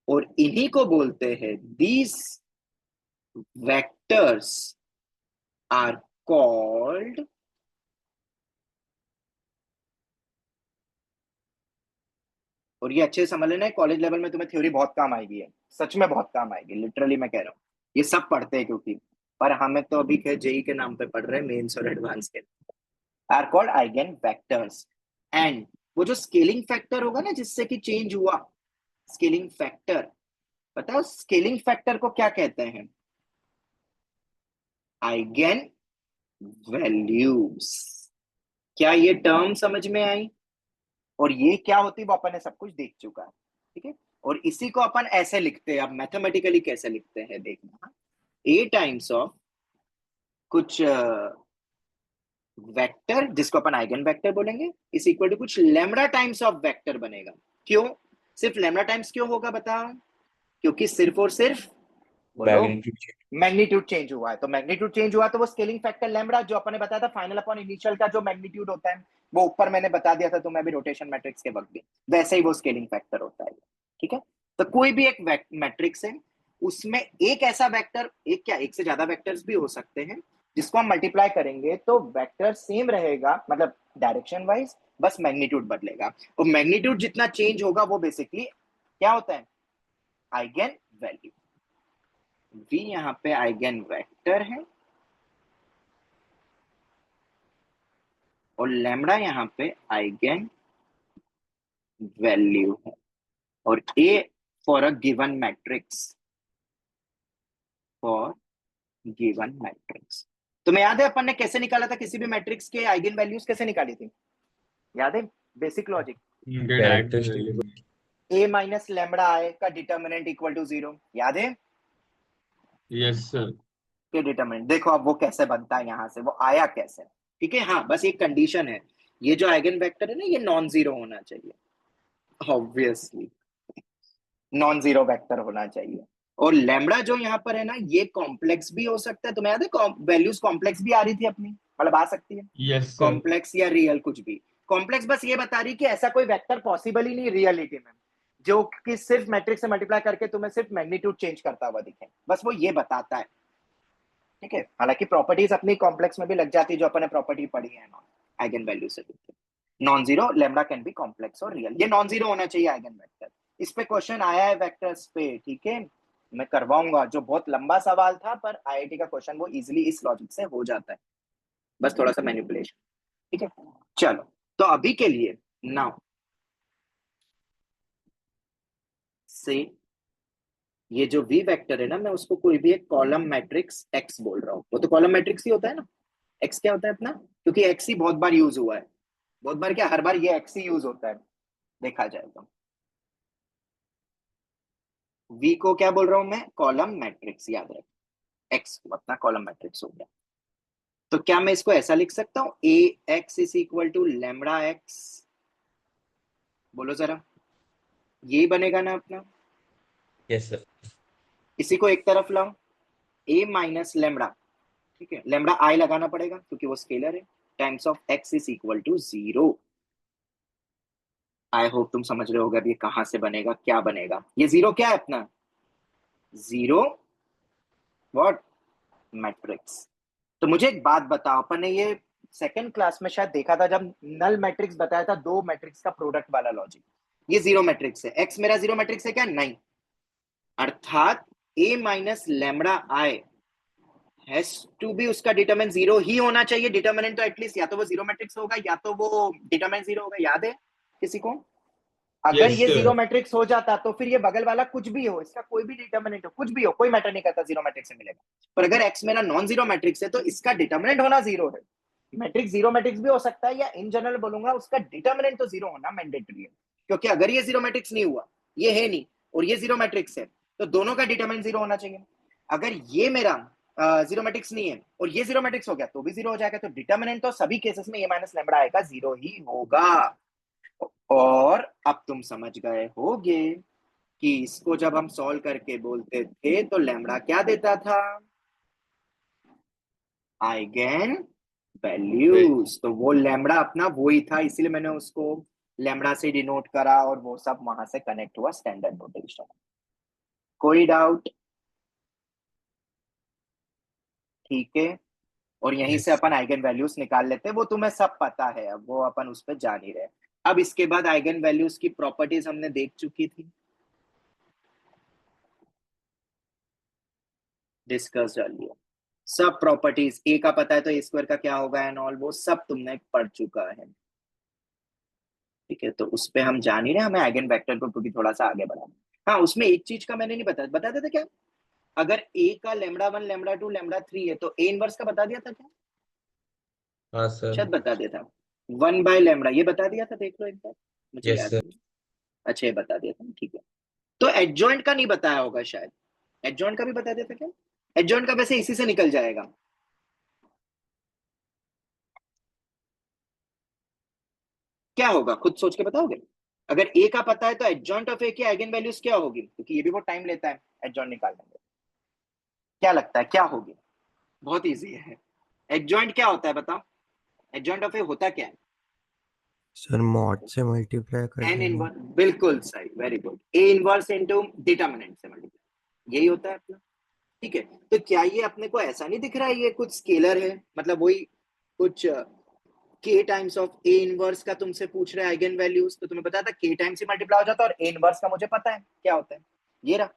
और इन्हीं को बोलते हैं दीज vectors are called और ये अच्छे से समझ लेना, कॉलेज लेवल में तुम्हें थ्योरी बहुत काम आएगी, है सच में बहुत काम आएगी, लिटरली मैं कह रहा हूँ। ये सब पढ़ते हैं क्योंकि, पर हमें तो अभी जेई के नाम पे पढ़ रहे हैं, मेंस और एडवांस के, are called eigen vectors. And वो जो स्केलिंग फैक्टर होगा ना जिससे कि चेंज हुआ, स्केलिंग फैक्टर, पता है स्केलिंग फैक्टर को क्या कहते हैं? Eigen values. क्या ये टर्म समझ में आई? और ये क्या होती है वो अपन ने सब कुछ देख चुका है, ठीक है। और इसी को अपन ऐसे लिखते हैं, अब मैथमेटिकली कैसे लिखते हैं देखना, a टाइम्स ऑफ कुछ वेक्टर जिसको अपन आइगन वेक्टर बोलेंगे इज इक्वल टू कुछ लैम्डा टाइम्स ऑफ वेक्टर बनेगा। क्यों सिर्फ लैम्डा टाइम्स क्यों होगा बताओ? क्योंकि सिर्फ और सिर्फ मैग्नीट्यूड चेंज हुआ है, तो मैग्नीट्यूड चेंज हुआ तो वो स्केलिंग फैक्टर लैम्डा जो अपन ने बताया था फाइनल अपॉन इनिशियल का जो मैग्नीट्यूड होता है वो ऊपर मैंने बता दिया था तुम्हें अभी रोटेशन मैट्रिक्स के वक्त भी, वैसे ही वो स्केलिंग फैक्टर होता है। ठीक है, तो कोई भी एक मैट्रिक्स है उसमें एक ऐसा वेक्टर, एक क्या एक से ज्यादा वेक्टर्स भी हो सकते हैं जिसको हम मल्टीप्लाई करेंगे तो वेक्टर सेम रहेगा, मतलब डायरेक्शन वाइज, बस मैग्नीट्यूड बदलेगा। और मैग्नीट्यूड जितना चेंज होगा वो बेसिकली क्या होता है? Eigen value. V यहां पे आइगन वेक्टर है और लैम्डा यहां पे आइगन वैल्यू है, और A for a given matrix, for given matrix. तुम्हें याद है अपन ने कैसे निकाला था किसी भी मैट्रिक्स के आइगन वैल्यूज कैसे निकाली थी? याद है basic logic? A minus lambda I का डिटर्मिनेंट इक्वल टू 0, याद है? Yes sir. के डिटर्मिनेंट देखो अब वो कैसे बनता है, यहां से वो आया कैसे, ठीक है। हाँ बस एक कंडीशन है, ये जो आइगन वेक्टर है ना ये नॉन जीरो होना चाहिए, ऑब्वियसली नॉन जीरो वेक्टर होना चाहिए। और लैम्डा जो यहाँ पर है ना ये कॉम्प्लेक्स भी हो सकता है, तुम्हें याद है वैल्यूज कॉम्प्लेक्स भी आ रही थी अपनी, मतलब आ सकती है यस सर। कॉम्प्लेक्स या रियल, कुछ भी कॉम्प्लेक्स, बस ये बता रही कि ऐसा कोई वेक्टर पॉसिबल ही नहीं रियलिटी में जो कि सिर्फ मैट्रिक्स से मल्टीप्लाई करके तुम्हें सिर्फ मैग्नीट्यूड चेंज करता हुआ दिखे, बस वो ये बताता है, ठीक है। हालांकि प्रॉपर्टीज अपनी कॉम्प्लेक्स में भी लग जाती है, जो अपने प्रॉपर्टी पढ़ी है ना आइगन वैल्यू से। Non zero lambda can be complex और रियल, ये नॉन जीरो होना चाहिए आइगन वेक्टर। इस पे क्वेश्चन आया है वेक्टर्स पे, ठीक है, मैं करवाऊंगा, जो बहुत लंबा सवाल था, पर आईआईटी का क्वेश्चन वो इजीली इस लॉजिक से हो जाता है, बस थोड़ा सा मैनिपुलेशन, ठीक है। चलो, तो अभी के लिए नाउ से ये जो वी वेक्टर है ना, मैं उसको कोई भी एक कॉलम मैट्रिक्स एक्स बोल रहा हूँ। वो तो कॉलम मैट्रिक्स ही होता है ना, एक्स क्या होता है अपना, क्योंकि एक्स ही बहुत बार यूज हुआ है, बहुत बार क्या, हर बार ये एक्स ही यूज होता है देखा जाए तो। वी को क्या बोल रहा हूं मैं, कॉलम मैट्रिक्स, याद रख, एक्स को अपना कॉलम मैट्रिक्स हो गया। तो क्या मैं इसको ऐसा लिख सकता हूं, A x is equal to lambda x, बोलो जरा, ये बनेगा ना अपना। Yes sir. इसी को एक तरफ लाओ, ए माइनस लेमड़ा, ठीक है, लेमड़ा आई लगाना पड़ेगा क्योंकि वो स्केलर है, times of x is equal to 0। I hope तुम समझ रहे होगे अब ये कहां से बनेगा, क्या बनेगा। ये 0 क्या है अपना, 0 व्हाट, मैट्रिक्स। तो मुझे एक बात बताओ, अपन ने ये सेकंड क्लास में शायद देखा था जब नल मैट्रिक्स बताया था, दो मैट्रिक्स का प्रोडक्ट वाला लॉजिक। ये 0 मैट्रिक्स है, एक्स मेरा 0 मैट्रिक्स है क्या, नहीं, अर्थात A minus lambda I has to be, उसका डिटरमिनेंट 0 ही होना चाहिए। डिटरमिनेंट तो एटलीस्ट या तो वो 0 मैट्रिक्स होगा या तो वो डिटरमिनेंट 0 होगा, याद है किसी को। अगर Yes, ये sir. 0 मैट्रिक्स हो जाता तो फिर ये बगल वाला कुछ भी हो, इसका कोई भी डिटरमिनेंट हो, कुछ भी हो, कोई मैटर नहीं करता, 0 मैट्रिक्स से मिलेगा। पर अगर एक्स मेरा नॉन 0 मैट्रिक्स है तो इसका डिटरमिनेंट होना 0 है। मैट्रिक्स 0 मैट्रिक्स भी हो सकता है, या इन जनरल बोलूंगा उसका डिटरमिनेंट तो 0 होना मैंडेटरी है, क्योंकि अगर ये 0 मैट्रिक्स नहीं हुआ, ये है नहीं, और ये 0 मैट्रिक्स है, तो दोनों का डिटरमिनेंट 0 होना चाहिए। अगर ये मेरा 0 मैट्रिक्स नहीं है और ये 0 मैट्रिक्स हो गया तो भी 0 हो जाएगा। तो डिटरमिनेंट तो सभी केसेस में ए माइनस लैम्बडा आएगा 0 ही होगा। और अब तुम समझ गए होगे कि इसको जब हम सॉल्व करके बोलते थे तो लैम्बडा क्या देता था, आइगन वैल्यूज। तो वो लैम्बडा अपना वो ही था, इसीलिए मैंने उसको लैम्बडा से डिनोट करा और वो सब वहां से कनेक्ट हुआ स्टैंडर्ड नोटेशन। कोई डाउट, ठीक है। और यहीं से Yes. अपन आइगन वैल्यूज निकाल लेते हैं, वो तुम्हें सब पता है, अब वो अपन उस पर जा नहीं रहे। अब इसके बाद आइगन वैल्यूज की प्रॉपर्टीज हमने देख चुकी थी, डिस्कस कर लिया सब प्रॉपर्टीज। ए का पता है तो ए स्क्वायर का क्या होगा एंड ऑल, वो सब तुमने पढ़ चुका है, ठीक है। तो उस पे हम जा नहीं रहे, हमें आइगन वेक्टर को क्योंकि थोड़ा सा आगे बढ़ाना। हाँ, उसमें एक चीज का मैंने नहीं बता देता क्या, अगर ए का लेमड़ा 1 लेमड़ा 2 लेमड़ा 3 है तो ए इनवर्स का बता दिया था क्या, हाँ सर। शायद बता दिया था। 1 बाय लेमड़ा ये बता दिया था, देख लो एक बार, मुझे यस याद सर। नहीं। अच्छा, ये बता दिया था, ठीक है। तो एडजॉइंट का नहीं बताया होगा शायद, एडजॉइंट का भी बता दिया था क्या, एडजॉइंट का वैसे इसी से निकल जाएगा। क्या होगा खुद सोच के बताओगे, अगर ए का पता है तो एडजॉइंट ऑफ ए की आइगन वैल्यूज क्या होगी, क्योंकि ये भी बहुत टाइम लेता है एडजॉइंट निकालने में। क्या लगता है क्या होगी, बहुत इजी है। एडजॉइंट क्या होता है बताओ, एडजॉइंट ऑफ ए होता क्या है, सर मॉड से मल्टीप्लाई कर एन देंगे। इनवर्स, बिल्कुल सही, very good, A inverse into determinant से मल्टीप्लाई, यही होता है अपना, ठीक है। तो क्या ये अपने को ऐसा नहीं दिख रहा है ये कुछ स्केलर है, मतलब वही कुछ k times of a inverse का तुमसे पूछ रहे हैं आइगन वैल्यूज, तो तुम्हें पता था k टाइम्स ही मल्टीप्लाई हो जाता है, और a इनवर्स का मुझे पता है क्या होता है, ये रहा।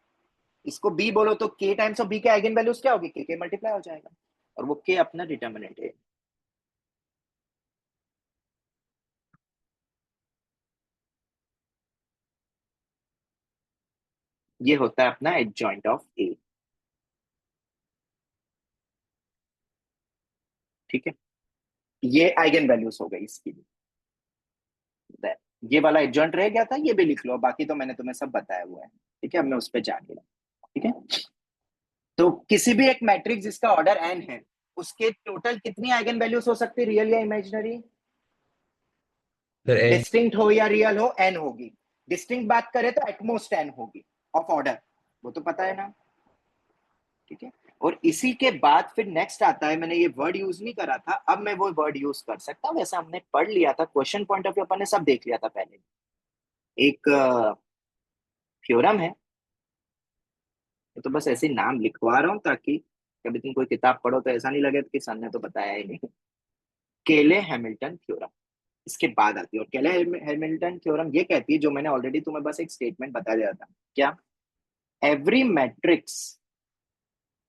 इसको b बोलो तो k टाइम्स ऑफ b के आइगन वैल्यूज क्या होगी, k मल्टीप्लाई हो जाएगा, और वो k अपना डिटरमिनेंट है। ये होता है अपना एडजॉइंट ऑफ a, ठीक है। ये आइगन वैल्यूज हो गई इसकी भी, ये वाला एडजॉइंट रह गया था, ये भी लिख लो, बाकी तो मैंने तुम्हें सब बताया हुआ है, ठीक है। अब मैं उस पर जा नहीं रहा, ठीक है। तो किसी भी एक मैट्रिक्स जिसका ऑर्डर n है, उसके टोटल कितनी आइगन वैल्यूज हो सकती है, रियल या इमेजिनरी, सर एन। डिस्टिंक्ट हो या रियल हो, n होगी। डिस्टिंक्ट बात करें तो एटमोस्ट n होगी ऑफ ऑर्डर, वो तो पता है ना, ठीक है। और इसी के बाद फिर नेक्स्ट आता है, मैंने ये वर्ड यूज नहीं करा था, अब मैं वो वर्ड यूज कर सकता हूँ, वैसा हमने पढ़ लिया था, क्वेश्चन पॉइंट ऑफ व्यू अपन ने सब देख लिया था पहले। एक थ्योरम है, ये तो बस ऐसे ही नाम लिखवा रहा हूँ ताकि कभी तुम कोई किताब पढ़ो तो ऐसा नहीं लगे कि सर ने तो बताया ही नहीं। केले हैमिल्टन थ्योरम इसके बाद आती है, और केले हैमिल्टन थ्योरम ये कहती है, जो मैंने ऑलरेडी तुम्हें बस एक स्टेटमेंट बता दिया था, क्या? Every matrix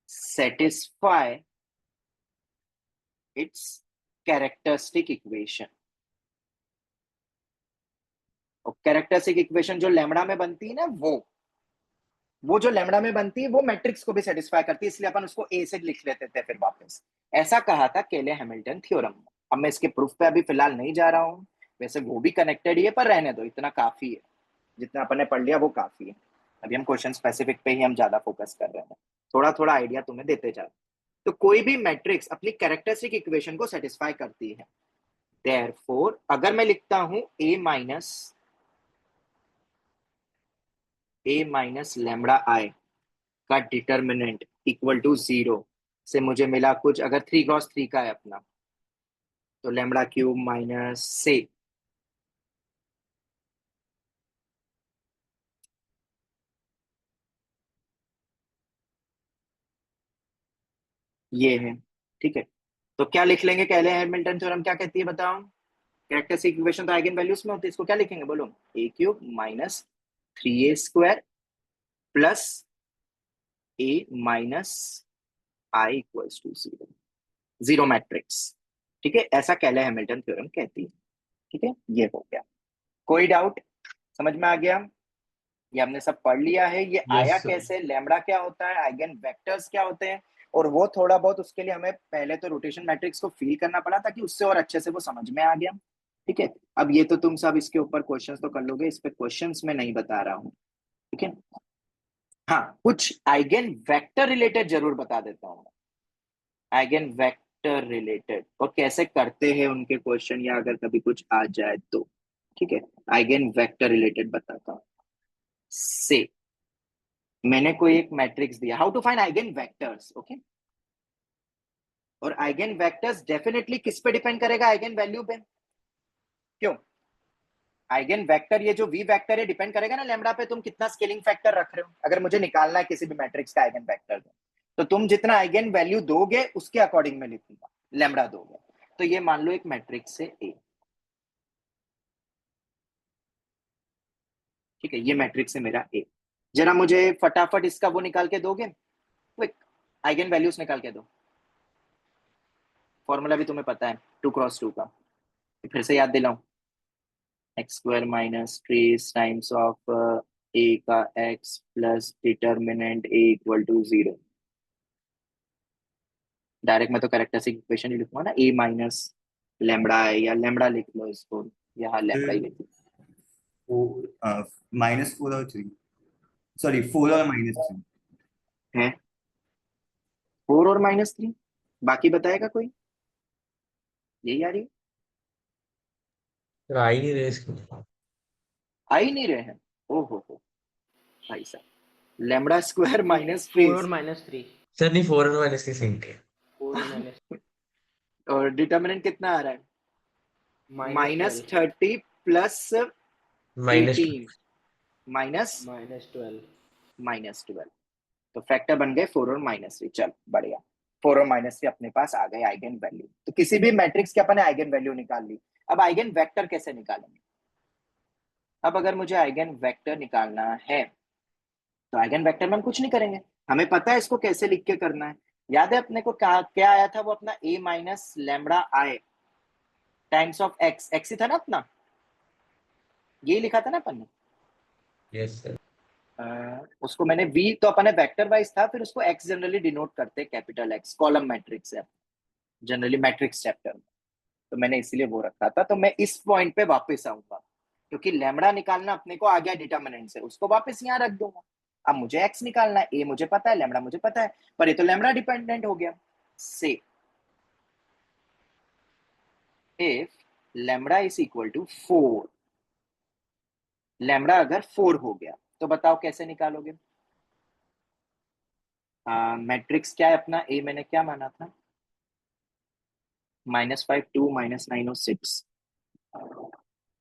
satisfy it's characteristic equation. और कैरेक्टरिस्टिक इक्वेशन जो लैम्बडा में बनती है ना, वो जो लैम्बडा में बनती है वो मैट्रिक्स को भी सेटिस्फाई करती है, इसलिए अपन उसको ए से लिख लेते थे फिर वापस। ऐसा कहा था केले हैमिल्टन थ्योरम में। अब मैं इसके प्रूफ पे अभी फिलहाल नहीं जा रहा हूँ, वैसे वो भी कनेक्टेड ही है, पर रहने दो, इतना काफी है, जितना अपन ने पढ़ लिया वो काफी है। अभी हम क्वेश्चन स्पेसिफिक पे ही हम ज्यादा फोकस कर रहे हैं, थोड़ा थोड़ा आइडिया तुम्हें देते जा रहे हैं। तो कोई भी मैट्रिक्स अपनी कैरेक्टरिस्टिक इक्वेशन को सेटिस्फाई करती है, देयरफॉर अगर मैं लिखता हूं ए माइनस लैम्बडा आई का डिटर्मिनेंट इक्वल टू 0 से मुझे मिला कुछ, अगर 3x3 का है अपना, तो लैम्बडा क्यूब माइनस से ये है, ठीक है। तो क्या लिख लेंगे, केले हैमिल्टन थ्योरम क्या कहती है बताओ? कैरेक्टरिस्टिक इक्वेशन तो आइगन वैल्यूज में होती है, इसको क्या लिखेंगे बोलो? A cube minus 3a² plus A minus I equals to 0, zero matrix, ठीक है। ऐसा केले हैमिल्टन थ्योरम कहती है, ठीक है। ये हो गया, कोई डाउट? समझ में आ गया? ये हमने सब पढ़ लिया है। ये आया sir. कैसे, लैम्बडा क्या होता है, आइगन वेक्टर्स क्या होते हैं, और वो थोड़ा बहुत उसके लिए हमें पहले तो रोटेशन मैट्रिक्स को फील करना पड़ा ताकि उससे और अच्छे से वो समझ में आ गया, ठीक है। अब ये तो तुम सब इसके ऊपर क्वेश्चंस तो कर लोगे, इस पे क्वेश्चंस में नहीं बता रहा हूँ, ठीक है। हाँ, कुछ आइगन वेक्टर रिलेटेड जरूर बता देता हूँ, आइगन वेक्टर रिलेटेड, और कैसे करते हैं उनके क्वेश्चन, या अगर कभी कुछ आ जाए तो, ठीक है। आइगन वेक्टर रिलेटेड बताता हूँ। से मैंने कोई एक मैट्रिक्स दिया, how to find eigen vectors, okay. और आइगन वेक्टर्स डेफिनेटली किस पे डिपेंड करेगा? आइगन वैल्यू पे। क्यों? आइगन वेक्टर, ये जो वी वेक्टर है, डिपेंड करेगा ना लैम्बडा पे, तुम कितना स्केलिंग फैक्टर रख रहे हो। अगर मुझे निकालना है किसी भी मैट्रिक्स का आइगन वेक्टर तो तुम जितना आइगन वैल्यू दोगे उसके अकॉर्डिंग में लिखूंगा, लैम्बडा दोगे। तो ये मान लो एक मैट्रिक्स है ए, ठीक है, ये मैट्रिक्स है मेरा ए। जरा मुझे फटाफट इसका वो निकाल के दोगे, क्विक, आइगन वैल्यूज निकाल के दो। फॉर्मूला भी तुम्हें पता है 2x2 का, फिर से याद दिलाऊं, x² minus trace times of A का x plus determinant a equal to 0। Direct मैं तो कैरेक्टरिस्टिक इक्वेशन ही लिखूंगा ना, a माइनस लैम्बडा है, या लैम्बडा लिख लो इसको, यहाँ लैम्बडा ही लिख लो। -4 और 3, सॉरी 4 और -3 है 4 और -3, बाकी बताएगा कोई? यही आ रही है? सर आ ही नहीं रहे इसके। आ ही नहीं रहे हैं, ओहो हो भाई साहब। लैम्बडा स्क्वायर माइनस 4 और ट्रेस, -3, सर नहीं 4 और -3 सिंक है। 4 और -3 और डिटर्मिनेंट कितना आ रहा है? -30 प्लस -2 18 माइनस -12। -12, तो फैक्टर बन गए 4 और -3। चल बढ़िया, 4 और -3 अपने पास आ गए आइगन वैल्यू। तो किसी भी मैट्रिक्स के अपन ने आइगन वैल्यू निकाल ली। अब आइगन वेक्टर कैसे निकालेंगे? अब अगर मुझे आइगन वेक्टर निकालना है तो आइगन वेक्टर में हम कुछ नहीं करेंगे, हमें पता है इसको कैसे लिख के करना है। याद है अपने को क्या आया था, वो अपना a minus lambda I times of x, x ही था ना अपना, ये लिखा था ना अपन ने। Yes sir. उसको मैंने v तो अपन ने वेक्टर वाइज था, फिर उसको x जनरली डिनोट करते हैं कैपिटल X, कॉलम मैट्रिक्स है जनरली मैट्रिक्स चैप्टर में, तो मैंने इसीलिए वो रखा था। तो मैं इस पॉइंट पे वापस आऊंगा, क्योंकि लैम्बडा निकालना अपने को आ गया डिटर्मिनेंट से, उसको वापस यहाँ रख दूंगा। अब मुझे x निकालना है, a मुझे पता है, लैम्बडा मुझे पता है, पर ये तो लैम्बडा डिपेंडेंट हो गया। Say if lambda is equal to 4, lambda अगर 4 हो गया तो बताओ कैसे निकालोगे? मैट्रिक्स क्या है अपना a, मैंने क्या माना था, -5 2 -9 और 6,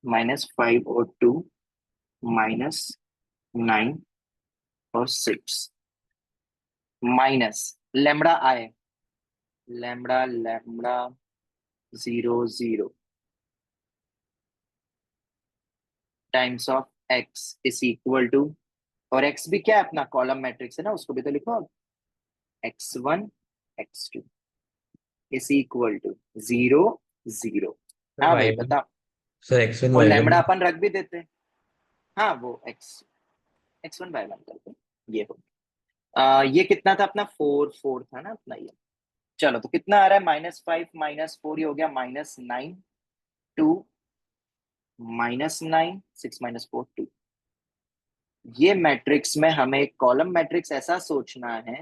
-5 और 2 -9 और 6 minus lambda I, lambda lambda 0 0 times of x is equal to, और x भी क्या है अपना कॉलम मैट्रिक्स है ना, उसको भी तो लिखो अब, x1 x2 is equal to 0 0। हाँ भाई Y1 बता, सर x1 और Y1 लेमड़ा अपन रख भी देते हैं। हाँ वो x1 y1 करते हैं, ये हो ये कितना था अपना 4 4 था ना अपना ये। चलो तो कितना आ रहा है -5 -4, ये हो गया -9 2 -9 6 -4 2। ये मैट्रिक्स में हमें कॉलम मैट्रिक्स ऐसा सोचना है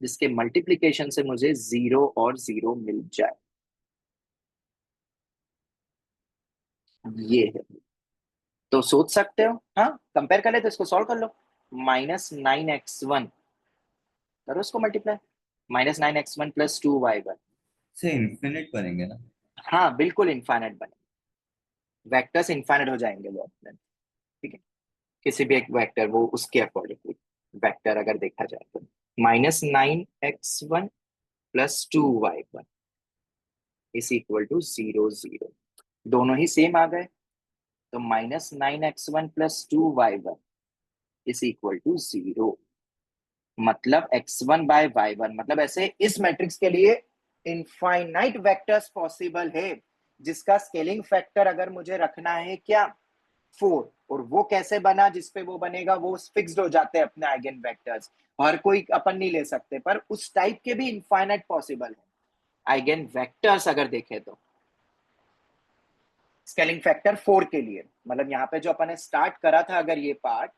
जिसके मल्टीप्लिकेशन से मुझे 0 और 0 मिल जाए, ये है। तो सोच सकते हो, हाँ कंपेयर कर ले तो इसको सॉल्व कर लो। -9x1 करो उसको मल्टीप्लाई, -9x1 + 2y1। से इन्फिनिट बनेंगे ना? हाँ बिल्कुल इनफाइनाइट बने, वेक्टर्स इनफाइनाइट हो जाएंगे वो अपने, ठीक है। किसी भी एक वेक्टर वो उसके अकॉर्डिंगली वेक्टर अगर देखा जाए तो -9x1 + 2y1 is equal to 0 0, दोनों ही सेम आ गए। तो -9x1 + 2y1 is equal to 0, मतलब x1/y1, मतलब ऐसे इस मैट्रिक्स के लिए इनफाइनाइट वेक्टर्स पॉसिबल है जिसका स्केलिंग फैक्टर अगर मुझे रखना है क्या 4, और वो कैसे बना, जिसपे वो बनेगा वो फिक्स्ड हो जाते हैं अपने आइगन वेक्टर्स, हर कोई अपन नहीं ले सकते, पर उस टाइप के भी इनफाइनाइट पॉसिबल है आइगन वेक्टर्स अगर देखें तो। स्केलिंग फैक्टर 4 के लिए, मतलब यहाँ पे जो अपन ने स्टार्ट करा था, अगर ये पार्ट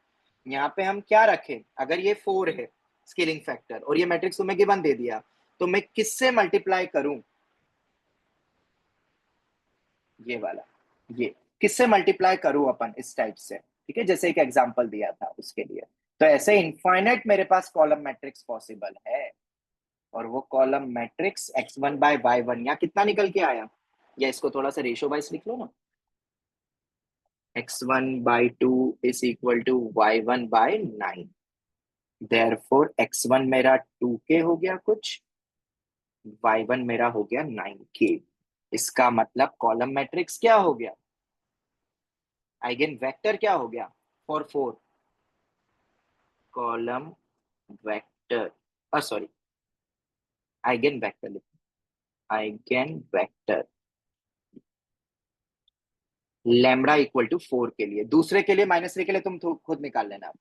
यहाँ पे हम क्या रखें, अगर ये 4 है स्केलिंग फैक्टर और ये मैट्रिक्स तुम्हें गिवन दे दिया, तो मैं किससे मल्टीप्लाई करूं, ये वाला, ये किससे मल्टीप्लाई करूं अपन इस टाइप से, ठीक है, जैसे एक एग्जांपल दिया था उसके लिए। तो ऐसे इनफाइनाइट मेरे पास कॉलम मैट्रिक्स पॉसिबल है, और वो कॉलम मैट्रिक्स x1/y1 यहाँ कितना निकल के आया, या इसको थोड़ा सा रेशियो वाइज लिख लो ना, x1/2 is equal to y1/9। Therefore x1 मेरा 2k हो गया कुछ, y1 मेरा हो गया 9k। इसका मतलब कॉलम मैट्रिक्स क्या हो गया, आइगन वेक्टर क्या हो गया for 4, column vector, sorry eigen vector लिखो, eigen vector lambda equal to 4 के लिए, दूसरे के लिए -3 के लिए तुम खुद निकाल लेना,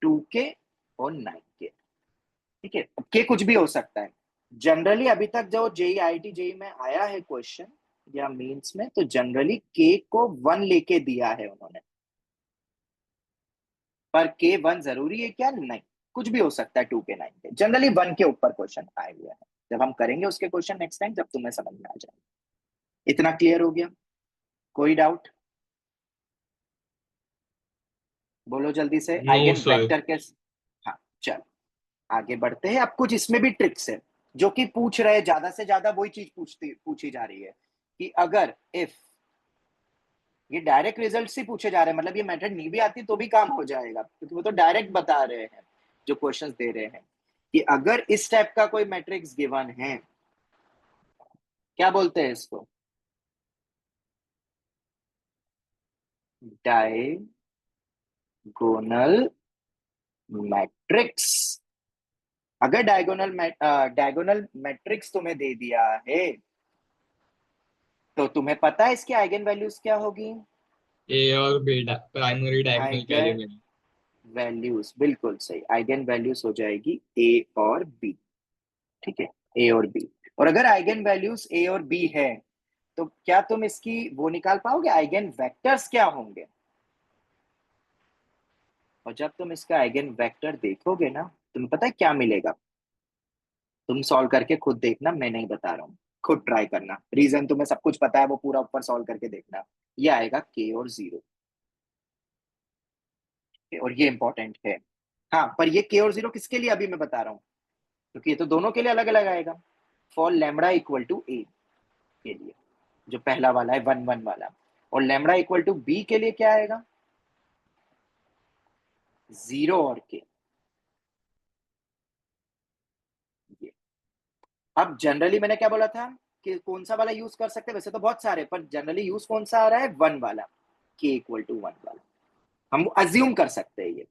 2k और 9k, ठीक है। अब के कुछ भी हो सकता है, जनरली अभी तक जो जेई आईटी जेई में आया है क्वेश्चन या मीन्स में, तो जनरली के को 1 लेके दिया है उन्होंने, पर के 1 जरूरी है क्या, नहीं, कुछ भी हो सकता है 2 के 9 के, जनरली 1 के ऊपर क्वेश्चन आए हुए हैं। जब हम करेंगे उसके क्वेश्चन नेक्स्ट टाइम, जब तुम्हें समझ में आ जाए। इतना क्लियर हो गया, कोई डाउट बोलो जल्दी से, नो आइगन सर। वेक्टर के। हाँ चल आगे बढ़ते हैं, अब कुछ इसमें भी ट्रिक्स है जो कि पूछ रहे हैं, ज्यादा से ज्यादा वही चीज पूछी जा रही है कि अगर इफ, ये डायरेक्ट रिजल्ट ही पूछे जा रहे हैं, मतलब ये मेथड नहीं भी आती तो भी काम हो जाएगा, क्योंकि वो तो डायरेक्ट बता रहे हैं जो क्वेश्चंस दे रहे हैं, कि अगर इस टाइप का कोई मैट्रिक्स गिवन है, क्या बोलते हैं इसको, डायगोनल मैट्रिक्स। अगर डायगोनल मैट्रिक्स तुम्हें दे दिया है, तो तुम्हें पता है इसके आइगन वैल्यूज क्या होगी, ए और बी प्राइमरी डायगोनल के आइगन एलिमेंट। वैल्यूज, बिल्कुल सही, आइगन वैल्यूज हो जाएगी ए और बी, ठीक है, ए और बी। और अगर आइगन वैल्यूज ए और बी है, तो क्या तुम इसकी वो निकाल पाओगे, आइगन वेक्टर्स क्या होंगे, और जब तुम इसका आइगन वेक्टर देखोगे ना, तुम्हें पता है क्या मिलेगा, तुम सॉल्व करके खुद देखना, मैं नहीं बता रहा हूँ, खुद ट्राई करना, रीजन तुम्हें सब कुछ पता है, वो पूरा ऊपर सॉल्व करके देखना, ये आएगा के और 0, और ये इंपॉर्टेंट है। हाँ पर ये के और 0 किसके लिए अभी मैं बता रहा हूँ, क्योंकि ये तो दोनों के लिए अलग अलग आएगा, फॉर लैम्बडा इक्वल टू ए के लिए, जो पहला वाला है 1 1 वाला, और लैम्बडा इक्वल टू बी के लिए क्या आएगा, 0 और के, अब जनरली मैंने क्या बोला था कि कौन सा वाला यूज कर सकते हैं, वैसे तो बहुत सारे, पर जनरली यूज कौन सा आ रहा है, 1 वाला, k इक्वल टू 1 वाला। हम अज्यूम कर सकते हैं ये,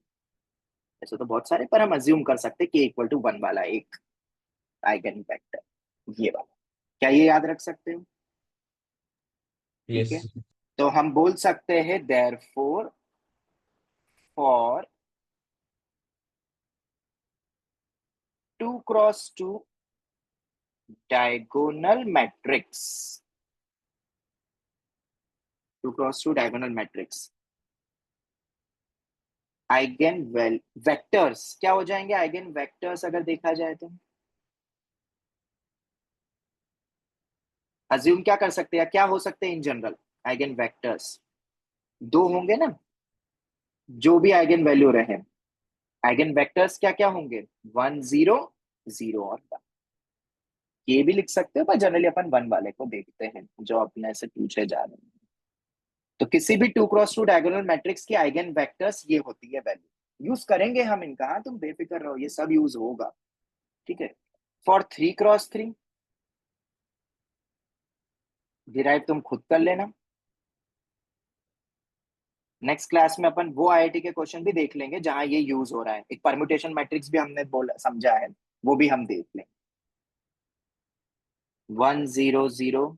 ऐसे तो बहुत सारे, पर हम अज्यूम कर सकते हैं k इक्वल टू 1 वाला एक आइगन वेक्टर, ये वाला। क्या ये याद रख सकते हो? ठीक है, यस तो हम बोल सकते हैं therefore for 2x2 diagonal matrix, 2x2 diagonal matrix, eigen vectors क्या हो जाएंगे? आइगन वेक्टर्स अगर देखा जाए तो अज्यूम क्या कर सकते हैं, क्या हो सकते हैं इन जनरल? आइगन वेक्टर्स दो होंगे ना, जो भी आइगन वैल्यू रहे। आइगन वेक्टर्स क्या क्या होंगे? 1 0 0 और 1। ये भी लिख सकते हो, पर जनरली अपन 1 वाले को देखते हैं जो अपने से पूछे जा रहे हैं। तो किसी भी 2x2 डायगोनल मैट्रिक्स की आइगन वेक्टर्स ये होती है वैल्यू, यूज करेंगे हम इनका, हाँ तुम बेफिक्र रहो, ये सब यूज होगा। ठीक है, फॉर 3x3 डिराइव तुम खुद कर लेना, नेक्स्ट क्लास में अपन वो आईआईटी के क्वेश्चन भी देख लेंगे जहां ये यूज हो रहा है। एक परम्यूटेशन मैट्रिक्स भी हमने बोला समझा है, वो भी हम देख लेंगे। 1 0 0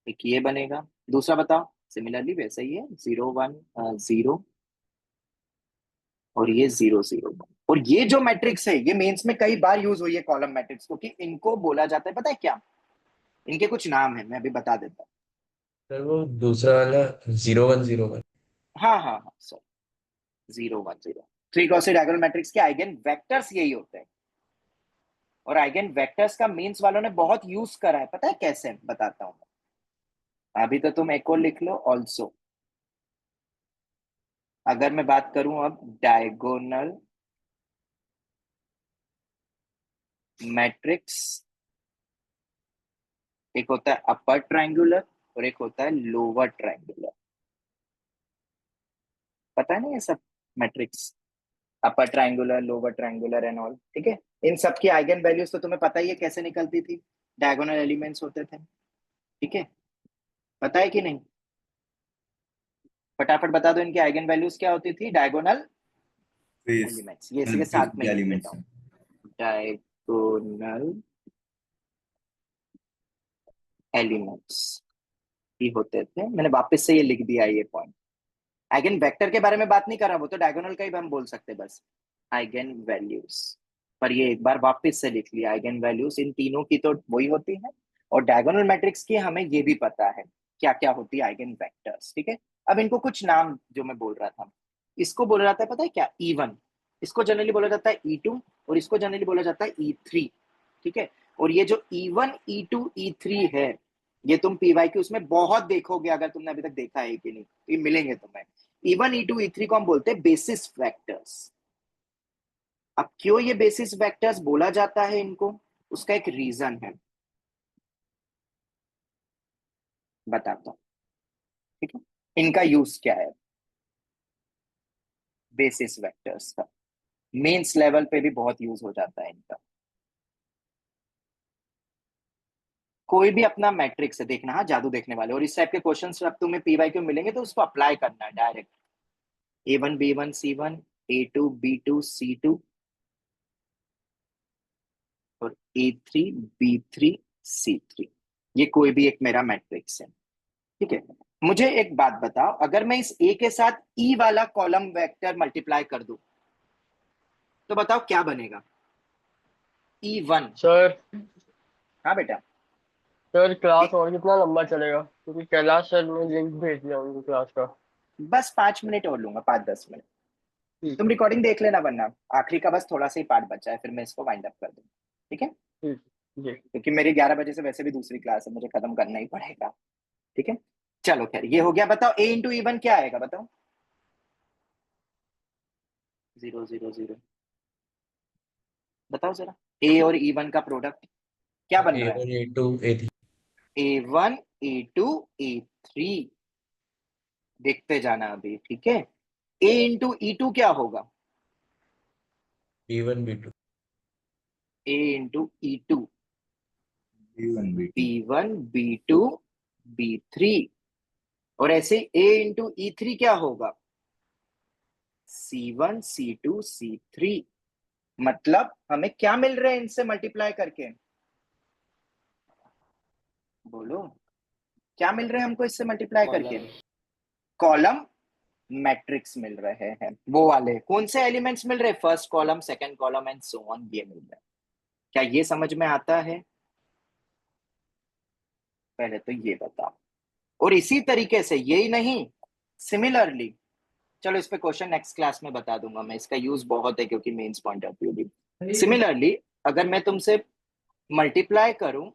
एक ये बनेगा, दूसरा बताओ सिमिलरली वैसा ही है, 0 1 0 और ये 0 0 1। और ये जो मैट्रिक्स है ये मेंस में कई बार यूज हुई है कॉलम मैट्रिक्स, क्योंकि इनको बोला जाता है, पता है क्या, इनके कुछ नाम है, मैं अभी बता देता हूँ। सर, वो दूसरा वाला 0101। हाँ हाँ हाँ सर, 0 1 0 3 क्रॉस डायगोनल मैट्रिक्स के आइगन वेक्टर्स यही होते हैं। और आइगन वेक्टर्स का मीन्स वालों ने बहुत यूज करा है, पता है कैसे, बताता हूँ। अभी तो तुम एक और लिख लो, ऑल्सो। अगर मैं बात करूं अब डायगोनल मैट्रिक्स, एक होता है अपर ट्रायंगुलर और एक होता है लोअर ट्रायंगुलर, पता है ना ये सब matrix, upper triangular lower triangular and all. ठीक है, इन सब की आइगन वैल्यूज तो तुम्हें पता ही है कैसे निकलती थी, डायगोनल एलिमेंट्स होते थे। ठीक है, पता है कि नहीं? फटाफट बता दो, इनकी आइगन वैल्यूज क्या होती थी? डायगोनल फेस एलिमेंट्स, ये इसके मतलब साथ में के लिख देता एलिमेंट्स हूँ, डायगोनल एलिमेंट्स ही होते थे। मैंने वापस से ये लिख दिया ये पॉइंट। आइगन वेक्टर के बारे में बात नहीं कर रहा, वो तो डायगोनल का ही हम बोल सकते बस, आइगन वैल्यूज। पर ये एक बार वापस से लिख लिया, आइगन वैल्यूज इन तीनों की तो वही होती है, और डायगोनल मैट्रिक्स की हमें ये भी पता है क्या क्या होती है आइगन वेक्टर्स। ठीक है, अब इनको कुछ नाम जो मैं बोल रहा था, इसको बोला जाता है पता है क्या, E1, इसको जनरली बोला जाता है E2, और इसको जनरली बोला जाता है E3। ठीक है, और ये जो E1 E2 E3 है, ये तुम पीवाई की उसमें बहुत देखोगे, अगर तुमने अभी तक देखा है कि नहीं, ये मिलेंगे तुम्हें। E1 E2 E3 को हम बोलते हैं बेसिस वेक्टर्स। अब क्यों ये बेसिस वेक्टर्स बोला जाता है इनको, उसका एक रीजन है, बताता हूं। ठीक है, इनका यूज क्या है बेसिस वेक्टर्स का, मेंस लेवल पे भी बहुत यूज हो जाता है इनका। कोई भी अपना मैट्रिक्स है, देखना हाँ जादू देखने वाले, और इस टाइप के क्वेश्चंस अब तुम्हें पीवाई क्यों मिलेंगे तो उसको अप्लाई करना है direct. A1 B1 C1 A2 B2 C2 और A3 B3 C3, ये कोई भी एक मेरा मैट्रिक्स है। ठीक है, मुझे एक बात बताओ, अगर मैं इस ए के साथ ई वाला कॉलम वेक्टर मल्टीप्लाई कर दूं तो बताओ क्या बनेगा? E1। सर हाँ बेटा, सर क्लास और कितना लंबा चलेगा, क्योंकि कैलाश सर ने लिंक भेज दिया उनको क्लास का। बस 5 मिनट और लूंगा, 5-10 मिनट। ठीक तुम रिकॉर्डिंग देख लेना, वरना आखिरी का बस थोड़ा सा ही पार्ट बचा है, फिर मैं इसको वाइंड अप कर दूंगा। ठीक है, ठीक जी। क्योंकि मेरी 11 बजे से वैसे भी दूसरी क्लास है, मुझे खत्म करना ही पड़ेगा। ठीक है, चलो खैर ये हो गया। बताओ A × E1 क्या आएगा, बताओ। 0 0 0, बताओ जरा, A और E1 का प्रोडक्ट क्या बन रहा है? A1 A2 A3। A1 A2 A3, देखते जाना अभी। ठीक है, A × E2 क्या होगा? B1 B2। A × E2 B1 B2 B1 B2 B3 और ऐसे A इंटू E3 क्या होगा? C1 C2 C3। मतलब हमें क्या मिल रहा है इनसे मल्टीप्लाई करके? बोलो क्या मिल रहा है हमको इससे मल्टीप्लाई करके? कॉलम मैट्रिक्स मिल रहे हैं। वो वाले कौन से एलिमेंट्स मिल रहे हैं? First column, second column and so on, ये मिल रहा है। क्या ये समझ में आता है? पहले तो ये बताओ। और इसी तरीके से, यही नहीं, सिमिलरली, चलो इस पे क्वेश्चन नेक्स्ट क्लास में बता दूंगा मैं, इसका यूज बहुत है क्योंकि मेंस पॉइंट ऑफ व्यू भी। सिमिलरली अगर मैं तुमसे मल्टीप्लाई करूं,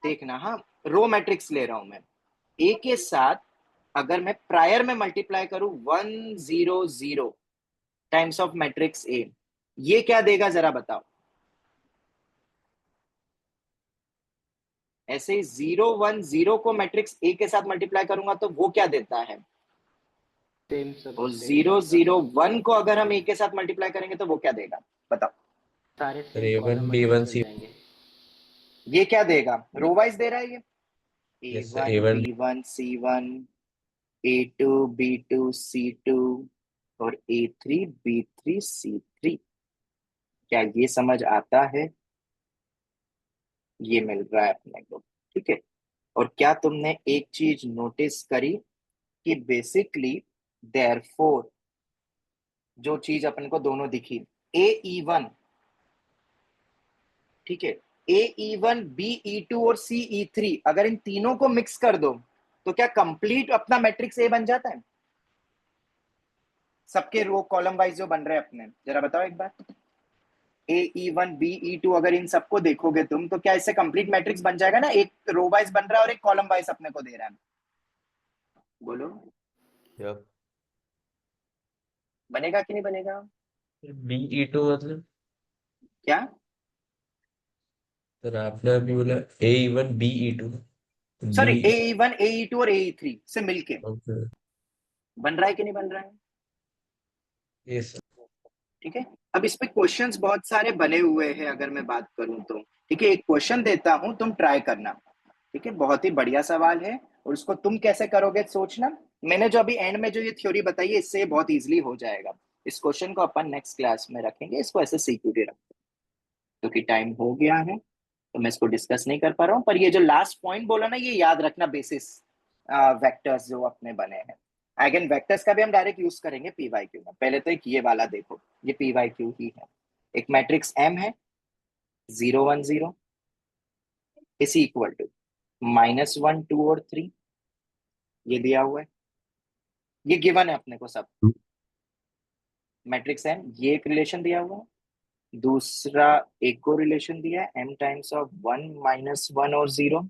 देखना, हाँ, रो मैट्रिक्स ले रहा हूं मैं, ए के साथ अगर मैं प्रायर में मल्टीप्लाई करूं 1 0 0 टाइम्स ऑफ मैट्रिक्स ए, ये क्या देगा जरा बताओ? ऐसे ही 0 1 0 को मैट्रिक्स ए के साथ मल्टीप्लाई करूंगा तो वो क्या देता है? और 0 0 1 को अगर हम ए के साथ मल्टीप्लाई करेंगे तो वो क्या देगा? बताओ। सर A1 B1 C ये क्या देगा? रो वाइज दे रहा है ये। Yes, sir. A1 A1 B1 C1 A2 B2 C2 और A3 B3 C3। क्या ये समझ आता है? ये मिल रहा है अपने को, ठीक है। और क्या तुमने एक चीज नोटिस करी कि बेसिकली देयरफॉर जो चीज अपन को दोनों दिखी, AE1, ठीक है, AE1 BE2 और CE3, अगर इन तीनों को मिक्स कर दो तो क्या कंप्लीट अपना मैट्रिक्स ए बन जाता है? सबके रो कॉलम वाइज जो बन रहे हैं अपने, जरा बताओ एक बार। AE1 BE2 अगर इन सबको देखोगे तुम तो क्या इससे कंप्लीट मैट्रिक्स बन जाएगा ना? एक रो वाइज बन रहा है और एक कॉलम वाइज अपने को दे रहा है। बोलो Yup. बनेगा कि नहीं बनेगा? BE2 मतलब क्या? सर आपने अभी बोला A1 BE2 sorry, B AE1 AE2 और AE3 से मिलके ओके बन रहा है कि नहीं बन रहा है? यस सर ठीक है। अब इस पे क्वेश्चंस बहुत सारे बने हुए हैं अगर मैं बात करूं तो, ठीक है। एक क्वेश्चन देता हूं, तुम ट्राई करना, ठीक है। बहुत ही बढ़िया सवाल है और उसको तुम कैसे करोगे सोचना। मैंने जो अभी एंड में जो ये थ्योरी बताई है इससे बहुत इजीली हो जाएगा। इस क्वेश्चन को अपन नेक्स्ट क्लास में रखेंगे, इसको ऐसे सिक्योरिटी रखते हैं क्योंकि टाइम हो गया है तो मैं इसको डिस्कस नहीं कर पा रहा हूँ। पर ये जो लास्ट पॉइंट बोला ना, ये याद रखना, बेसिस वेक्टर्स जो अपने बने हैं। आइगन वेक्टर्स का भी हम डायरेक्ट यूज करेंगे पीवाईक्यू में। पहले तो एक ये वाला देखो, ये पीवाईक्यू ही है। एक मैट्रिक्स एम है 0 1 0 इज इक्वल टू -1 2 और 3, ये दिया हुआ है, ये गिवन है अपने को सब। मैट्रिक्स एम, ये एक रिलेशन दिया हुआ है। दूसरा एक को रिलेशन दिया है m टाइम्स ऑफ 1 -1 और 0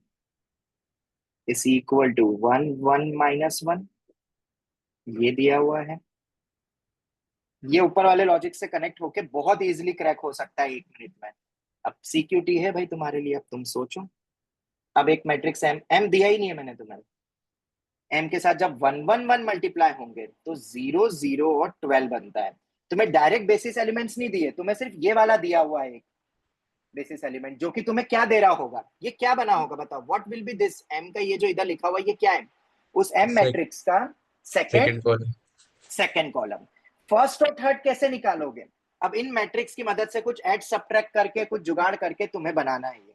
इज इक्वल टू 1 1 -1, ये दिया हुआ है। ये ऊपर वाले लॉजिक से कनेक्ट होके बहुत इजीली क्रैक हो सकता है 1 मिनट में। अब CQT है भाई तुम्हारे लिए, अब तुम सोचो। अब एक मैट्रिक्स एम, एम दिया ही नहीं है मैंने तुम्हें, एम के साथ जब 1 1 1 मल्टीप्लाई होंगे तो 0 0 और 12 बनता है। तुम्हें डायरेक्ट बेसिस एलिमेंट्स नहीं दिए, तुम्हें सिर्फ ये वाला दिया हुआ है एक बेसिस एलिमेंट, जो कि तुम्हें क्या दे रहा होगा? ये क्या बना होगा बताओ? What will be this M का, ये जो इधर लिखा हुआ है ये क्या है? उस एम मैट्रिक्स का second column second column. First और थर्ड कैसे निकालोगे? अब इन मैट्रिक्स की मदद से कुछ ऐड सब्ट्रैक्ट करके, कुछ जुगाड़ करके तुम्हें बनाना है ये,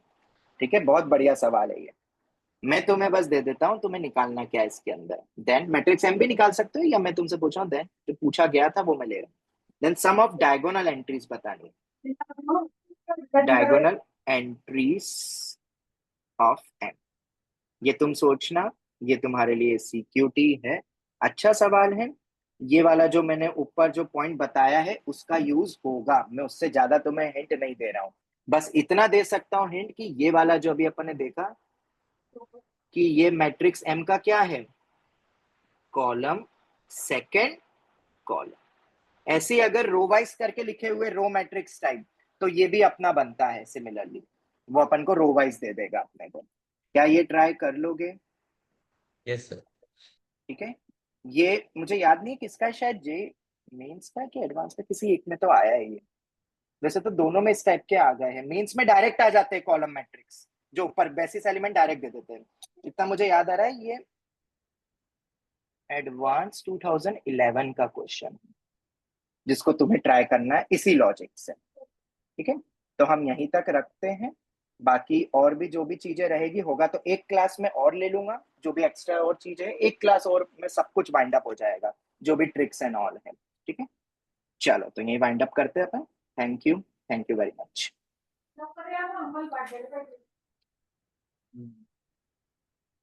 ठीक है। बहुत बढ़िया सवाल है ये, मैं तुम्हें बस दे देता हूं, तुम्हें निकालना क्या है इसके अंदर। देन मैट्रिक्स एम भी निकाल सकते हो या मैं तुमसे पूछ रहा हूँ, देन जो पूछा गया था वो मैं ले रहा हूँ। Then sum of diagonal entries बतानी, डायगोनल एंट्रीज ऑफ एम, ये तुम सोचना, ये तुम्हारे लिए CQT है। अच्छा सवाल है ये वाला, जो मैंने ऊपर जो पॉइंट बताया है उसका यूज होगा। मैं उससे ज्यादा तुम्हें हिंट नहीं दे रहा हूं, बस इतना दे सकता हूं हिंट कि ये वाला जो अभी अपन ने देखा कि ये मैट्रिक्स एम का क्या है? Column, second column. ऐसे अगर रो वाइज करके लिखे हुए रो मैट्रिक्स टाइप तो ये भी अपना बनता है सिमिलरली, वो अपन को रो वाइज दे देगा अपने को। क्या ये ट्राई कर लोगे? यस सर ठीक है। ये मुझे याद नहीं किसका है, शायद जे मेंस का कि एडवांस का, किसी एक में तो आया है ये। वैसे तो दोनों में इस टाइप के आ गए हैं, मेंस में डायरेक्ट आ जाते हैं कॉलम मैट्रिक्स, जो ऊपर बेसिस एलिमेंट डायरेक्ट दे देते हैं। इतना मुझे याद आ रहा है, ये एडवांस 2011 का क्वेश्चन जिसको तुम्हें ट्राई करना है इसी लॉजिक से। ठीक है, तो हम यहीं तक रखते हैं। बाकी और भी जो भी चीजें रहेगी होगा तो एक क्लास में और ले लूंगा, जो भी एक्स्ट्रा और चीजें हैं एक क्लास और में सब कुछ वाइंड अप हो जाएगा, जो भी ट्रिक्स एंड ऑल है। ठीक है, चलो तो यही वाइंड अप करते हैं अपन। Thank you very much.